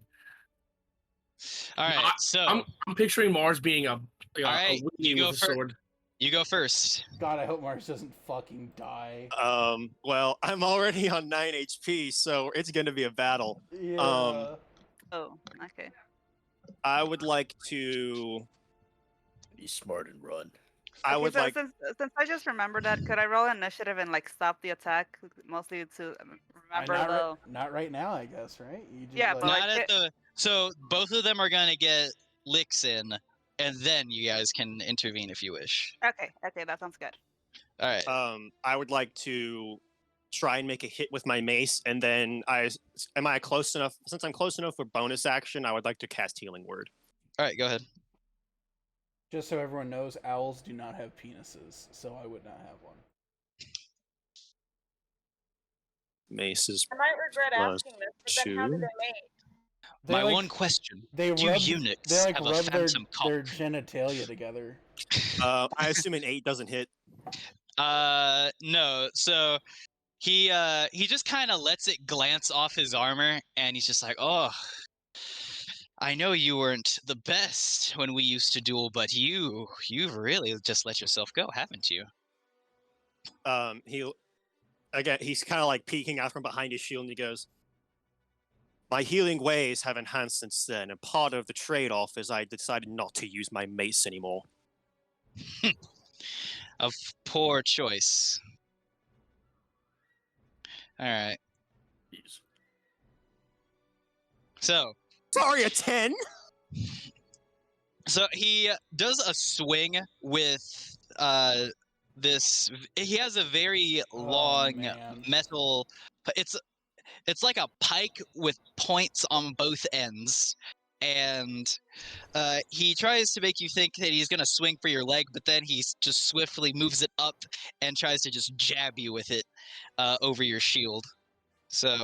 All right, so I'm picturing Mars being a you go first. sword. You go first. God, I hope Mars doesn't fucking die. Well, I'm already on 9 HP, so it's gonna be a battle. Yeah. Oh, okay. I would like to be smart and run. I would like. Since I just remembered that, could I roll initiative and like stop the attack, mostly to remember not right now, I guess, right? You just, yeah, like, but not like at the. So both of them are gonna get licks in, and then you guys can intervene if you wish. Okay, that sounds good. All right. I would like to try and make a hit with my mace, and then am I close enough? Since I'm close enough for bonus action, I would like to cast Healing Word. All right, go ahead. Just so everyone knows, owls do not have penises, so I would not have one. Mace is. I might regret asking this, but then how do they mate? My one question: do eunuchs they like have rub a phantom cock? their genitalia together. I assume an 8 doesn't hit. No. So he just kind of lets it glance off his armor, and he's just like, "Oh, I know you weren't the best when we used to duel, but you've really just let yourself go, haven't you?" He's kind of like peeking out from behind his shield, and he goes, "My healing ways have enhanced since then, and part of the trade-off is I decided not to use my mace anymore." A poor choice. All right. Jeez. So. Sorry, a 10? So he does a swing with this. He has a very long metal. It's like a pike with points on both ends, and he tries to make you think that he's gonna swing for your leg, but then he just swiftly moves it up and tries to just jab you with it over your shield. So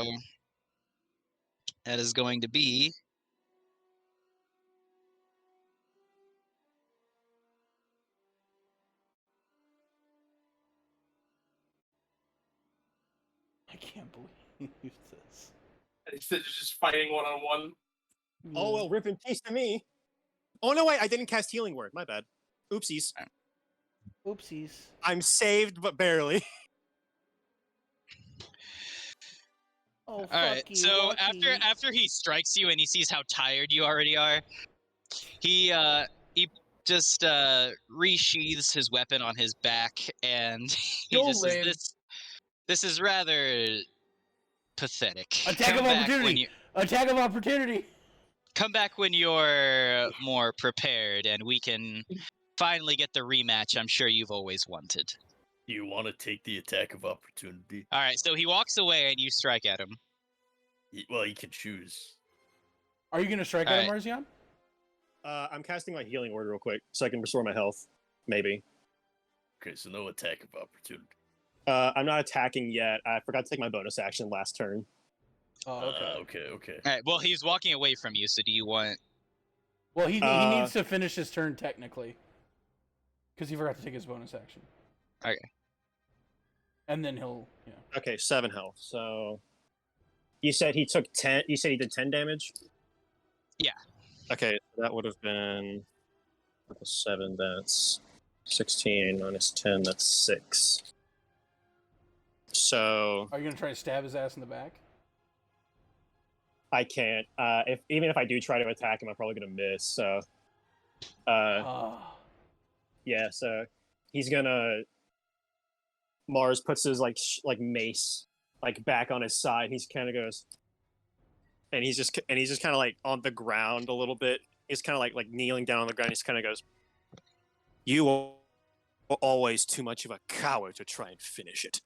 that is going to be. I can't believe this. Instead of just fighting one-on-one. Oh, well, rip in peace to me. Oh, no, wait, I didn't cast Healing Word. My bad. Oopsies. Oopsies. I'm saved, but barely. Oh, all right. So after he strikes you and he sees how tired you already are, he just resheathes his weapon on his back, and he just says, "This is rather pathetic. Attack of opportunity. Attack of opportunity. Come back when you're more prepared, and we can finally get the rematch I'm sure you've always wanted." Do you want to take the attack of opportunity? All right, so he walks away, and you strike at him. Well, he can choose. Are you going to strike at him, Marzion? I'm casting my Healing Word real quick, so I can restore my health. Maybe. Okay, so no attack of opportunity. I'm not attacking yet. I forgot to take my bonus action last turn. Oh, okay. All right, well, he's walking away from you, so do you want... Well, he needs to finish his turn, technically. Because he forgot to take his bonus action. Okay. And then he'll... Yeah. Okay, 7 health, so... You said he took 10... You said he did 10 damage? Yeah. Okay, that would have been... 7, that's... 16 minus 10, that's 6. So... Are you going to try to stab his ass in the back? I can't. Even if I do try to attack him, I'm probably gonna miss. So, yeah. So he's gonna. Mars puts his like mace back on his side. He's kind of goes, and he's just kind of like on the ground a little bit. He's kind of like kneeling down on the ground. He's kind of goes, "You were always too much of a coward to try and finish it."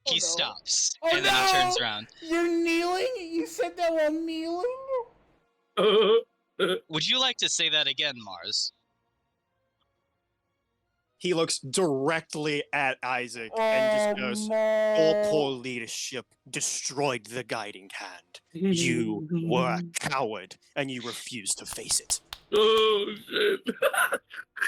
He stops, and then he turns around. You're kneeling? You said that while kneeling? Would you like to say that again, Mars? He looks directly at Isaac and just goes, "Your poor leadership destroyed the guiding hand. You were a coward, and you refused to face it." Oh, shit.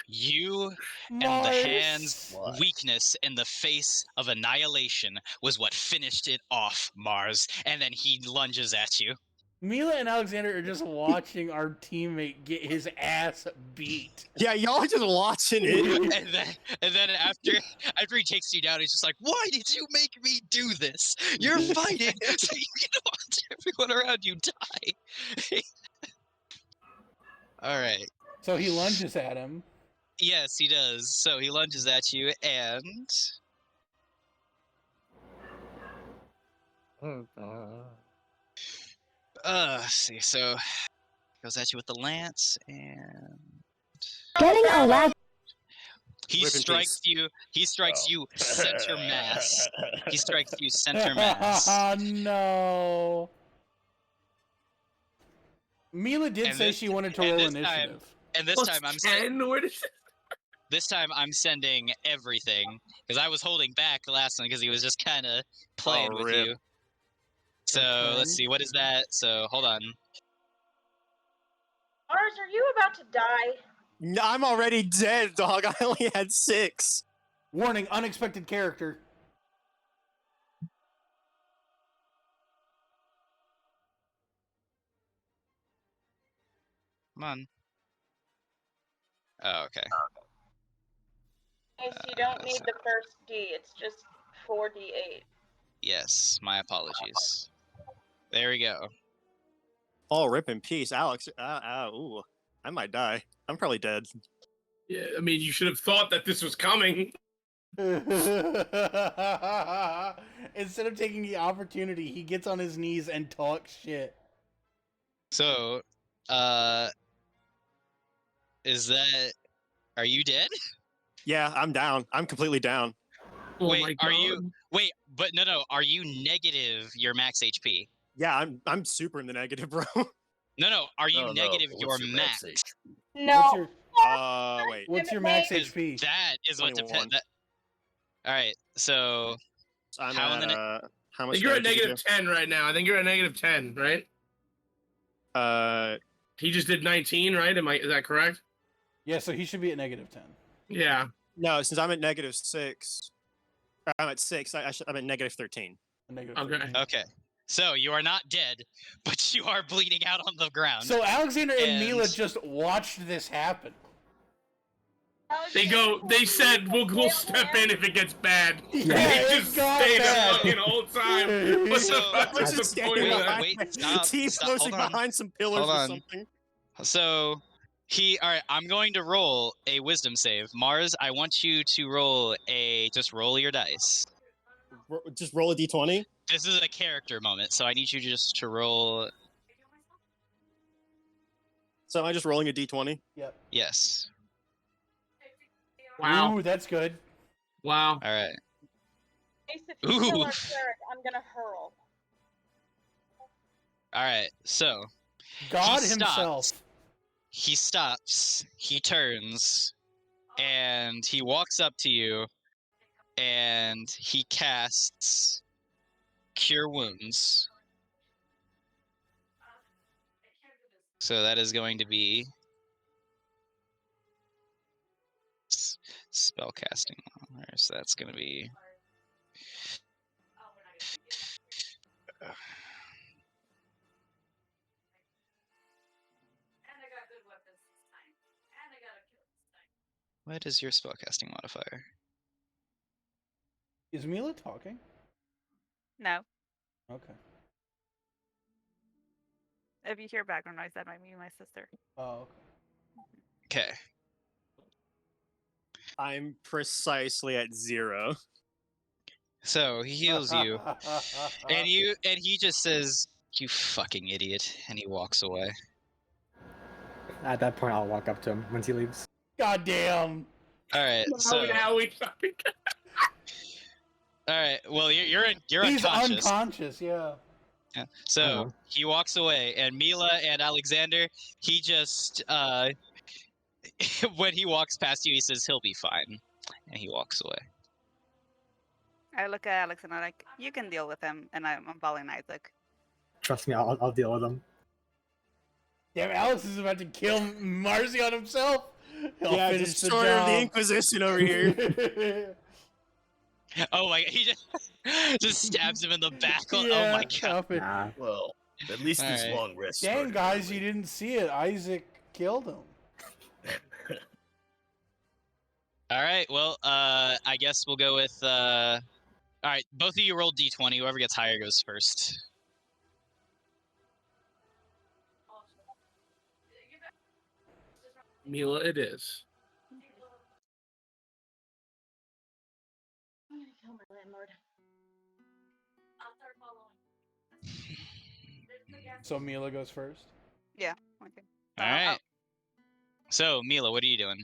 You and the hand's weakness in the face of annihilation was what finished it off, Mars. And then he lunges at you. Mila and Alexander are just watching our teammate get his ass beat. Yeah, y'all are just watching it. and then after he takes you down, he's just like, "Why did you make me do this? You're fighting so you can watch everyone around you die." All right. So he lunges at him. Yes, he does. So he lunges at you, and... let's see. So goes at you with the lance, and... Getting a lab. He strikes you. He strikes you center mass. He strikes you center mass. Oh, no. Mila did say she wanted to roll initiative. And this time I'm this time I'm sending everything, because I was holding back last time because he was just kind of playing with you. So let's see, what is that? So hold on. Mars, are you about to die? No, I'm already dead, dog. I only had 6. Warning: unexpected character. Come on. Oh, okay. Ace, you don't need the first D. It's just 4d8. Yes, my apologies. There we go. Oh, rip in peace, Alex. Ooh, I might die. I'm probably dead. Yeah, I mean, you should have thought that this was coming. Instead of taking the opportunity, he gets on his knees and talks shit. So, is that... Are you dead? Yeah, I'm down. I'm completely down. Oh Wait, my are God. you... Wait, but no. Are you negative your max HP? Yeah, I'm super in the negative, bro. No. Are you No, negative what's your your max? HP? No. What's your Wait. What's your max 'Cause HP? that is what 21. depends. All right, so I'm how in at the how I much think you're at damage did you negative 10 right now. I think you're at negative 10, right? do? He just did 19, right? Is that correct? Yeah, so he should be at negative 10. Yeah. No, since I'm at negative 6, I'm at 6. I'm at negative 13. Negative Okay. 13. Okay, so you are not dead, but you are bleeding out on the ground. So Alexander and Mila And- just watched this happen. They said, we'll step in if it gets bad. Yeah, They it just got stayed bad. fucking whole time. What So- the fuck Alex was is the point standing of that? behind Wait, stop, T-posing hold on. behind some pillars Hold or on. something. So all right, I'm going to roll a wisdom save. Mars, I want you to just roll your dice. Just roll a d20. This is a character moment, so I need you just to roll. So am I just rolling a d20? Yep. Yes. Wow. Ooh, that's good. Wow. All right. Ace, if you kill our Oof. cleric, I'm gonna hurl. All right. So God He himself. stops. he stops. He turns, and he walks up to you, and he casts Cure Wounds. So that is going to be spell casting. So that's going to be. What is your spellcasting modifier? Is Mila talking? No. Okay. If you hear background noise, that might be my sister. Oh, Okay. I'm precisely at 0. So he heals okay. you, and he just says, "You fucking idiot," and he walks away. At that point, I'll walk up to him once he leaves. God damn. All right. So Now we fucking. all right. Well, you're He's unconscious. unconscious, yeah. Yeah. So he walks away, and Mila and Alexander, he just when he walks past you, he says he'll be fine, and he walks away. I look at Alex and I'm like, you can deal with him, and I'm following Isaac. Trust me, I'll deal with him. Damn, Alex is about to kill Marcy on himself. He'll Yeah, finish the destroyer of the job. Inquisition over here. Oh my god, he just stabs him in the back. Oh Yeah, my god. Nah. Well, at least this Alright. long rest. Dang, started guys, early. you didn't see it. Isaac killed him. All right, well, I guess we'll go with. All right, both of you roll d20. Whoever gets higher goes first. Mila, it is. I'm gonna kill my landlord. So Mila goes first. Yeah. Okay. All right. So Mila, what are you doing?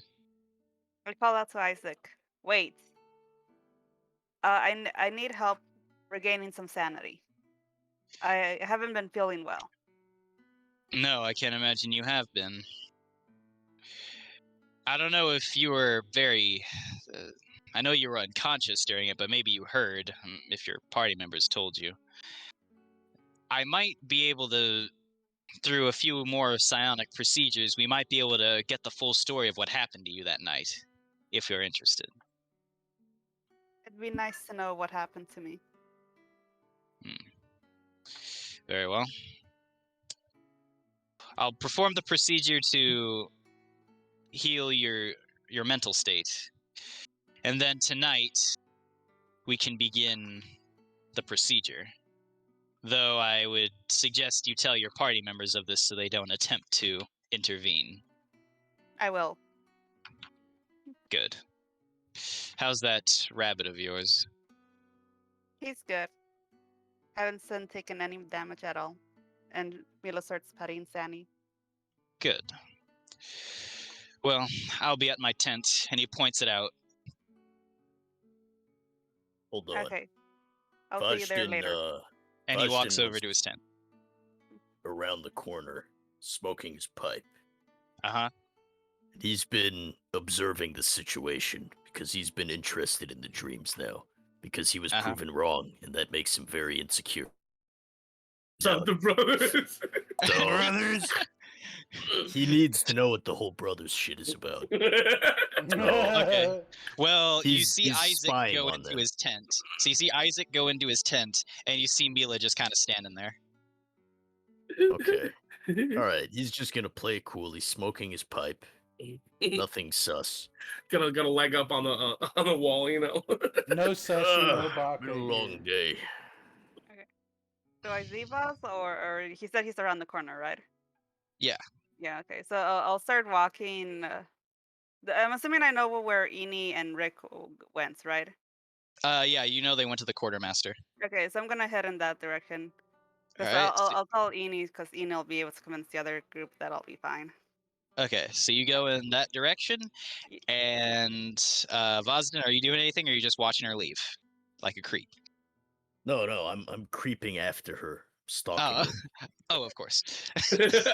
I call out to Isaac. Wait. I need help regaining some sanity. I haven't been feeling well. No, I can't imagine you have been. I don't know if you were very. I know you were unconscious during it, but maybe you heard if your party members told you. I might be able to, through a few more psionic procedures, we might be able to get the full story of what happened to you that night, if you're interested. It'd be nice to know what happened to me. Very well. I'll perform the procedure to heal your mental state, and then tonight we can begin the procedure. Though I would suggest you tell your party members of this so they don't attempt to intervene. I will. Good. How's that rabbit of yours? He's good. Haven't taken any damage at all. And Mila starts petting Sandy. Good. Well, I'll be at my tent, and he points it out. Hold on. Okay. I'll see you there later. And he walks Vashtin over was to his tent. around the corner, smoking his pipe. Uh-huh. He's been observing the situation because he's been interested in the dreams now. Because he was proven wrong, and that makes him very insecure. So the brothers. So, brothers. He needs to know what the whole brothers shit is about. Okay. Well, you He's see Isaac spying go on into them. his tent. So you see Isaac go into his tent, and you see Mila just kind of standing there. Okay. All right. He's just gonna play it cool. He's smoking his pipe. Nothing sus. Got a leg up on the wall, you know. No sushi, no baka. Been a long day. Okay. So I see boss, or he said he's around the corner, right? Yeah. Yeah. Okay. So I'll start walking. I'm assuming I know where Eni and Rick went, right? Yeah, you know they went to the quartermaster. Okay, so I'm gonna head in that direction. Because Alright, I'll call Eni, because Eni will be able to convince the other group that I'll be fine. Okay, so you go in that direction, and Vosden, are you doing anything, or are you just watching her leave? Like a creep? No, I'm creeping after her, stalking her. Oh, of course.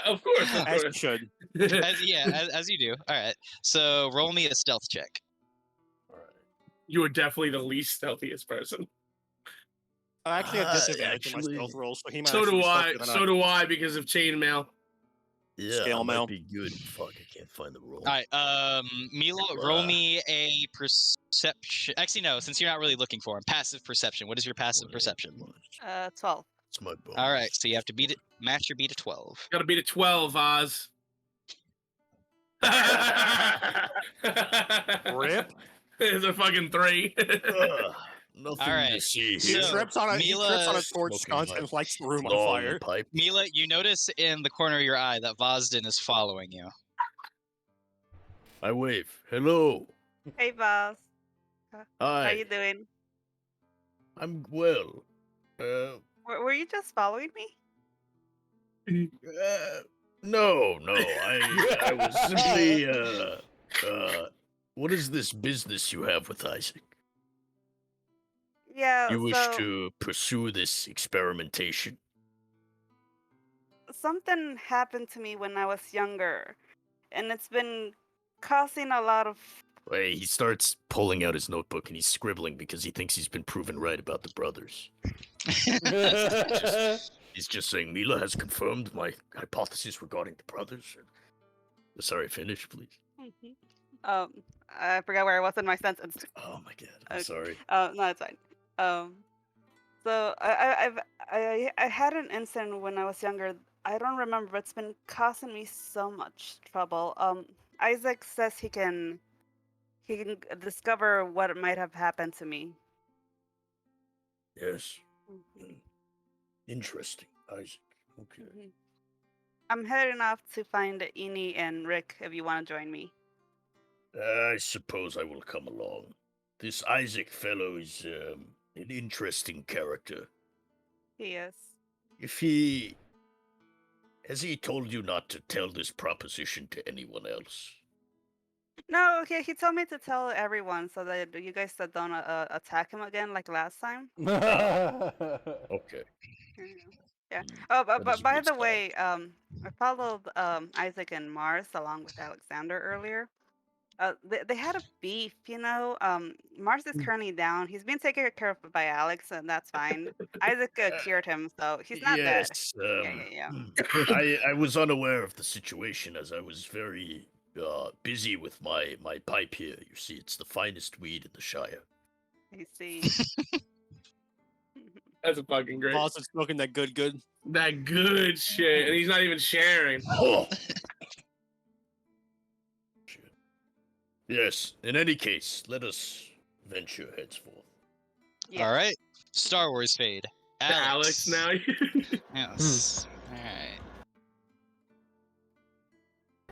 Of course. As you should. As you do. Alright, so roll me a stealth check. You are definitely the least stealthiest person. I actually have disadvantage in my stealth rolls, so he might So actually do be I. stealthier than So do I because of chainmail. Yeah, Scale might mail. be good. Fuck, I can't find the roll. Alright, Milo, roll me a perception. Actually, no, since you're not really looking for him. Passive perception. What is your passive perception? 12. It's my bonus. Alright, so you have to match your beat of 12. Gotta beat a 12, Oz. Rip. It's a fucking 3. Nothing Alright, to see so here. He trips on a torch Smoking stunt my and lights the room on long fire. pipe. Mila, you notice in the corner of your eye that Vosden is following you. I wave. Hello. Hey, boss. Hi. How you doing? I'm well. Were you just following me? No. I was simply, what is this business you have with Isaac? Yeah, You wish so to pursue this experimentation? something happened to me when I was younger, and it's been causing a lot of... Hey, he starts pulling out his notebook and he's scribbling because he thinks he's been proven right about the brothers. He's just saying, Mila has confirmed my hypothesis regarding the brothers. Sorry, finish, please. I forgot where I was in my sentence. Oh my god, I'm sorry. No, it's fine. So I had an incident when I was younger. I don't remember, but it's been causing me so much trouble. Isaac says he can discover what might have happened to me. Yes. Interesting, Isaac. Okay. I'm heading off to find Eni and Rick if you want to join me. I suppose I will come along. This Isaac fellow is an interesting character. He is. Has he told you not to tell this proposition to anyone else? No, he told me to tell everyone so that you guys don't attack him again like last time. Okay. Yeah. Oh, That but is a by good the start. way, I followed Isaac and Mars along with Alexander earlier. They had a beef, you know. Mars is currently down. He's being taken care of by Alex, and that's fine. Isaac cured him, so he's not dead. Yes. Yeah. I was unaware of the situation as I was very busy with my pipe here. You see, it's the finest weed in the Shire. You see. That's fucking great. Boss is smoking that good. That good shit, and he's not even sharing. Oh. Yes, in any case, let us venture henceforth. Yes. All right. Star Wars fade. Alex now. Yes. All right.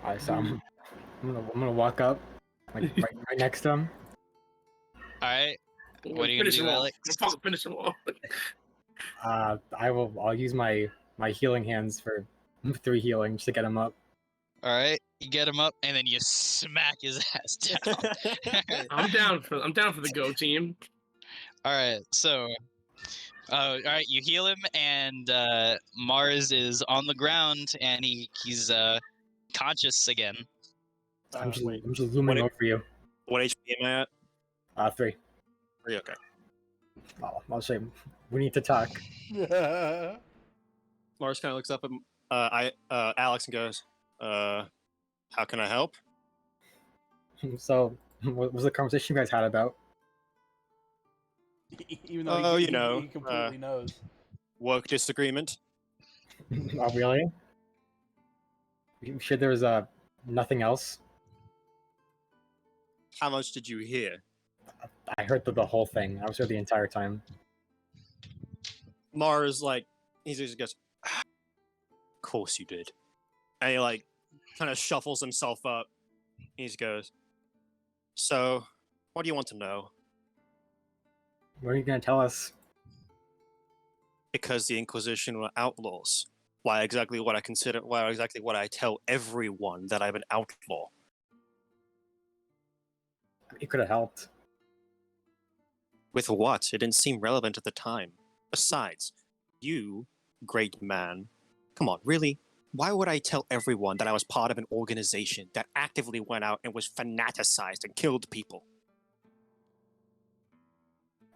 Alright, so I'm gonna walk up, like right next to him. All right. What are you gonna Finish do, him off. Alex? I'm fucking finish him off. I'll use my healing hands for 3 healing just to get him up. All right. You get him up, and then you smack his ass down. I'm down for the go team. All right. So, all right. You heal him, and Mars is on the ground, and he's conscious again. I'm just Wait. looming over you. What HP am I at? 3. 3, okay. I'll say we need to talk. Mars kind of looks up at Alex and goes, how can I help? So, what was the conversation you guys had about? Even though he know, completely knows. Work disagreement. Oh, really? You sure there was nothing else? How much did you hear? I heard the whole thing. I was here the entire time. Mars, like, he just goes, of course you did. And he, like, kind of shuffles himself up. He just goes, so, what do you want to know? What are you gonna tell us? Because the Inquisition were outlaws. Why exactly what I tell everyone that I'm an outlaw. You could have helped. With what? It didn't seem relevant at the time. Besides, you, great man, come on, really? Why would I tell everyone that I was part of an organization that actively went out and was fanaticized and killed people?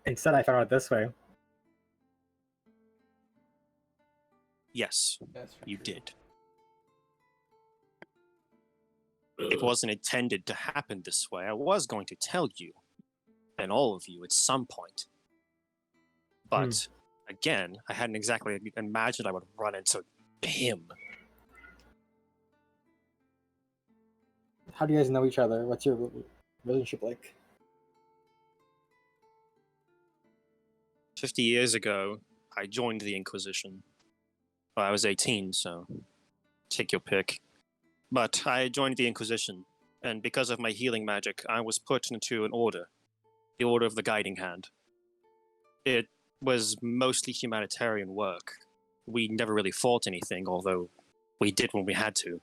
Instead, I found out this way. Yes, That's you true. did. It wasn't intended to happen this way. I was going to tell you, and all of you, at some point. But, again, I hadn't exactly imagined I would run into him. How do you guys know each other? What's your relationship like? 50 years ago, I joined the Inquisition. Well, I was 18, so take your pick. But I joined the Inquisition, and because of my healing magic, I was put into an order. The Order of the Guiding Hand. It was mostly humanitarian work. We never really fought anything, although we did when we had to.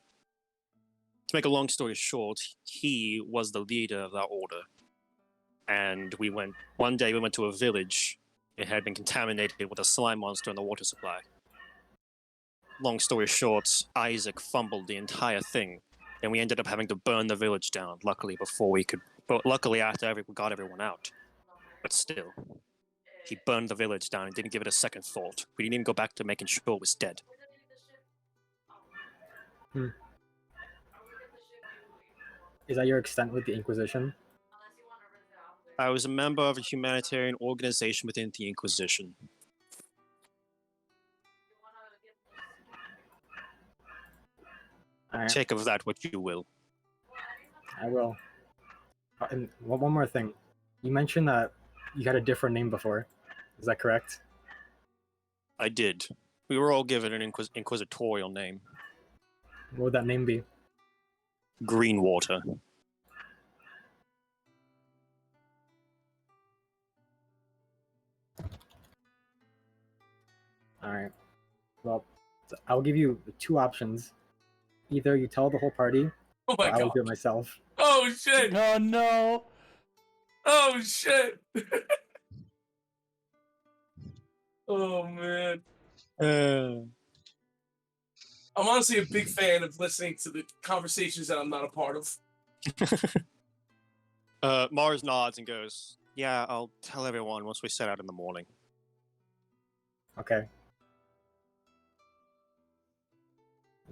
To make a long story short, he was the leader of that order. And one day we went to a village. It had been contaminated with a slime monster in the water supply. Long story short, Isaac fumbled the entire thing, and we ended up having to burn the village down, luckily after we got everyone out. But still, he burned the village down and didn't give it a second thought. We didn't even go back to making sure it was dead. Is that your extent with the Inquisition? I was a member of a humanitarian organization within the Inquisition. Alright, Take of that what you will. I will. And one more thing. You mentioned that you had a different name before. Is that correct? I did. We were all given an inquisitorial name. What would that name be? Greenwater. Alright. Well, I'll give you 2 options. Either you tell the whole party, Oh my or I will god. do it myself. Oh shit. Oh no! Oh shit. Oh man. I'm honestly a big fan of listening to the conversations that I'm not a part of. Mars nods and goes, yeah, I'll tell everyone once we set out in the morning. Okay.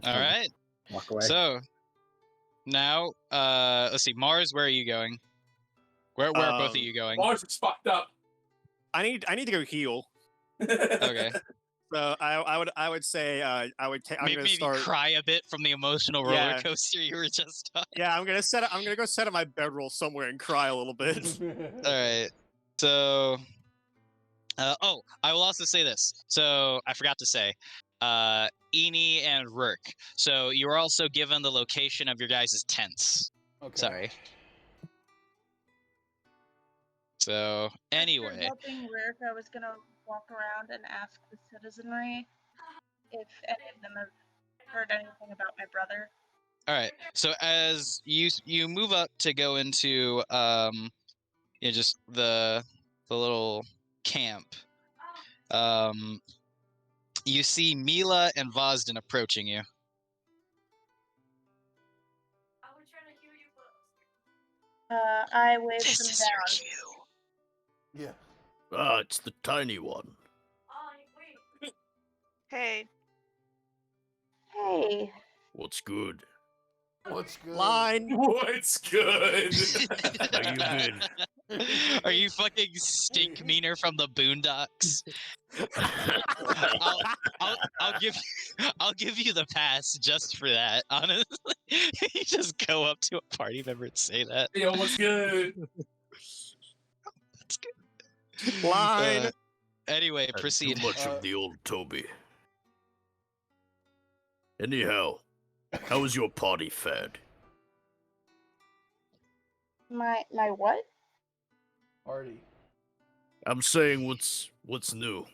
All right. Walk away. So now, let's see. Mars, where are you going? Where are both of you going? Mars is fucked up. I need to go heal. Okay. So I would say I'm gonna Maybe start. cry a bit from the emotional roller Yeah. coaster you were just on. Yeah, I'm gonna go set up my bedroll somewhere and cry a little bit. All right. So, I will also say this. So I forgot to say, Eni and Rourke. So you were also given the location of your guys' tents. Okay. Sorry. So anyway, After helping Rick, I was gonna walk around and ask the citizenry if any of them have heard anything about my brother. all right. So as you move up to go into just the little camp, you see Mila and Vosden approaching you. I waved This them is down. your cue. Yeah. Ah, it's the tiny one. Hey. Hey. What's good? What's good? Line. What's good? How you been? Are you fucking Stink Meaner from the Boondocks? I'll give you the pass just for that. Honestly, you just go up to a party member and say that. Yo, what's good? That's good. Line. Anyway, Had proceed. too much of the old Toby. Anyhow, how was your party fad? My what? Party. I'm saying what's new.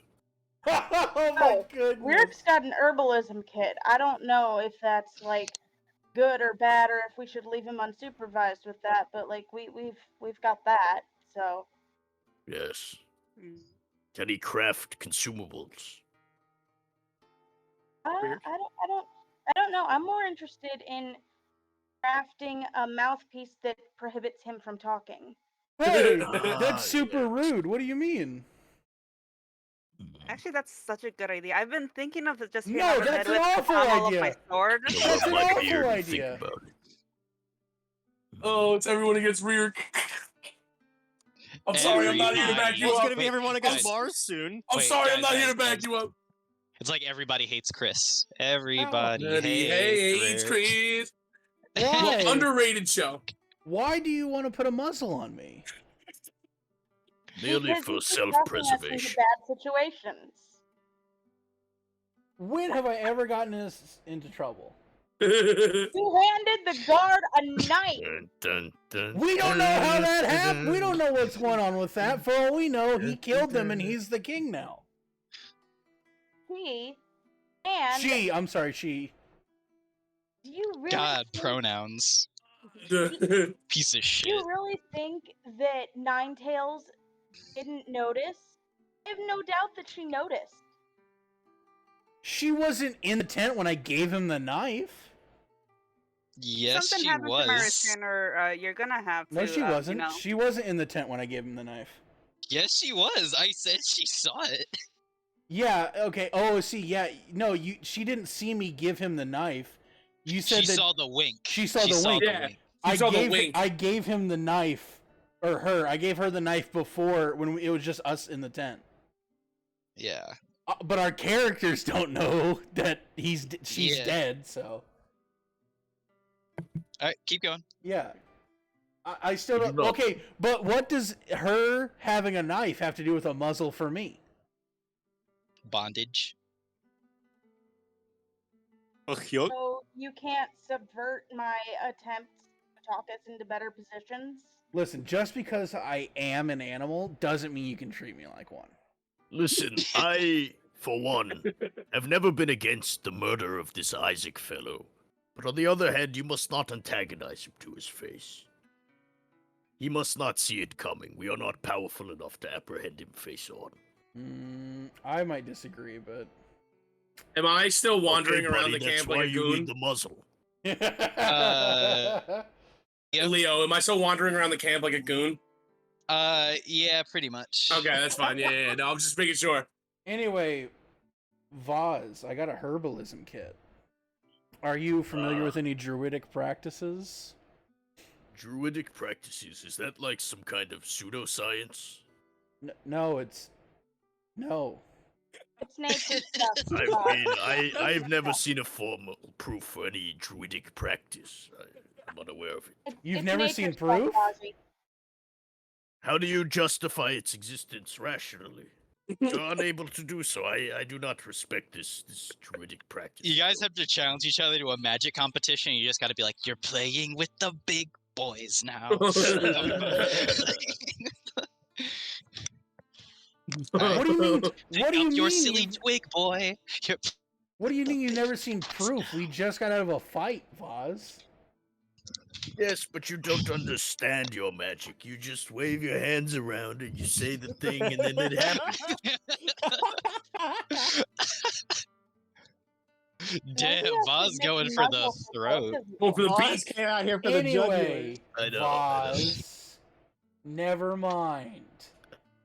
Oh my goodness. Rick's got an herbalism kit. I don't know if that's like good or bad, or if we should leave him unsupervised with that. But like we've got that. So Yes. Mm. Can he craft consumables? I don't know. I'm more interested in crafting a mouthpiece that prohibits him from talking. Hey, Ah, that's super yes. rude. What do you mean? Actually, that's such a good idea. I've been thinking of it just No, hitting the that's bed an with the awful pommel of my idea. sword. You'll That's rub an my awful beard and idea. think about it. Oh, it's everyone against Rear. I'm sorry, I'm not here to back you It's up. gonna be everyone against guys. Mars soon. I'm Wait, sorry, I'm guys, not here to guys, back you up. It's like everybody hates Chris. Everybody Hey, hates it's Chris. Chris. Why? Well, underrated show. Why do you want to put a muzzle on me? Merely Because for he keeps pressing us into self-preservation. bad situations. When have I ever gotten us into trouble? You handed the guard a knife. Dun, dun, dun, We don't know how that dun, happened. We don't know what's going on with that. For all we know, he killed them and dun. he's the king now. He and She, I'm sorry, she. do you really God, think, pronouns. Piece of do shit. you really think that Ninetails didn't notice? I have no doubt that she noticed. She wasn't in the tent when I gave him the knife. Yes, Something she happens to my was. retainer, you're gonna have to. No, she wasn't. You know. She wasn't in the tent when I gave him the knife. Yes, she was. I said she saw it. Yeah, okay. Oh, see, yeah. No, she didn't see me give him the knife. You said She that saw the wink. she saw the wink. Yeah. You saw the wink. I gave him the knife, or her. I gave her the knife before when it was just us in the tent. Yeah. But our characters don't know that she's Yeah. dead. So All right, keep going. yeah, I still don't. No. Okay, but what does her having a knife have to do with a muzzle for me? Bondage. So you can't subvert my attempts to talk us into better positions. Listen, just because I am an animal doesn't mean you can treat me like one. Listen, I, for one, have never been against the murder of this Isaac fellow. But on the other hand, you must not antagonize him to his face. He must not see it coming. We are not powerful enough to apprehend him face on. I might disagree, but Am I still wandering Okay, around buddy, the that's camp why like a you goon? need the muzzle. Yep. Leo, am I still wandering around the camp like a goon? Yeah, pretty much. Okay, that's fine. Yeah. No, I'm just making sure. Anyway, Vaz, I got a herbalism kit. Are you familiar with any druidic practices? Druidic practices, is that like some kind of pseudoscience? No, it's... No. It's nature stuff. I Bob. mean, I've never seen a formal proof for any druidic practice. I'm unaware of it. You've It's never nature seen stuff, proof? Ozzy. How do you justify its existence rationally? You're unable to do so. I do not respect this druidic practice. You guys have to challenge each other to a magic competition. You just got to be like, you're playing with the big boys now. All right. What do you mean? Pick What do you up your mean? silly twig, boy. You're- What do you mean you've never seen proof? We just got out of a fight, Vaz. Yes, but you don't understand your magic. You just wave your hands around and you say the thing and then it happens. Damn, Maybe I Vaz should going make for the muzzle for throat. both of you. Go for the Vaz beak. came out here for the jugular. Anyway, I know. Vaz, never mind.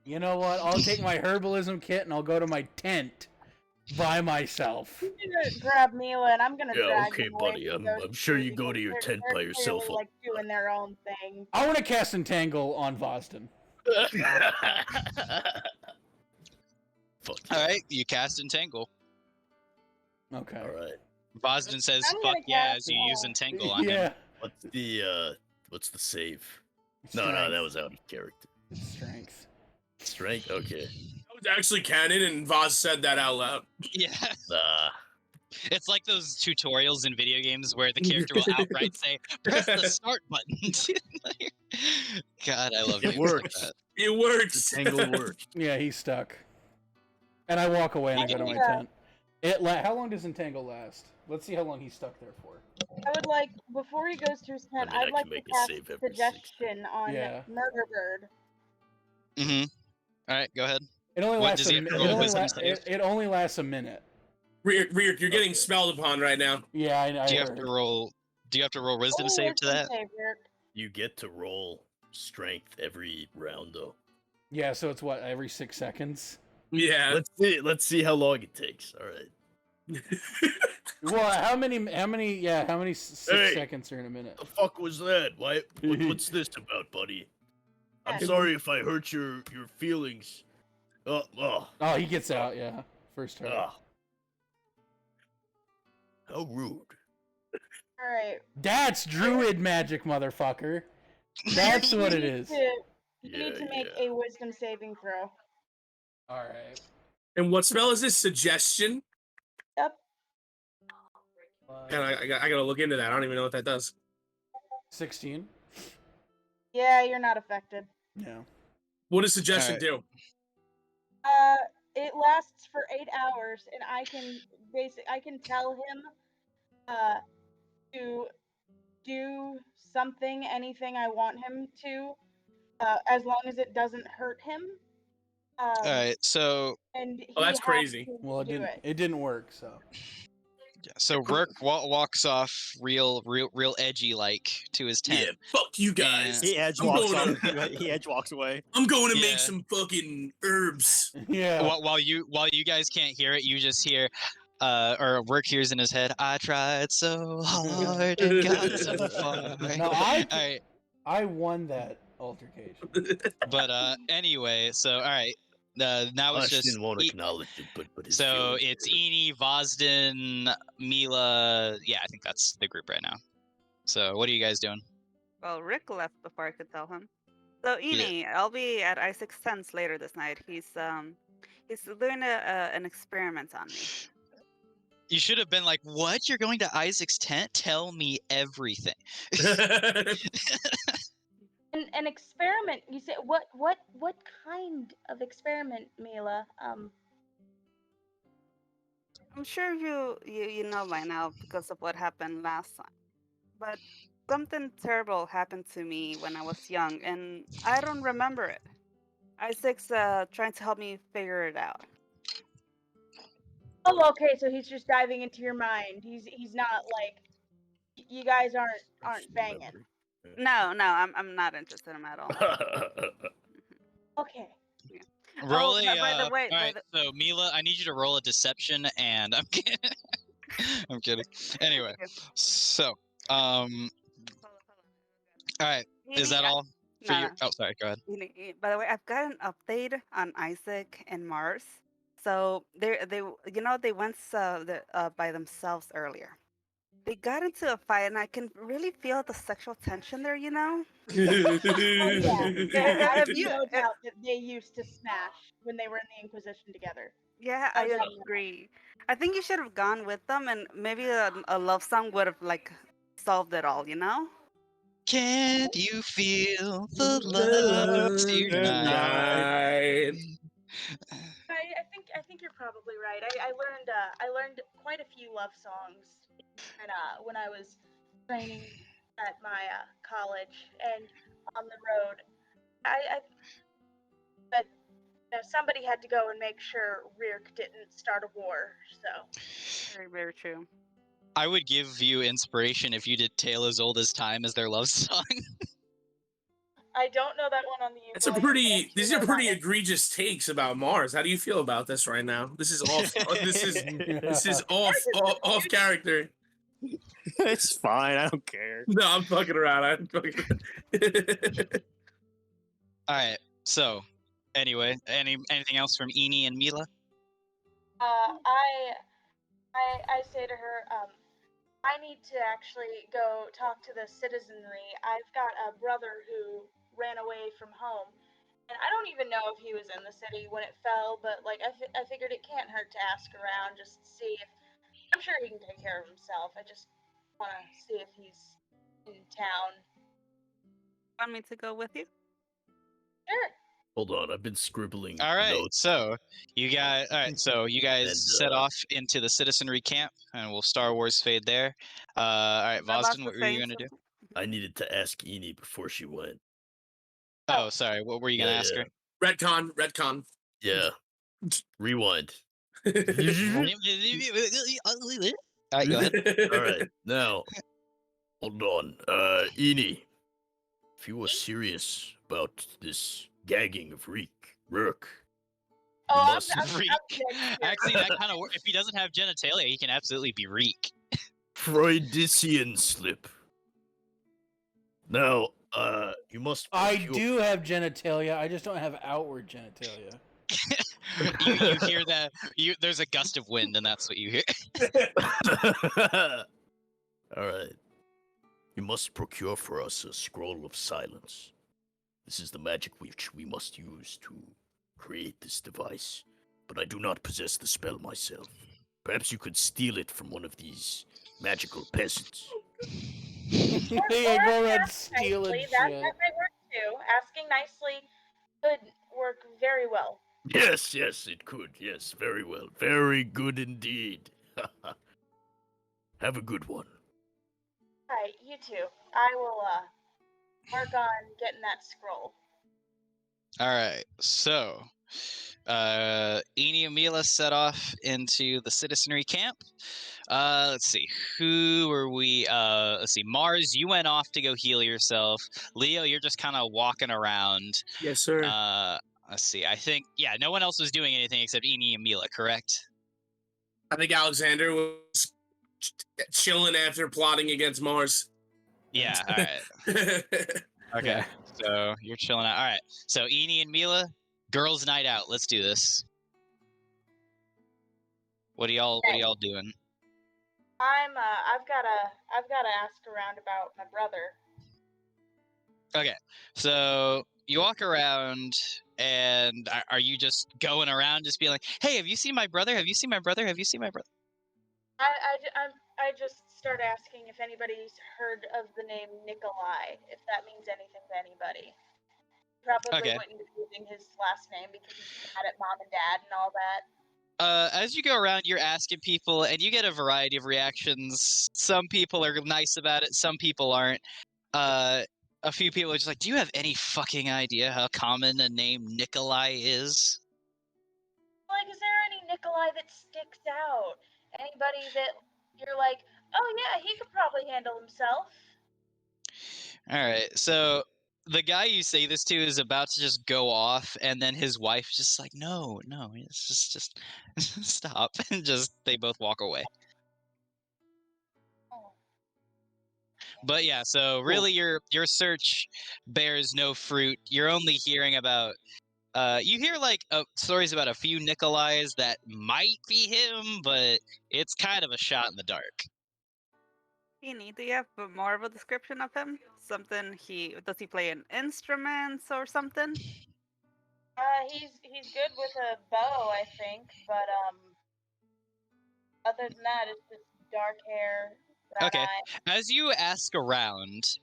You know what? I'll take my herbalism kit and I'll go to my tent by myself. I'm gonna grab Mila and I'm gonna Yeah, drag okay, them away buddy. from I'm those sure two you go to because your they're- tent they're by yourself. clearly, like doing their own thing. I want to cast Entangle on Vosden. Fuck All yeah. right, you cast Entangle. Okay. All right. Vosden says, I'm fuck gonna yeah, cast as you use Entangle on Yeah. him. What's the save? No, that was out of character. Strength. Strength? Okay. That was actually canon, and Vaz said that out loud. Yeah. Uh, It's like those tutorials in video games where the character will outright say, press the start button. God, I love It games works. like that. It works. Entangle works. Yeah, he's stuck. And I walk away and I go to my Yeah. tent. How long does Entangle last? Let's see how long he's stuck there for. I would like, before he goes to his tent, I mean, I I'd like can to make a cast save every 6 suggestion on Yeah. Murder Bird. Mm-hmm. All right, go ahead. It only What, lasts does he a have to minute. roll It, only wisdom save? it only lasts a minute. Reek, you're getting Okay. smelled upon right now. Yeah, I Do you heard. have to roll? Do you have to roll wisdom Oh, save to wisdom that? save, Rick. You get to roll strength every round, though. Yeah, so it's what, every 6 seconds? Yeah. Let's see how long it takes. All right. Well, how many 6 Hey. seconds are in a minute? The fuck was that? What's this about, buddy? I'm sorry if I hurt your feelings. Oh, he gets out, yeah. First turn. How rude. Alright. That's druid magic, motherfucker. That's what it is. You need to make a wisdom saving throw. Alright. And what spell is this? Suggestion? Yep. And I gotta look into that. I don't even know what that does. 16? Yeah, you're not affected. Yeah. What does suggestion Alright. do? It lasts for 8 hours, and I can tell him to do something, anything I want him to, as long as it doesn't hurt him. All right, so And he that's has crazy. to Well, do it didn't work, so. Rourke walks off real edgy like to his tent. Yeah, fuck you guys. He edge I'm walks going off. He edge walks away. I'm going to Yeah. make some fucking herbs. Yeah. While you guys can't hear it, you just hear, or Rourke hears in his head, "I tried so hard and got so far." No, All right, I won that altercation. but anyway, so all right, now it's just won't acknowledge it, but his so feelings it's hurt. Eni, Vosden, Mila. Yeah, I think that's the group right now. So what are you guys doing? Well, Rick left before I could tell him. So Eni, I'll be at Isaac's tent later this night. He's doing an experiment on me. You should have been like, "What? You're going to Isaac's tent? Tell me everything." An experiment. You say what kind of experiment, Mila? I'm sure you know by now because of what happened last time. But something terrible happened to me when I was young, and I don't remember it. Isaac's trying to help me figure it out. Oh, okay. So he's just diving into your mind. He's not like you guys aren't banging. No, I'm not interested in him at all. Okay. Roll Oh, by the way, all right, so Mila, I need you to roll a deception, and I'm kidding. I'm kidding. Anyway, so all right, is that all for you? Oh, sorry. Go ahead. By the way, I've got an update on Isaac and Mars. So they went by themselves earlier. They got into a fight, and I can really feel the sexual tension there. Oh yeah, yeah. I have Have you? no doubt that they used to smash when they were in the Inquisition together. Yeah, No I doubt. agree. I think you should have gone with them, and maybe a love song would have solved it all. Can't you feel the love Love tonight? tonight. I think you're probably right. I learned quite a few love songs when I was training at my college and on the road. But somebody had to go and make sure Rirk didn't start a war. So Very, very true. I would give you inspiration if you did "Tale as Old as Time" as their love song. I don't know that one on the That's a ukulele. pretty. but I do These know are that pretty one. egregious takes about Mars. How do you feel about this right now? This is off. This is Mars is a off dude. character. It's fine. I don't care. No, I'm fucking around. I'm fucking. All right. So, anyway, anything else from Eni and Mila? I say to her, I need to actually go talk to the citizenry. I've got a brother who ran away from home, and I don't even know if he was in the city when it fell. But I figured it can't hurt to ask around, just to see if I'm sure he can take care of himself. I just want to see if he's in town. Want me to go with you? Sure. Hold on, I've been scribbling All right. notes. So you guys And, set off into the citizenry camp, and we'll Star Wars fade there. All right, I'm about Vosden, to what were say you gonna do? something. I needed to ask Eni before she went. Oh, sorry. What were you gonna ask her? Retcon. Yeah. Rewind. All right, go ahead. All right. Now, hold on. Eni, if you were serious about this gagging of Rook, you Oh, must Reek. Actually, that kind of if he doesn't have genitalia, he can absolutely be Reek. Freudian slip. Now, you must. I do have genitalia. I just don't have outward genitalia. You hear that? There's a gust of wind, and that's what you hear. All right. You must procure for us a scroll of silence. This is the magic which we must use to create this device, but I do not possess the spell myself. Perhaps you could steal it from one of these magical peasants. Yeah, go ahead, steal it. That might work too. Asking nicely could work very well. Yes, it could. Yes, very well. Very good indeed. Have a good one. Alright, you too. I will work on getting that scroll. All right, so Eni and Mila set off into the citizenry camp. Let's see, who were we? Let's see, Mars, you went off to go heal yourself. Leo, you're just kind of walking around. Yes, sir. Let's see, I think, yeah, no one else was doing anything except Eni and Mila, correct? I think Alexander was chilling after plotting against Mars. Yeah, all right. Okay, Yeah. so you're chilling out. All right, so Eni and Mila, girls' night out. Let's do this. What are y'all doing? I've gotta ask around about my brother. Okay, so you walk around, and are you just going around, just being like, "Hey, have you seen my brother? Have you seen my brother? Have you seen my brother?" I just start asking if anybody's heard of the name Nikolai, if that means anything to anybody. Probably Okay. wouldn't be using his last name because he's mad at mom and dad and all that. As you go around, you're asking people, and you get a variety of reactions. Some people are nice about it, some people aren't. A few people are just like, "Do you have any fucking idea how common a name Nikolai is?" Like, is there any Nikolai that sticks out? Anybody that you're like, oh yeah, he could probably handle himself? All right, so the guy you say this to is about to just go off, and then his wife just like, no, it's just stop, and just they both walk away. Oh. But yeah, so really your search bears no fruit. You're only hearing about you hear like stories about a few Nikolais that might be him, but it's kind of a shot in the dark. Do you have more of a description of him? Does he play an instruments or something? He's good with a bow, I think, but other than that, it's just dark hair, brown Okay. eye. As you ask around,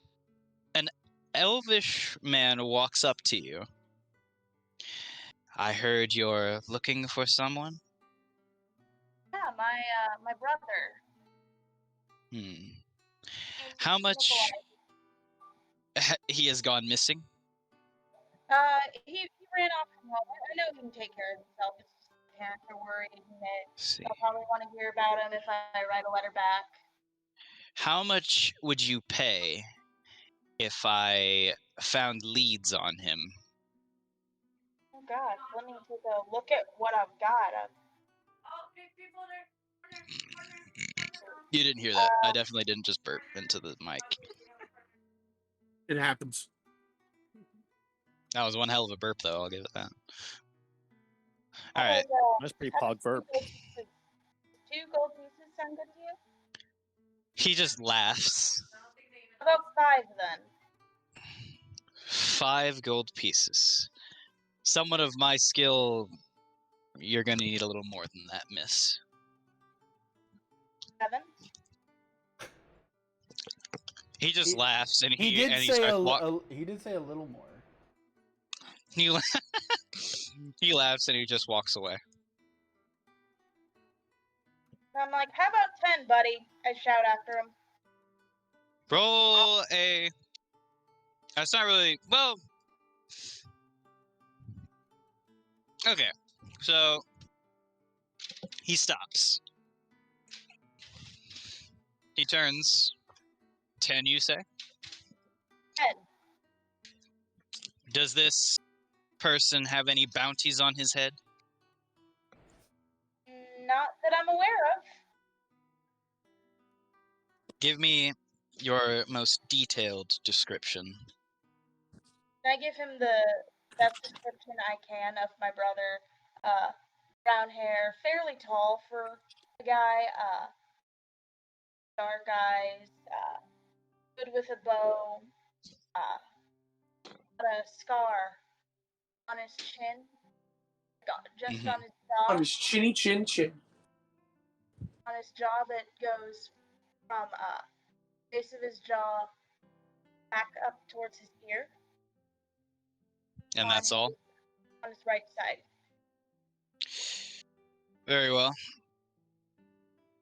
an elvish man walks up to you. I heard you're looking for someone? Yeah, my brother. How much Nikolai. he has gone missing? He ran off from home. I know he can take care of himself. It's just the parents are worried, and they'll probably want to hear about him if I write a letter back. How much would you pay if I found leads on him? Oh God, let me take a look at what I've got. You didn't hear that. I definitely didn't just burp into the mic. It happens. That was one hell of a burp, though. I'll give it that. All right. That's pretty pog burp. 2 gold pieces sound good to you? He just laughs. How about 5 then? 5 gold pieces. Someone of my skill, you're gonna need a little more than that, miss. 7? He just laughs and he did and he say starts he did say a little more. He laughs and he just walks away. I'm like, how about 10, buddy? I shout after him. Roll a. That's not really well. Okay, so he stops. He turns. 10, you say? 10. Does this person have any bounties on his head? Not that I'm aware of. Give me your most detailed description. I give him the best description I can of my brother. Brown hair, fairly tall for a guy. Dark eyes. Good with a bow. A scar on his chin. Just on his jaw. On his chinny chin chin. On his jaw that goes from base of his jaw back up towards his ear. And that's all? On his right side. Very well.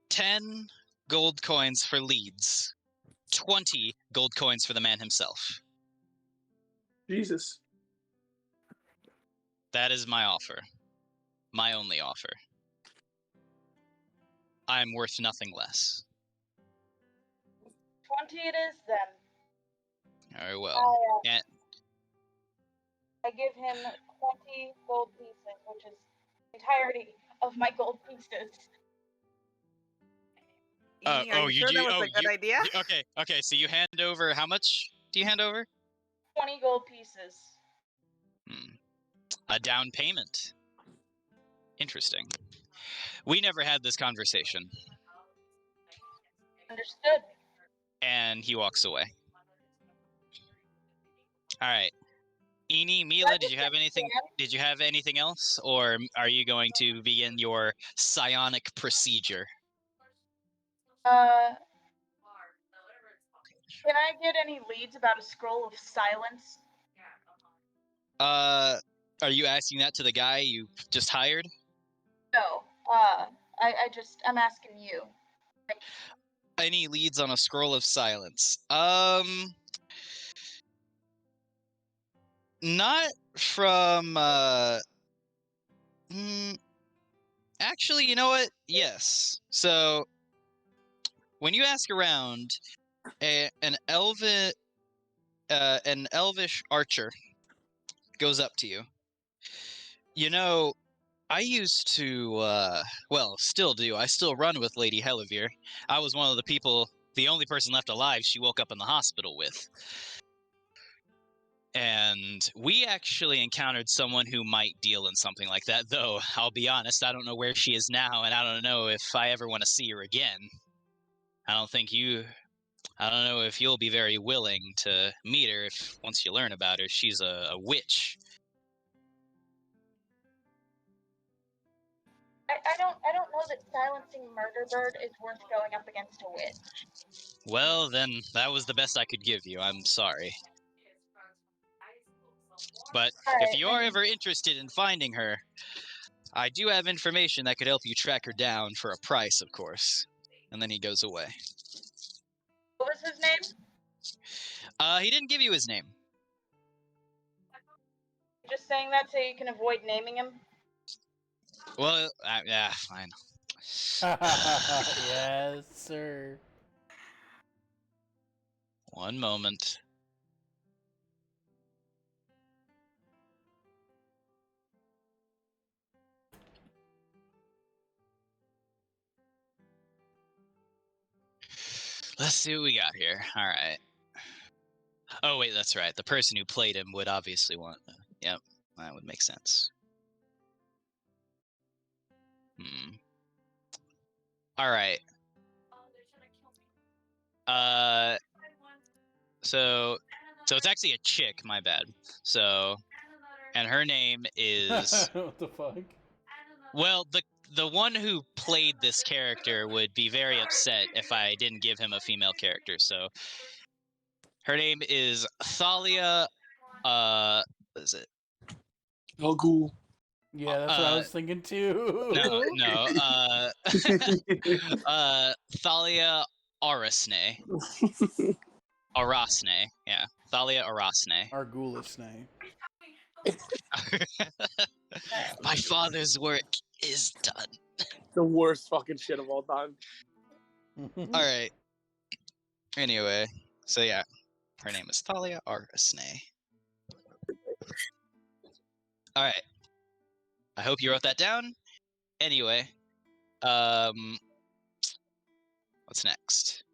10 gold coins for leads. 20 gold coins for the man himself. Jesus. That is my offer. My only offer. I am worth nothing less. 20 it is then. Very well. I give him 20 gold pieces, which is the entirety of my gold pieces. Are you sure that was a good idea? Okay, so you hand over, how much do you hand over? 20 gold pieces. A down payment. Interesting. We never had this conversation. Understood. And he walks away. All right. Eni, Mila, did you have anything? Did you have anything else, or are you going to begin your psionic procedure? Can I get any leads about a scroll of silence? Are you asking that to the guy you just hired? No. I'm asking you. Any leads on a scroll of silence? Not from, actually, you know what? Yes. So, when you ask around, an elvish archer goes up to you. You know, I used to, well, still do. I still run with Lady Helivir. I was one of the people, the only person left alive she woke up in the hospital with. And we actually encountered someone who might deal in something like that, though I'll be honest, I don't know where she is now, and I don't know if I ever want to see her again. I don't know if you'll be very willing to meet her if once you learn about her. She's a witch. I don't know that silencing Murderbird is worth going up against a witch. Well, then that was the best I could give you. I'm sorry. But if you are ever interested in finding her, I do have information that could help you track her down for a price, of course. And then he goes away. What was his name? He didn't give you his name. Just saying that so you can avoid naming him? Well, yeah, fine. Yes, sir. One moment. Let's see what we got here. All right. Oh, wait, that's right. The person who played him would obviously want... Yep, that would make sense. All right. So it's actually a chick, my bad. So, and her name is... What the fuck? Well, the one who played this character would be very upset if I didn't give him a female character, so... Her name is Thalia, what is it? Oh, cool. Yeah, that's what I was thinking too. No, Thalia Arasne. Arasne, yeah. Thalia Arasne. Argulisne. My father's work is done. The worst fucking shit of all time. Alright. Anyway, so yeah. Her name is Thalia Arasne. Alright. I hope you wrote that down. Anyway, what's next?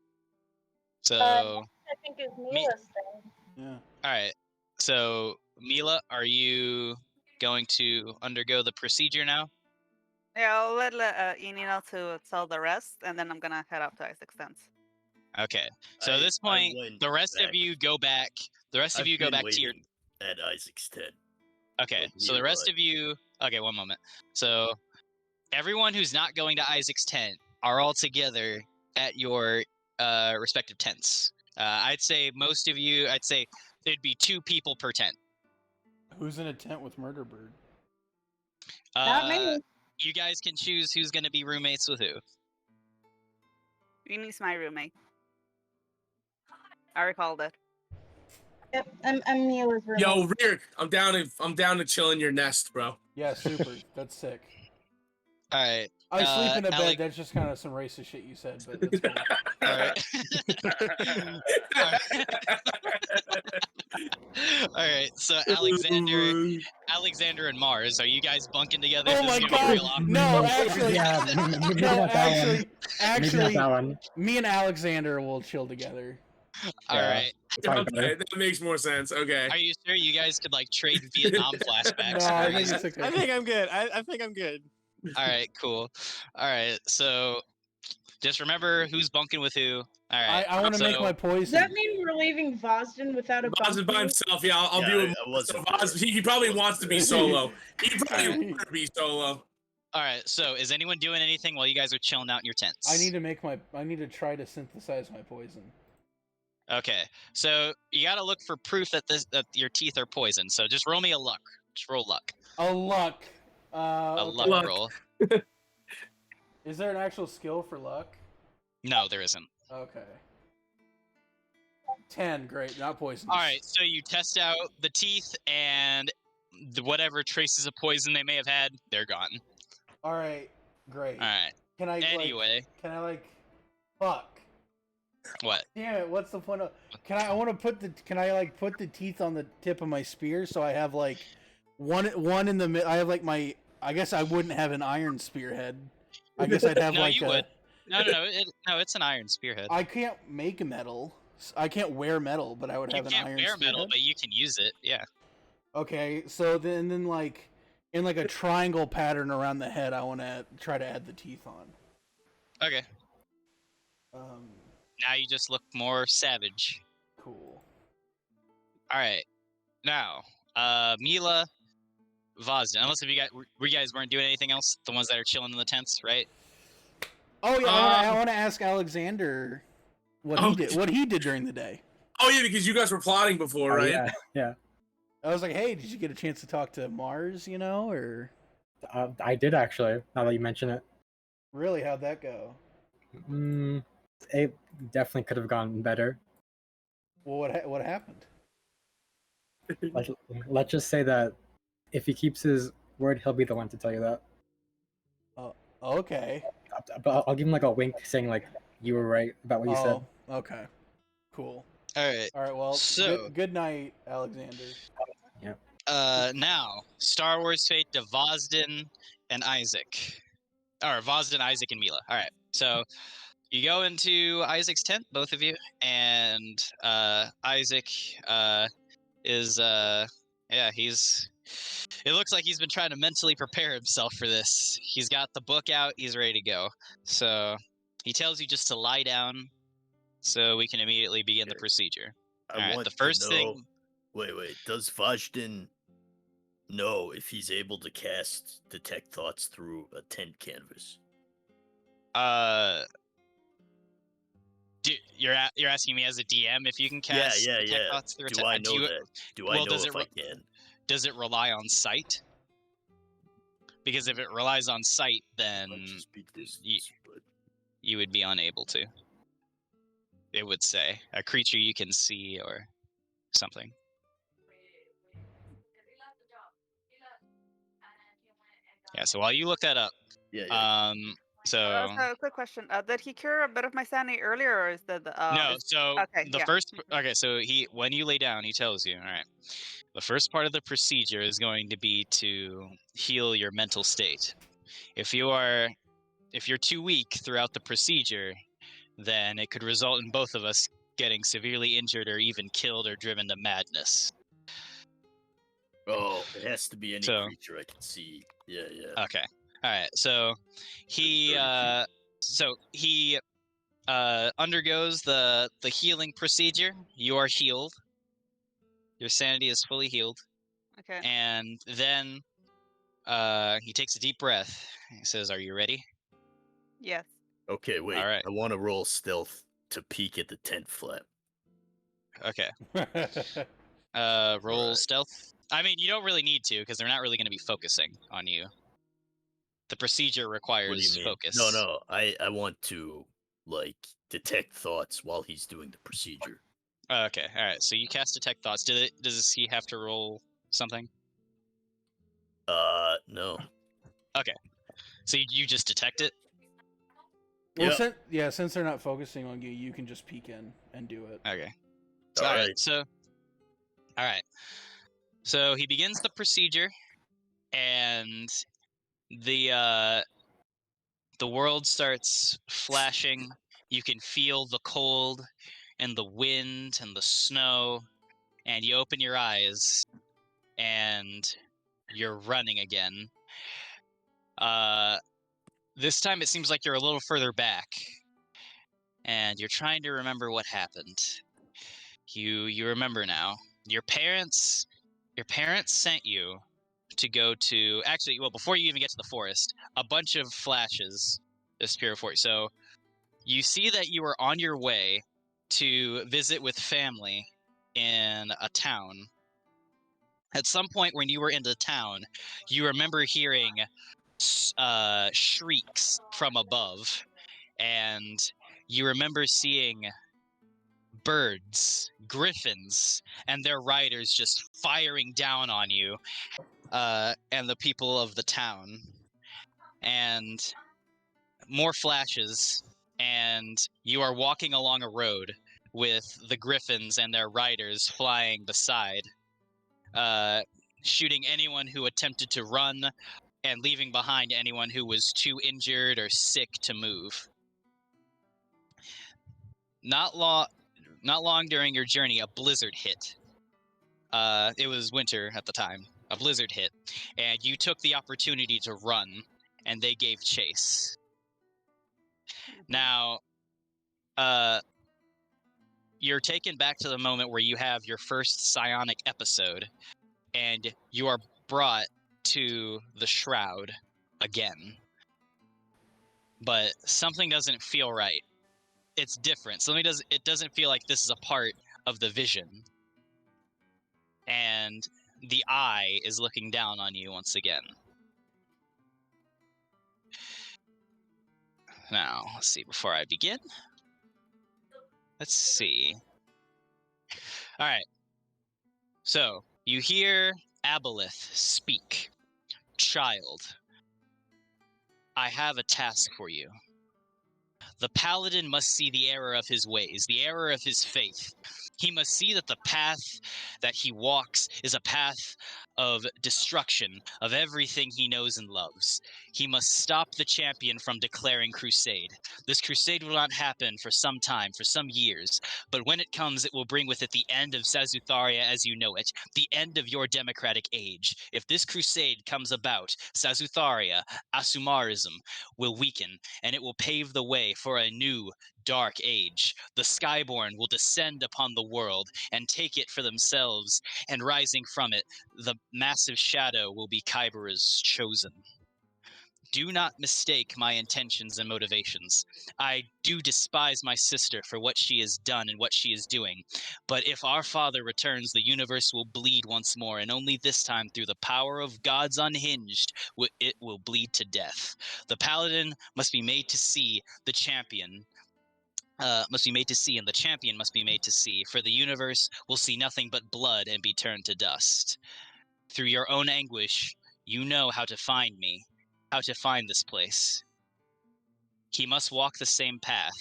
So I think is Mila's thing. Yeah. Alright. So Mila, are you going to undergo the procedure now? Yeah, I'll let Eni know to tell the rest, and then I'm gonna head up to Isaac's tents. Okay. So at this point, the rest of you go back. The rest of you go back to your... At Isaac's tent. Okay, so the rest of you... Okay, one moment. So everyone who's not going to Isaac's tent are all together at your respective tents. I'd say most of you... I'd say there'd be 2 people per tent. Who's in a tent with Murderbird? Not me. You guys can choose who's going to be roommates with who. Eni's my roommate. I recalled it. Yep, I'm Mila's roommate. Yo, Rear, I'm down to chill in your nest, bro. Yeah, super. That's sick. All right. I sleep in a Alec... bed. That's just kind of some racist shit you said, but that's cool. All right. All right. So Alexander and Mars, are you guys bunking together? Oh my god! No, actually, me and Alexander will chill together. All right. Okay, that makes more sense. Okay. Are you sure you guys could like trade Vietnam flashbacks? No, I think it's okay. I think I'm good. I think I'm good. All right, cool. All right, so just remember who's bunking with who. All right. I want to make my poison. Does that mean we're leaving Vosden without a Voz is by bunker? himself. Yeah, I'll be with Voz. He probably wants to be solo. He probably wants to be solo. All right. So is anyone doing anything while you guys are chilling out in your tents? I need to try to synthesize my poison. Okay. So you got to look for proof that your teeth are poisoned. So just roll me a luck. Just roll luck. A luck. A luck roll. Is there an actual skill for luck? No, there isn't. Okay. 10, great, not poison. All right, so you test out the teeth, and whatever traces of poison they may have had, they're gone. All right, great. All right. Can I anyway? Fuck. What? Damn it! What's the point of? Can I want to put the? Can I put the teeth on the tip of my spear so I have one in the mid? I have my. I guess I wouldn't have an iron spearhead. I guess I'd have no, you would. No, it's an iron spearhead. I can't make a metal. I can't wear metal, but I would You have an can't iron wear spearhead. metal, but you can use it. Yeah. Okay, so then like in like a triangle pattern around the head, I want to try to add the teeth on. Okay. Now you just look more savage. Cool. All right. Now, Mila, Vazden. Unless if you guys weren't doing anything else, the ones that are chilling in the tents, right? Oh yeah, I want to ask Alexander what he did during the day. Oh yeah, because you guys were plotting before, right? Yeah. I was like, hey, did you get a chance to talk to Mars? Or I did actually. Now that you mention it. Really, how'd that go? It definitely could have gone better. Well, what happened? Let's just say that if he keeps his word, he'll be the one to tell you that. Oh, okay. But I'll give him like a wink, saying like you were right about what you said. Okay. Cool. All right. All right. Well, so good night, Alexander. Yeah. Now Star Wars Fate to Vazden and Isaac, or Vazden, Isaac, and Mila. All right. So you go into Isaac's tent, both of you, and Isaac is he's. It looks like he's been trying to mentally prepare himself for this. He's got the book out. He's ready to go. So he tells you just to lie down, so we can immediately begin the procedure. I want the first to know, thing. Wait. Does Vazden know if he's able to cast detect thoughts through a tent canvas? You're asking me as a DM if you can cast detect thoughts through a tent? Do I know that? Do I know if I can? Does it rely on sight? Because if it relies on sight, then you would be unable to. It would say a creature you can see or something. Yeah. So while you look that up, So, quick question: did he cure a bit of my sanity earlier, or is that no? So okay? The first. Okay. So when you lay down, he tells you, all right. The first part of the procedure is going to be to heal your mental state. If you're too weak throughout the procedure, then it could result in both of us getting severely injured or even killed or driven to madness. Oh, it has to be any creature I can see. Yeah. Okay. All right. So he undergoes the healing procedure. You are healed. Your sanity is fully healed. Okay. And then he takes a deep breath. He says, "Are you ready?" Yes. Okay, wait. All right. I want to roll stealth to peek at the tent flap. Okay. Roll stealth. I mean, you don't really need to because they're not really going to be focusing on you. The procedure requires What do you mean? focus. No. I want to detect thoughts while he's doing the procedure. Okay. All right. So you cast detect thoughts. Does he have to roll something? No. Okay. So you just detect it? Well, since they're not focusing on you, you can just peek in and do it. Okay. All right. So he begins the procedure, and the world starts flashing. You can feel the cold and the wind and the snow, and you open your eyes, and you're running again. This time it seems like you're a little further back, and you're trying to remember what happened. You remember now. Your parents sent you to go to, actually, well, before you even get to the forest, a bunch of flashes disappear before you. So you see that you are on your way to visit with family in a town. At some point when you were in the town, you remember hearing shrieks from above, and you remember seeing birds, griffins, and their riders just firing down on you and the people of the town. And more flashes, and you are walking along a road with the griffins and their riders flying beside, shooting anyone who attempted to run and leaving behind anyone who was too injured or sick to move. Not not long during your journey, a blizzard hit. It was winter at the time. A blizzard hit, and you took the opportunity to run, and they gave chase. Now, you're taken back to the moment where you have your first psionic episode, and you are brought to the shroud again. But something doesn't feel right. It's different. It doesn't feel like this is a part of the vision. And the eye is looking down on you once again. Now, let's see, before I begin. Let's see. All right. So, you hear Aboleth speak. Child, I have a task for you. The paladin must see the error of his ways, the error of his faith. He must see that the path that he walks is a path of destruction of everything he knows and loves. He must stop the champion from declaring crusade. This crusade will not happen for some time, for some years, but when it comes, it will bring with it the end of Sazutharia as you know it, the end of your democratic age. If this crusade comes about, Sazutharia, Asumarism, will weaken, and it will pave the way for a new, dark age. The Skyborn will descend upon the world and take it for themselves, and rising from it, the massive shadow will be Kybera's chosen. Do not mistake my intentions and motivations. I do despise my sister for what she has done and what she is doing. But if our father returns, the universe will bleed once more, and only this time through the power of gods unhinged, it will bleed to death. The paladin must be made to see the champion. Must be made to see, and the champion must be made to see, for the universe will see nothing but blood and be turned to dust. Through your own anguish, you know how to find me, how to find this place. He must walk the same path.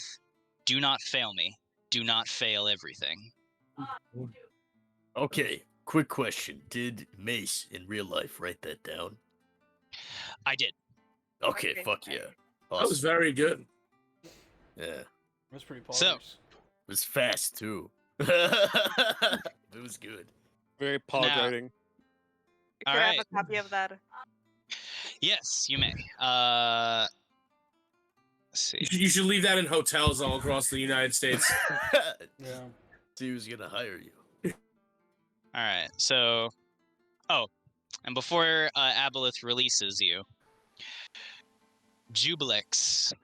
Do not fail me. Do not fail everything. Okay, quick question. Did Mace in real life write that down? I did. Okay, fuck yeah. Awesome. That was very good. Yeah. That's pretty poggers. So, it was fast too. It was good. Very pog Now- writing. Could I have a copy of that? Yes, you may. Let's see. You should leave that in hotels all across the United States. Yeah. See who's gonna hire you. All right. So, and before Aboleth releases you, Jubilex,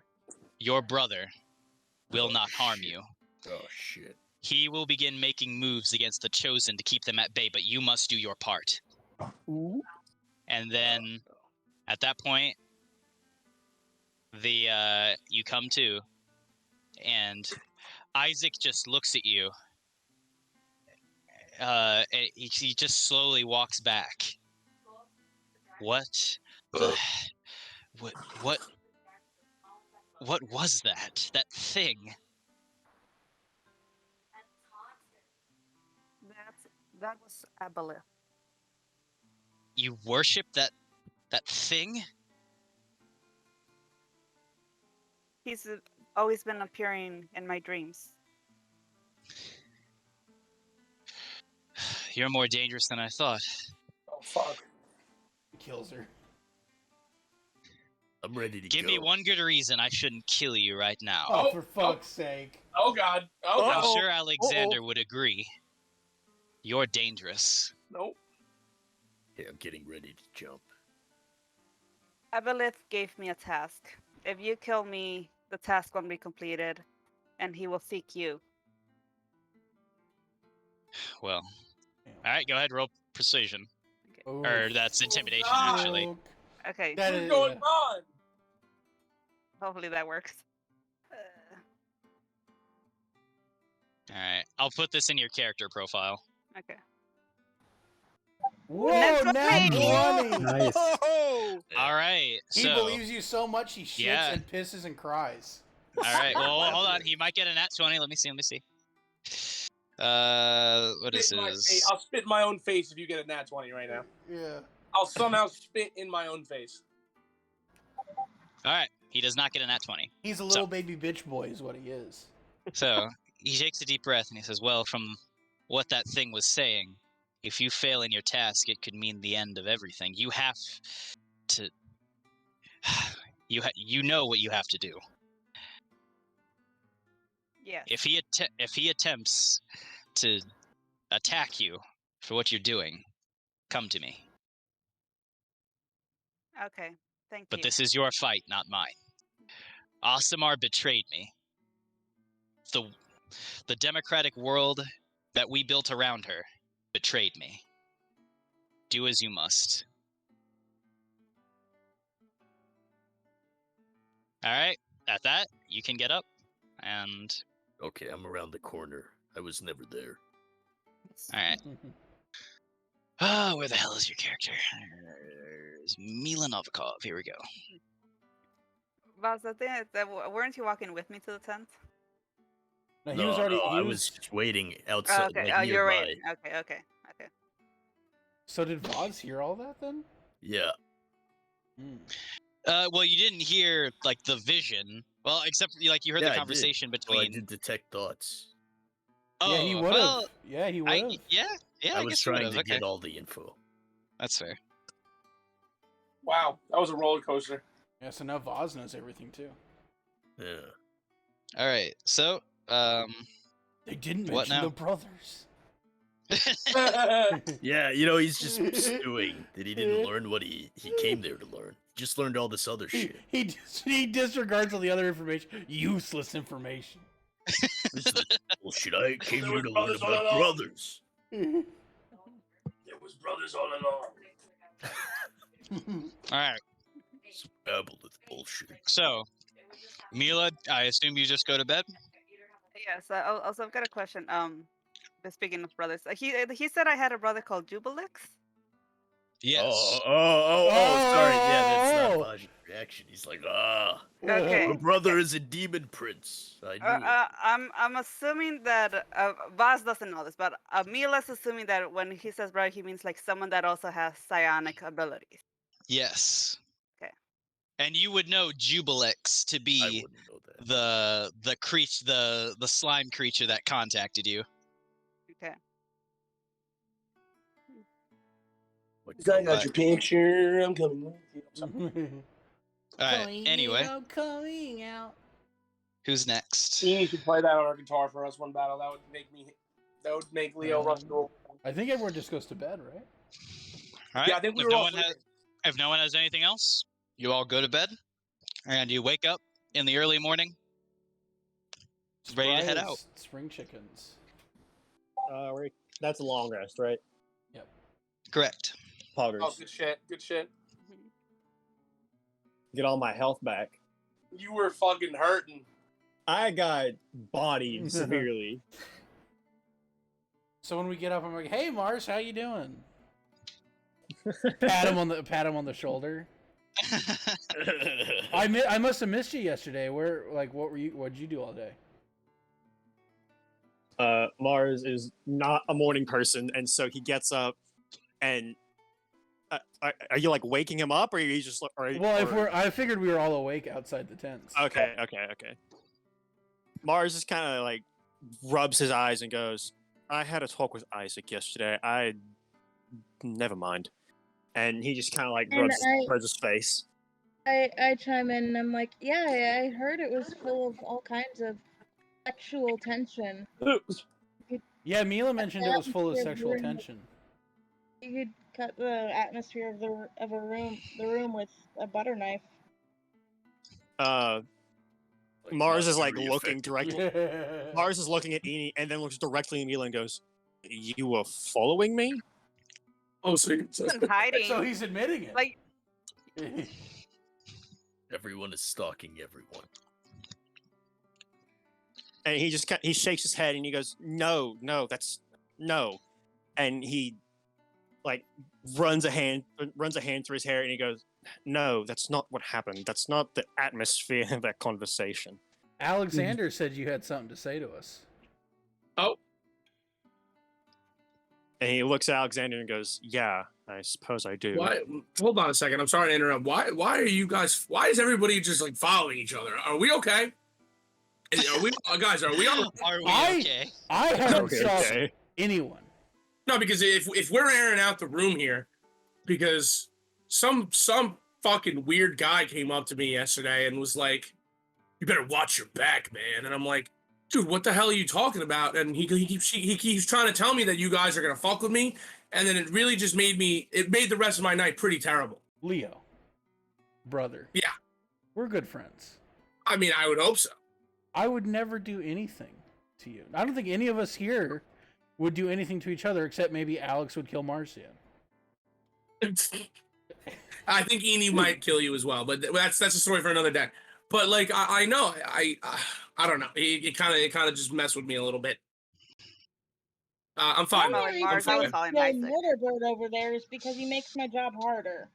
your brother, will not harm you. Oh shit. He will begin making moves against the Chosen to keep them at bay, but you must do your part. Ooh. And then, at that point, you come to, and Isaac just looks at you. And he just slowly walks back. What was that? That thing? That was Aboleth. You worship that thing? He's always been appearing in my dreams. You're more dangerous than I thought. Oh fuck. Kills her. I'm ready to Give go. me one good reason I shouldn't kill you right now. Oh, for fuck's sake. Oh god. Oh I'm god. sure Alexander would agree. You're dangerous. Nope. Okay, I'm getting ready to jump. Aboleth gave me a task. If you kill me, the task won't be completed, and he will seek you. Well, all right, go ahead, roll precision. Oh, Or that's intimidation, God. actually. fuck. Okay, That What's is, going on? hopefully that works. All right, I'll put this in your character profile. Okay. Whoa, Nat nat 20! 20! Nice. All right, He so believes you so much he shits Yeah. and pisses and cries. all right. Well, hold on. He might get a nat 20. Let me see. What is Spit in my his? face. I'll spit in my own face if you get a nat 20 right now. Yeah. I'll somehow spit in my own face. All right, he does not get a nat 20. He's a little baby bitch boy is what he is. So he takes a deep breath and he says, "Well, from what that thing was saying, if you fail in your task, it could mean the end of everything. You have to. You know what you have to do. Yes. If he attempts to attack you for what you're doing, come to me. Okay. Thank But you. this is your fight, not mine. Asimar betrayed me. The democratic world that we built around her betrayed me. Do as you must." All right. At that, you can get up and. Okay, I'm around the corner. I was never there. All right. Oh, where the hell is your character? There's Mila Novikov. Here we go. Boss, the thing is that weren't you walking with me to the tent? No, he No, was already. no, He I was. was just waiting Oh, outside, okay. like Oh, you're nearby. right. Okay. Okay. Okay. So did Voz hear all that then? Yeah. Well, you didn't hear like the vision. Well, except like you heard Yeah, the I did. conversation Well, I between. did detect thoughts. Oh, Yeah, he would have. well, Yeah, he would have. yeah. I I was guess you would trying have. to Okay, get all the info. that's fair. Wow, that was a roller coaster. Yeah, so now Voz knows everything too. Yeah. All right. So, They didn't What mention now? the brothers. Yeah, he's just stewing that he didn't learn what he came there to learn. He just learned all this other shit. He disregards all the other information. Useless information. This is bullshit. I came There here was to learn brothers all about along. brothers. There was brothers all along. All right. Some babble of bullshit. So, Mila, I assume you just go to bed. Yes. Also, I've got a question. Speaking of brothers, he said I had a brother called Jubilix. Yes. Oh, sorry. Yeah, that's not Oh. Baj's reaction. He's like, ah. Okay. Your brother is a demon prince. I knew it. I'm assuming that Vaz doesn't know this, but Mila's assuming that when he says brother, he means like someone that also has psionic abilities. Yes. Okay. And you would know Jubilix to I be wouldn't know that. the creature, the slime creature that contacted you. Okay. I got your picture. I'm coming with you. All right. Anyway, I'm coming out. who's next? You should play that on our guitar for us one battle. That would make Leo rush to. I think everyone just goes to bed, right? All right. Yeah, I think we if were no all one has, sleeping. if no one has anything else, you all go to bed, and you wake up in the early morning, ready to head Spry out. as Spring chickens. That's a long rest, right? Yep. Correct. Poggers. Oh, good shit. Good shit. Get all my health back. You were fucking hurting. I got bodied severely. So when we get up, I'm like, "Hey, Mars, how you doing?" pat him on the shoulder. I must have missed you yesterday. What'd you do all day? Mars is not a morning person, and so he gets up and are you like waking him up, or are you just I figured we were all awake outside the tents. Okay. Mars just kind of like rubs his eyes and goes, "I had a talk with Isaac yesterday. Never mind." And he just kind of like rubs his face. I chime in and I'm like, yeah, I heard it was full of all kinds of sexual tension. Yeah, Mila mentioned it was full of sexual room. tension. You could cut the atmosphere of the room with a butter knife. Mars is like very looking directly. Mars is looking at Eni and then looks directly at Mila and goes, "You were following me?" Oh, so hiding. So he's admitting it. Like, Everyone is stalking everyone. And he shakes his head and he goes, "No, that's no." And he like runs a hand through his hair and he goes, "No, that's not what happened. That's not the atmosphere of that conversation." Alexander said you had something to say to us. Oh. And he looks at Alexander and goes, "Yeah, I suppose I do." Why? Hold on a second. I'm sorry to interrupt. Why are you guys? Why is everybody just like following each other? Are we okay? Are we, guys? Are we on? Are we okay? I haven't Okay, stopped okay. anyone. No, because if we're airing out the room here, because some fucking weird guy came up to me yesterday and was like, "You better watch your back, man." And I'm like, "Dude, what the hell are you talking about?" And he keeps trying to tell me that you guys are gonna fuck with me, and then it really just made the rest of my night pretty terrible. Leo, brother. Yeah. We're good friends. I mean, I would hope so. I would never do anything to you. I don't think any of us here would do anything to each other except maybe Alex would kill Marcia. I think Eni might kill you as well, but that's a story for another day. But like I know I don't know. It kind of just messed with me a little bit. I'm fine. Following I'm Mars, I was fine. following The Isaac. murder bird over there is because he makes my job harder.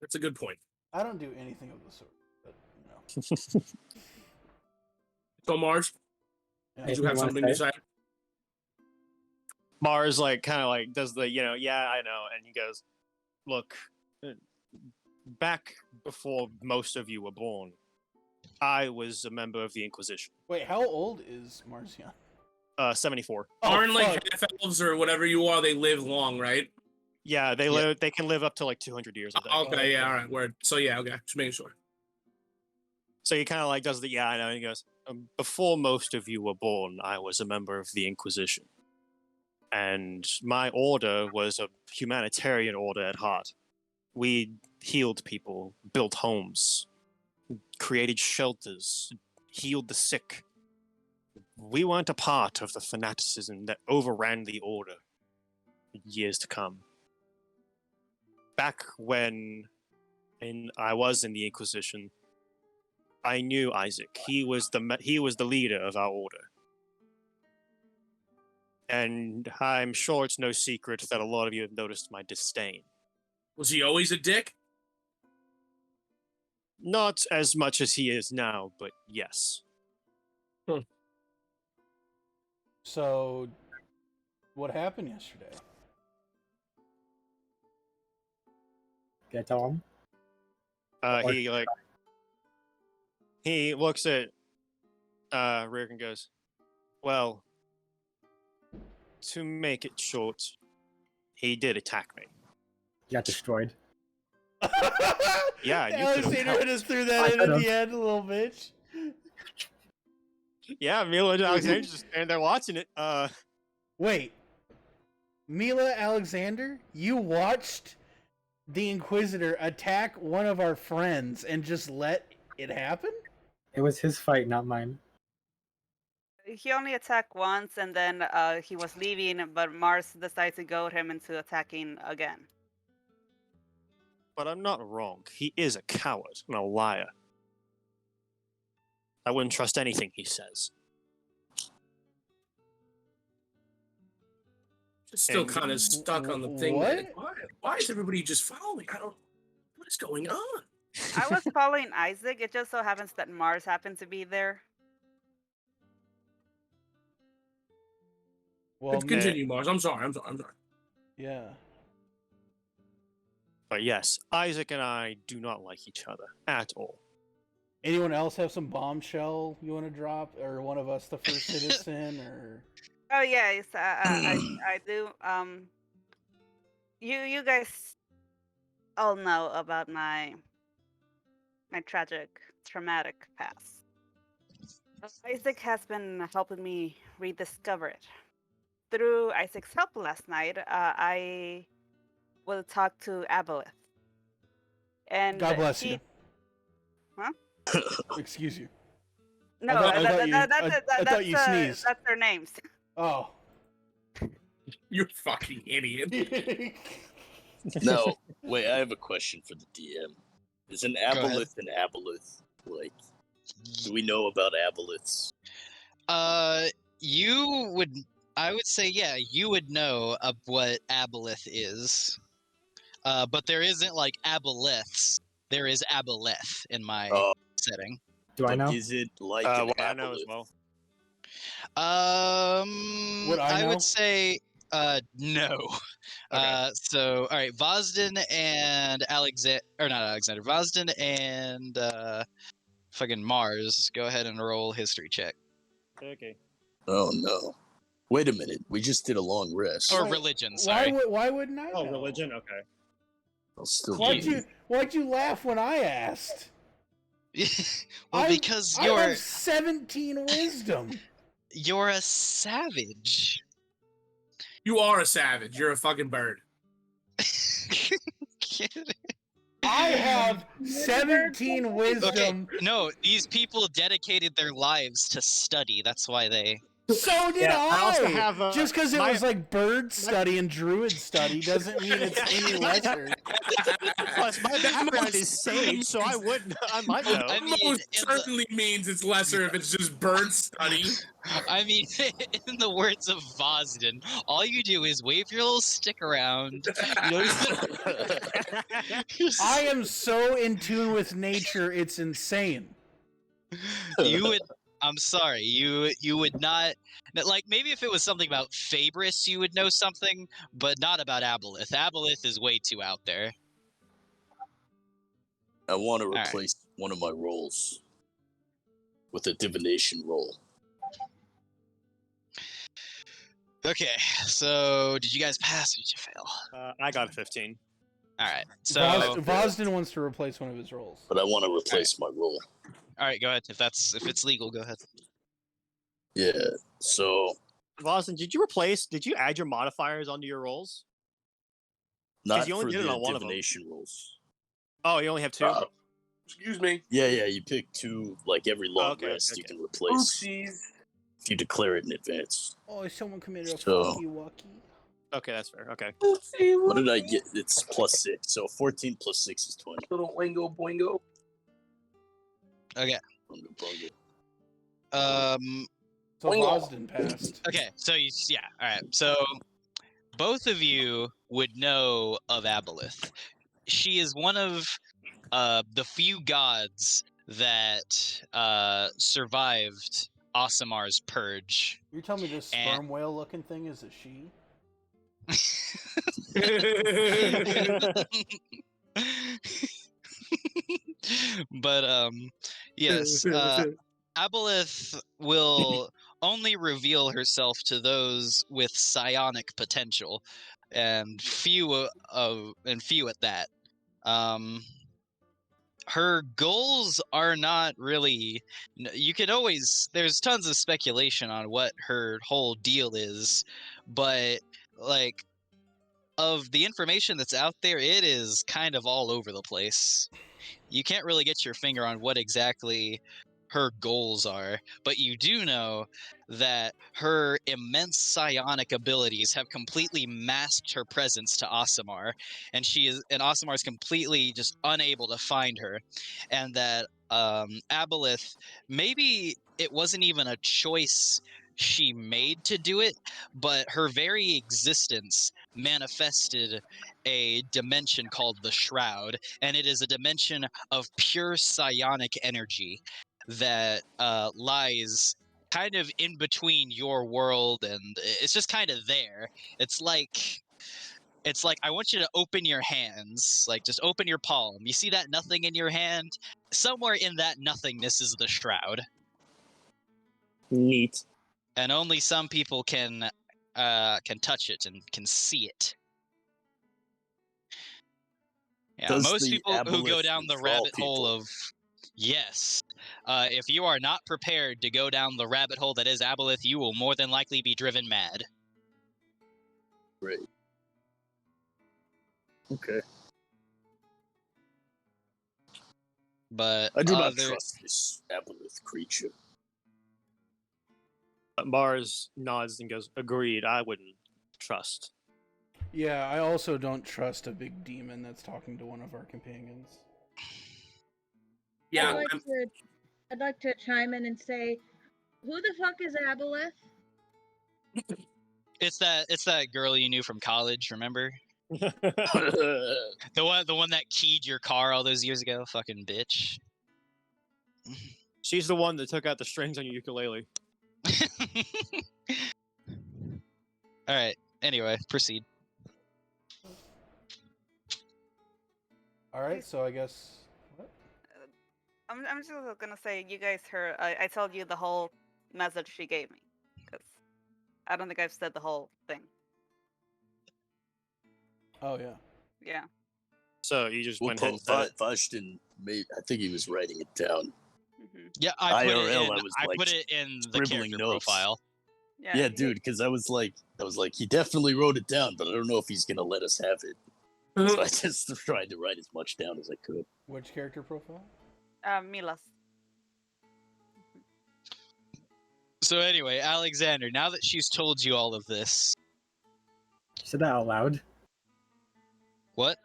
That's a good point. I don't do anything of the sort. But no. So Mars, did you have something to say? Mars like kind of like does the yeah I know, and he goes, look, back before most of you were born, I was a member of the Inquisition. Wait, how old is Marcion? 74. Aren't like half elves or whatever you are, they live long, right? Yeah, they live. They can live up to like 200 years. I think. Okay, yeah, all right, word. So yeah, okay, just making sure. So he kind of like does the yeah I know, and he goes, before most of you were born, I was a member of the Inquisition. And my order was a humanitarian order at heart. We healed people, built homes, created shelters, healed the sick. We weren't a part of the fanaticism that overran the order in years to come. Back when I was in the Inquisition, I knew Isaac. He was the leader of our order. And I'm sure it's no secret that a lot of you have noticed my disdain. Was he always a dick? Not as much as he is now, but yes. So, what happened yesterday? Can I tell him? He looks at Rick and goes, well, to make it short, he did attack me. He got destroyed. Yeah, Alexander just threw that in at the end, a little bitch. Yeah, Mila and Alexander just standing there watching it. Wait, Mila Alexander, you watched the Inquisitor attack one of our friends and just let it happen? It was his fight, not mine. He only attacked once, and then he was leaving, but Mars decided to goad him into attacking again. But I'm not wrong. He is a coward and a liar. I wouldn't trust anything he says. Just still kind of stuck on the thing. What? Why is everybody just following? What is going on? I was following Isaac. It just so happens that Mars happened to be there. Well, continue, Mars. I'm sorry. Yeah. But yes, Isaac and I do not like each other at all. Anyone else have some bombshell you want to drop, or one of us the first citizen, or? Oh yes, I do. You guys all know about my tragic, traumatic past. Isaac has been helping me rediscover it. Through Isaac's help last night, I will talk to Aboleth. And God bless you. Huh? Excuse you. No, I thought you sneezed. That's their names. Oh. You fucking idiot. No, wait, I have a question for the DM. Is an aboleth an aboleth? Like, do we know about aboleths? I would say, yeah, you would know of what aboleth is. But there isn't like aboleths. There is aboleth in my setting. Do I know? Is it like an I know as well. I would say no. Okay. So all right, Vosden and Vosden and fucking Mars, go ahead and roll history check. Okay. Oh no! Wait a minute. We just did a long rest. Or religion, sorry. Why wouldn't I? Oh, know? religion. Okay. I'll still Why'd you laugh when I asked? Well, because I have 17 wisdom. You're a savage. You are a savage. You're a fucking bird. I have 17 wisdom. Okay, no, these people dedicated their lives to study. That's why they. So did I. I also have just because it was like bird study and druid study doesn't mean it's any lesser. Plus, my background is sage, so I might know. I mean, Most certainly means it's lesser if it's just bird study. I mean, in the words of Vosden, all you do is wave your little stick around. You know, I am so in tune with nature, it's insane. You would. I'm sorry. You would not. Like, maybe if it was something about Fabris, you would know something, but not about Aboleth. Aboleth is way too out there. I want to replace one of my rolls with a divination roll. Okay, so did you guys pass or did you fail? I got a 15. All right, so Vosden wants to replace one of his rolls. But I want to replace my roll. All right, go ahead. If it's legal, go ahead. Yeah. So, Vosden, did you add your modifiers onto your rolls? not you only for did it the on one of them. divination rolls. Oh, you only have 2? Excuse me. Yeah, you pick 2, like every long Okay, rest okay. you can replace Oopsies. if you declare it in advance. Oh, someone committed a So- fucky wucky. Okay, that's fair. Okay. What did I get? It's +6, so 14 + 6 is 20. Little wingo boingo. Okay. Bunga, bunga. So Wingo. Vosden passed. Okay, so all right. So both of you would know of Aboleth. She is one of the few gods that survived Osimar's purge. You're telling me this And- sperm whale looking thing is a she? But yes, Aboleth will only reveal herself to those with psionic potential, and few at that. Her goals are not really. You can always. There's tons of speculation on what her whole deal is, but like, of the information that's out there, it is kind of all over the place. You can't really get your finger on what exactly her goals are, but you do know that her immense psionic abilities have completely masked her presence to Aasimar, and Aasimar is completely just unable to find her, and that Aboleth, maybe it wasn't even a choice she made to do it, but her very existence manifested a dimension called the Shroud, and it is a dimension of pure psionic energy that lies kind of in between your world, and it's just kind of there. It's like I want you to open your hands, like just open your palm. You see that nothing in your hand? Somewhere in that nothingness is the Shroud, Neat. and only some people can touch it and can see it. Yeah, Does most the people who go aboleth down the enthrall rabbit hole people? of yes, if you are not prepared to go down the rabbit hole that is Aboleth, you will more than likely be driven mad. Great. Okay. But I do not trust this aboleth creature. Mars nods and goes, "Agreed. I wouldn't trust." Yeah, I also don't trust a big demon that's talking to one of our companions. Yeah. I'd like to chime in and say, who the fuck is Aboleth? It's that girl you knew from college, remember? That's The one that keyed your car all those years ago, fucking bitch. She's the one that took out the strings on your ukulele. All right. Anyway, proceed. All right, so I guess what? I'm just gonna say you guys heard. I told you the whole message she gave me, because I don't think I've said the whole thing. Oh yeah. Yeah. So you just Well, went ahead and said it. Vashton made. I think he was writing it down. Yeah, I put it IRL, in. I was I like put it in the scribbling character notes. profile. Yeah, dude, because I was like, he definitely wrote it down, but I don't know if he's gonna let us have it. So I just tried to write as much down as I could. Which character profile? Mila's. So anyway, Alexander, now that she's told you all of this, You said that out loud? what?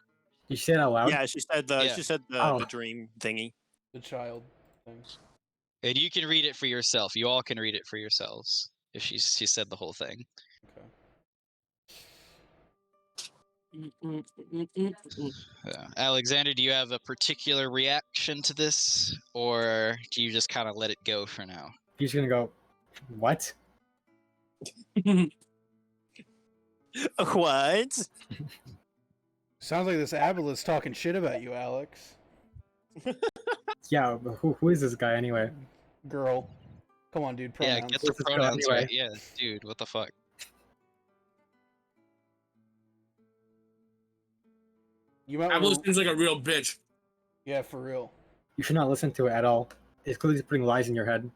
You said it out loud? Yeah, she said the dream thingy. The child thing. And you can read it for yourself. You all can read it for yourselves if she said the whole thing. Alexander, do you have a particular reaction to this, or do you just kind of let it go for now? He's gonna go, what? What? Sounds like this Abelis talking shit about you, Alex. Yeah, but who is this guy anyway? Girl. Come on, dude. Pronouns. Yeah, get the pronouns right. Yeah, dude, what the fuck? You might Abelis seems like a real bitch. Yeah, for real. You should not listen to it at all. It's clearly putting lies in your head.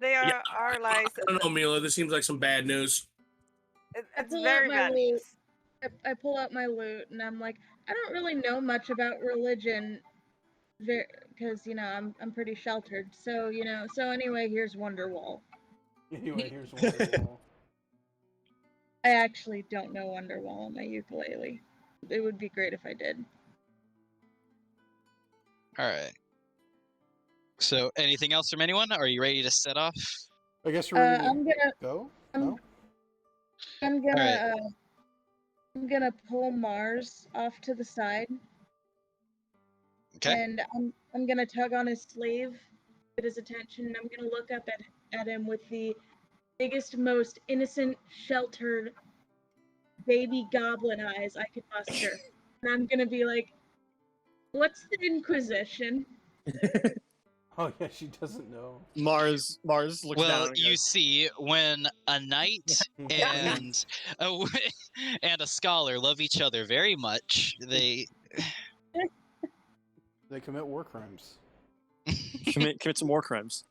They are lies. I don't know, Mila. This seems like some bad news. It's very bad news. I pull out my loot and I'm like, I don't really know much about religion, because I'm pretty sheltered. So anyway, here's Wonderwall. Anyway, here's Wonderwall. I actually don't know Wonderwall on my ukulele. It would be great if I did. All right. So, anything else from anyone? Are you ready to set off? I guess we're ready to I'm gonna go. I'm gonna pull Mars off to the side. Okay. And I'm gonna tug on his sleeve, get his attention, and I'm gonna look up at him with the biggest, most innocent, sheltered baby goblin eyes I could muster. And I'm gonna be like, what's the Inquisition? Oh yeah, she doesn't know. Mars looks down. Well, and you goes, see, when a knight and a scholar love each other very much, they commit war crimes. commit some war crimes.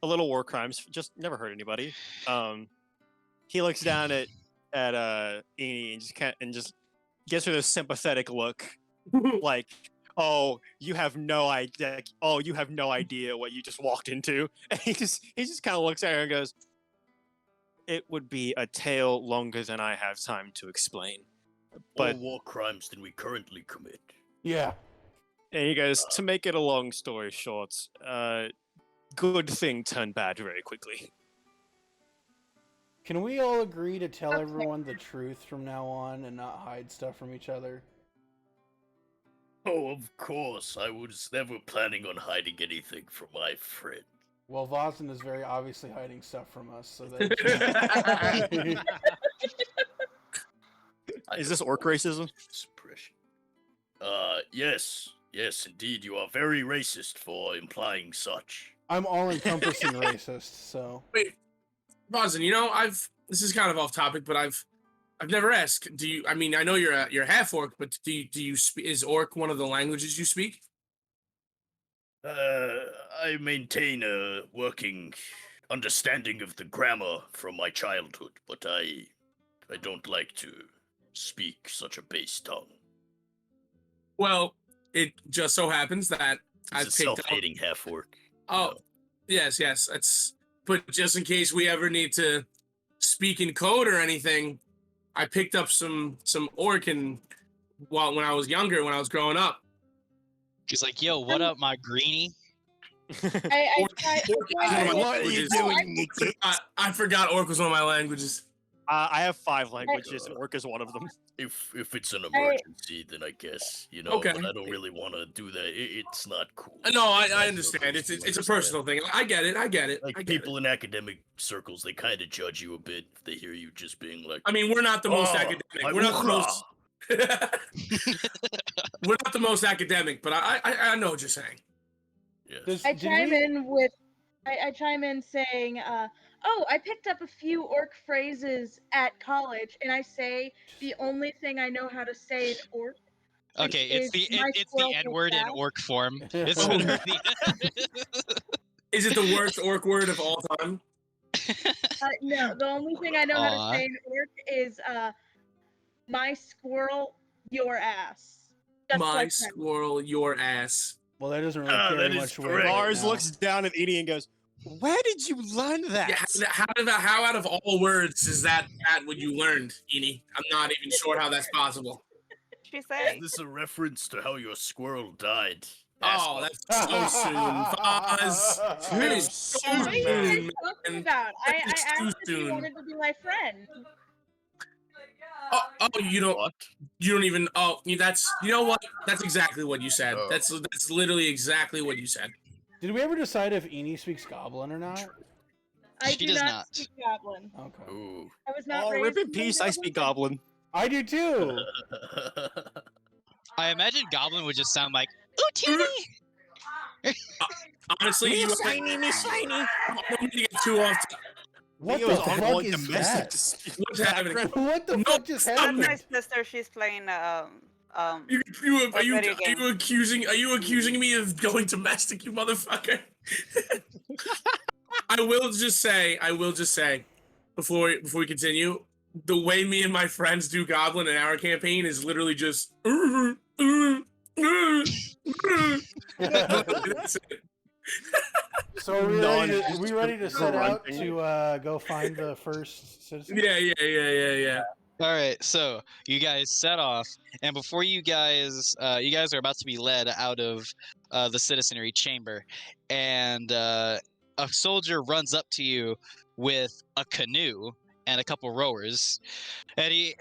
A little war crimes. Just never hurt anybody. He looks down at Eni and just gives her this sympathetic look, like, "Oh, you have no idea. Oh, you have no idea what you just walked into." And he just kind of looks at her and goes, "It would be a tale longer than I have time to explain." But more war crimes than we currently commit. Yeah. And he goes, "To make it a long story short, good thing turned bad very quickly." Can we all agree to tell everyone the truth from now on and not hide stuff from each other? Oh, of course. I was never planning on hiding anything from my friend. Well, Vosin is very obviously hiding stuff from us, so that. Is this orc racism? Suppression. Yes, indeed. You are very racist for implying such. I'm all-encompassing racist, so. Wait, Vosin, this is kind of off topic, but I've never asked. Do you? I mean, I know you're half orc, but do you speak? Is orc one of the languages you speak? I maintain a working understanding of the grammar from my childhood, but I don't like to speak such a base tongue. Well, it just so happens that I've picked up self-hating half orc. Oh, yes. But just in case we ever need to speak in code or anything, I picked up some orc when I was younger, when I was growing up. He's like, "Yo, what up, my greenie?" What are you doing? I forgot orc was one of my languages. I have 5 languages, and orc is one of them. If it's an emergency, then I guess, Okay. But I don't really want to do that. It's not cool. No, I understand. It's a personal thing. I get it. Like, people in academic circles, they kind of judge you a bit if they hear you just being like... I mean, we're not the most academic. We're not the most... we're not the most academic, but I know what you're saying. Yes. I chime in saying, oh, I picked up a few orc phrases at college, and I say the only thing I know how to say in orc. Okay, it's the my it's the squirrel N-word in fast. orc form. It's Oh. literally Is it the worst orc word of all time? No, the only thing I know how to say in orc is my squirrel, your ass. Just My like squirrel, your ass. Well, that doesn't really carry that is much weight. correct. Right Lars now. looks down at Edie and goes, "Where did you learn that?" Yeah, how out of all words is that what you learned, Eni? I'm not even sure how that's possible. She say? Is this a reference to how your squirrel died? Oh, that's so soon, Foz. That is so What are you guys soon, talking man. about? I That is asked too if he soon. wanted to be my friend. Oh, you don't. What? You don't even. Oh, that's. You know what? That's exactly what you said. Oh. That's literally exactly what you said. Did we ever decide if Eni speaks Goblin or not? I She do does not not. speak Goblin. Okay. Ooh. I was not Oh, raised rip in in peace. I speak Goblin. I do too. I imagine Goblin would just sound like "Ooh, teeny." Honestly, Me you shiny, me shiny. I don't mean to get too off. What Leo's the on fuck going is domestic that? to speak What's happening? background. What the Nope, fuck just stop That's my happened? sister. She's playing Are a you video accusing me of going domestic, you motherfucker? I will just say before we continue, the way me and my friends do Goblin in our campaign is literally just that's it. So are we ready to set out to go find the first citizen? Yeah. All right, so you guys set off, and before you guys are about to be led out of the citizenry chamber, and a soldier runs up to you with a canoe and a couple rowers, and he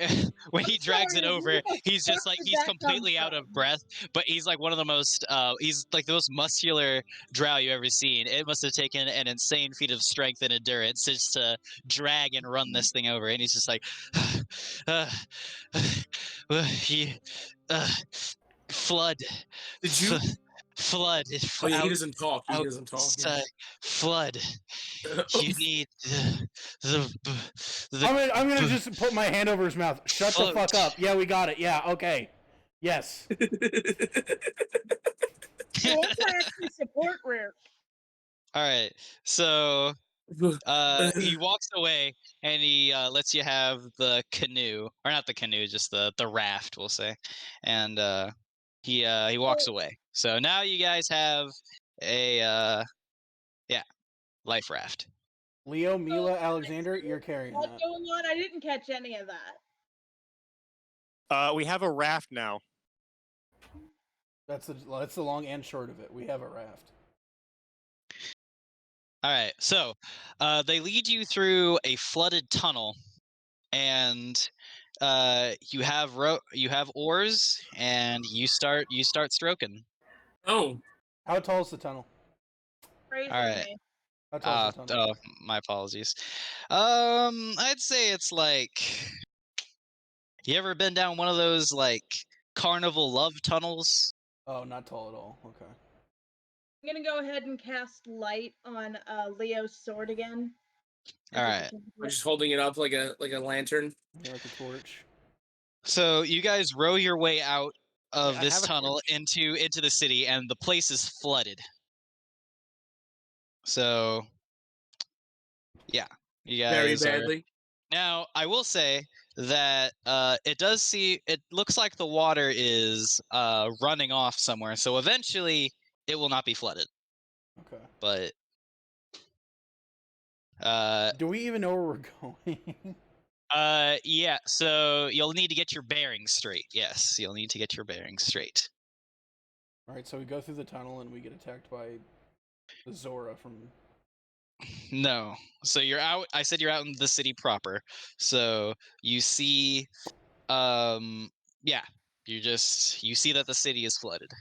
when he drags it over, he's just like he's completely out of breath, but he's like one of the most he's like the most muscular drow you've ever seen. It must have taken an insane feat of strength and endurance just to drag and run this thing over, and he's just like he, flood. Did you? Flood. Oh yeah, he doesn't talk. He doesn't talk. Yeah. Flood. You need the I'm gonna just put my hand over his mouth. Shut the fuck up. Yeah, we got it. Yeah, okay. Yes. So what's actually support rear? All right. So he walks away and he lets you have the canoe, or not the canoe, just the raft, we'll say, and he walks away. So now you guys have a life raft. Leo, Mila, Alexander, you're carrying What's that. going on? I didn't catch any of that. We have a raft now. That's the long and short of it. We have a raft. All right. So they lead you through a flooded tunnel, and you have oars, and you start stroking. Oh. How tall is the tunnel? Crazy All right. me. How tall is the tunnel? Oh, my apologies. I'd say it's like, you ever been down one of those like carnival love tunnels? Oh, not tall at all. Okay. I'm gonna go ahead and cast light on Leo's sword again. All right. I'm just holding it up like a lantern. Yeah, like a torch. So you guys row your way out of I this have a tunnel into the city, and the place is flooded. So, yeah, you guys Very badly. Now, I will say that it looks like the water is running off somewhere. So eventually, it will not be flooded. Okay. But do we even know where we're going? yeah. So you'll need to get your bearings straight. Yes, you'll need to get your bearings straight. All right. So we go through the tunnel and we get attacked by the Zora from. No. So you're out. I said you're out in the city proper. So you see, yeah. You see that the city is flooded.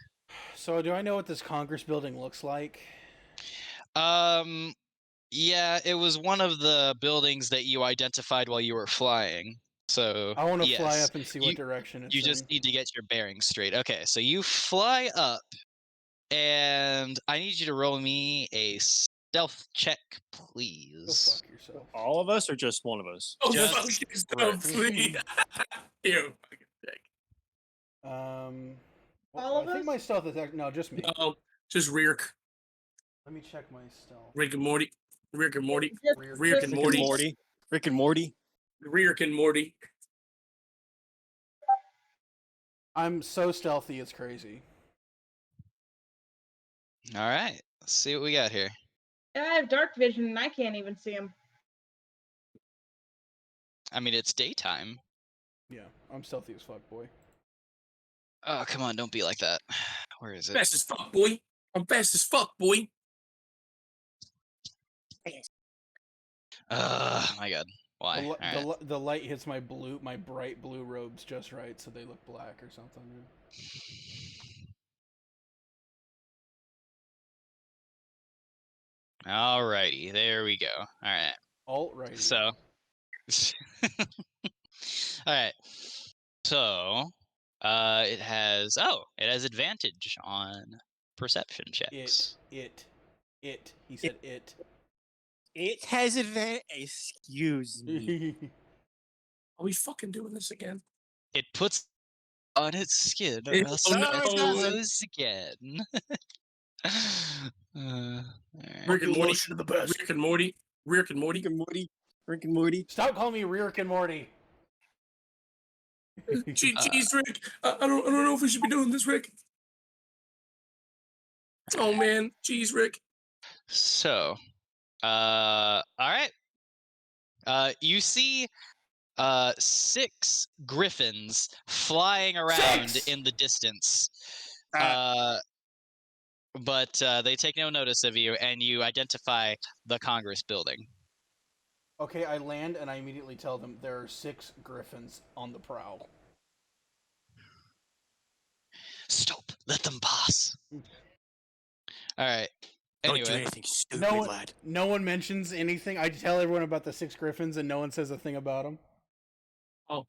So do I know what this Congress building looks like? Yeah, it was one of the buildings that you identified while you were flying. So I want to fly yes, up and see what direction it's you just in. need to get your bearings straight. Okay, so you fly up, and I need you to roll me a stealth check, Go please. fuck yourself. All of us or just one of us? Oh, Just fuck yourself, please. You fucking dick. All of I think us? my stealth is no, just me. No, just Reark. Let me check my stealth. Rick and Morty. Rick and Morty. Just- Rear- Rick just and Rick Morty. and Morty. Rick and Morty. Rick and Morty. I'm so stealthy, it's crazy. all right. Let's see what we got here. I have dark vision and I can't even see him. I mean, it's daytime. Yeah, I'm stealthy as fuck, boy. Oh, come on, don't be like that. Where is it? Fast as fuck, boy. I'm fast as fuck, boy. My God. Why? The, All right. the light hits my bright blue robes just right, so they look black or something. Dude. Alrighty, there we go. All right. Alt-righty. So, all right. So, it has advantage on perception checks. He said it. It has advantage. Excuse me. Are we fucking doing this again? It puts on its skin, or It- else oh, it no, it doesn't. glows again. Alright. Rick and Morty. Lotion of the best. Rick and Morty. Rick and Morty. Rick and Morty. Rick and Morty. Stop calling me Rick and Morty. Jeez, Rick. I don't know if we should be doing this, Rick. Oh man, jeez, Rick. So, all right. You see, 6 griffins flying around 6! in the distance. But they take no notice of you, and you identify the Congress building. Okay, I land and I immediately tell them there are 6 griffins on the prowl. Stop! Let them pass. All right. Don't do Anyway, anything stupid, lad. No one mentions anything. I tell everyone about the 6 griffins, and no one says a thing about them. Oh,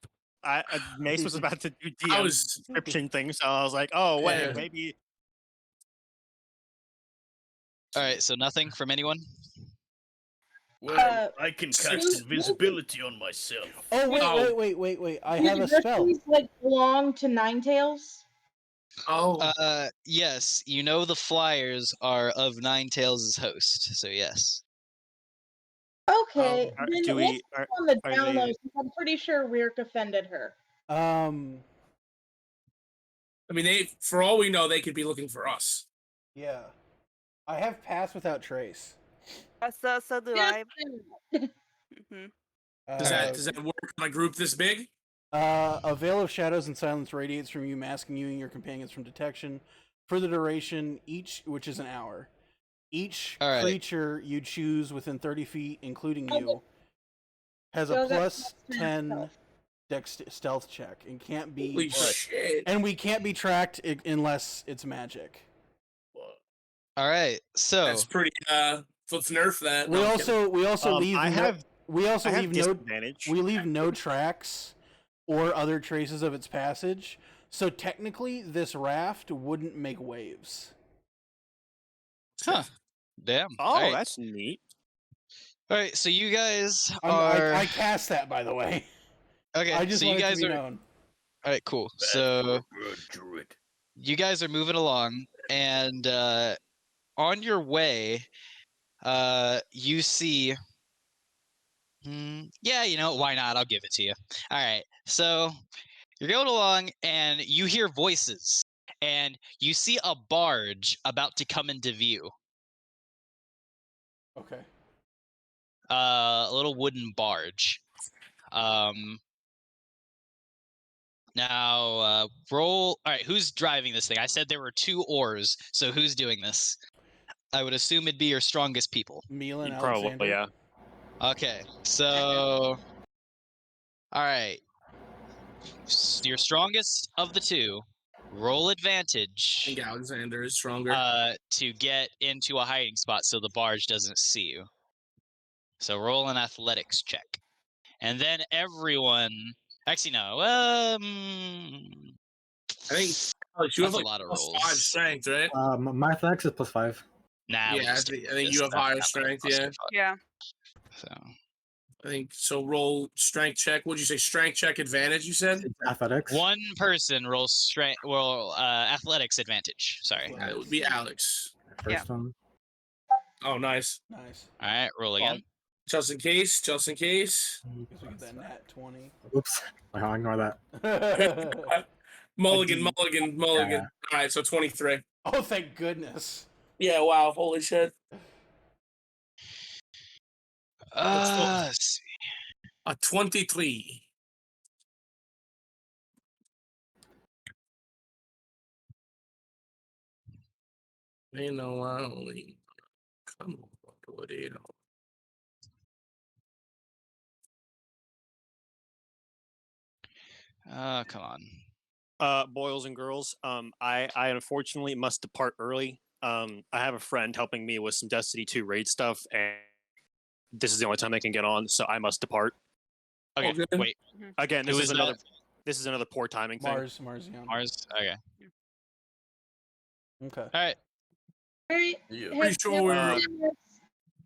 Mace was about to do I DM was- description thing, so I was like, oh, wait, Yeah. maybe. all right. So nothing from anyone. Well, I can cast Who's- invisibility on myself. Oh, No. wait. I Do have the a spell. Griffins, like belong to Ninetales? Oh, Yes. You know the flyers are of Ninetales' host, so yes. Okay, Are- then do let's we- are- on the are down they- low, since I'm pretty sure Weirk offended her. I mean, they. For all we know, they could be looking for us. Yeah. I have pass without trace. So do Yes, I. then. hmm Does that work on a group this big? A veil of shadows and silence radiates from you, masking you and your companions from detection for the duration, which is an hour. Each All right. creature you choose within 30 feet, including Oh, you, has a so that's plus plus 10 stealth check and can't be Holy shit! and we can't be tracked unless it's magic. All right. So That's pretty. Let's nerf that. We No, I'm also leave I have disadvantage. we leave no tracks or other traces of its passage. So technically this raft wouldn't make waves. Huh. Damn. Oh, All right. that's neat. All right. So you guys I are cast that, by the way. okay. I just so you want it to guys be are known. all right. Cool. So you guys are moving along, and on your way, you see. Yeah, you know, why not? I'll give it to you. All right. So you're going along, and you hear voices, and you see a barge about to come into view. Okay. A little wooden barge. Now, roll. All right, who's driving this thing? I said there were 2 oars, so who's doing this? I would assume it'd be your strongest people. Milan Probably, Alexander. yeah. Okay, so. All right. Your strongest of the 2, roll I advantage think Alexander is stronger. to get into a hiding spot so the barge doesn't see you. So roll an athletics check. And then everyone Actually, no. I think Alex, you have That's a like lot of +5 rolls. strength, right? My athletics is +5. Nah, we'll Yeah, I just stick think, with you this. have higher strength. Yeah, Yeah. So I think so. Roll strength check. What'd you say? Strength check advantage. You said It's athletics. one person rolls strength. Well, athletics advantage. Sorry. yeah, it would be Alex. First one. Oh, nice. Nice. All right, roll again. Just in case. Just in case. Guess we get that nat 20. Oops. I'll ignore that. Mulligan, D. mulligan, mulligan. Yeah. All right, so 23. Oh, thank goodness. Yeah, wow, holy shit. Let's see. A 23. You know, I only come on, what do you know? Come on. Boys and girls, I unfortunately must depart early. I have a friend helping me with some Destiny 2 raid stuff, and this is the only time I can get on, so I must depart. Okay, Okay. wait. Again, Who is that? this is another poor timing thing. Marzion. Mars. Okay. Okay. All right. Alright. Pretty sure we're.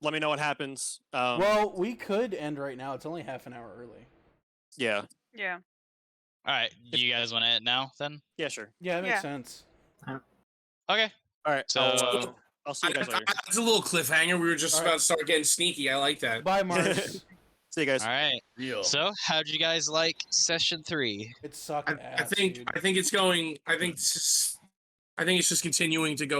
Let me know what happens. Well, we could end right now. It's only half an hour early. Yeah. Yeah. All right. Do you guys want to end now then? Yeah, sure. Yeah, that makes Yeah. sense. Okay. All right. So I'll see you guys later. That's a little cliffhanger. We were just All about right. to start getting sneaky. I like that. Bye, Mars. See you guys. all right. Yeah. So how'd you guys like session 3? It sucked ass, I think dude. it's going. I think it's just continuing to go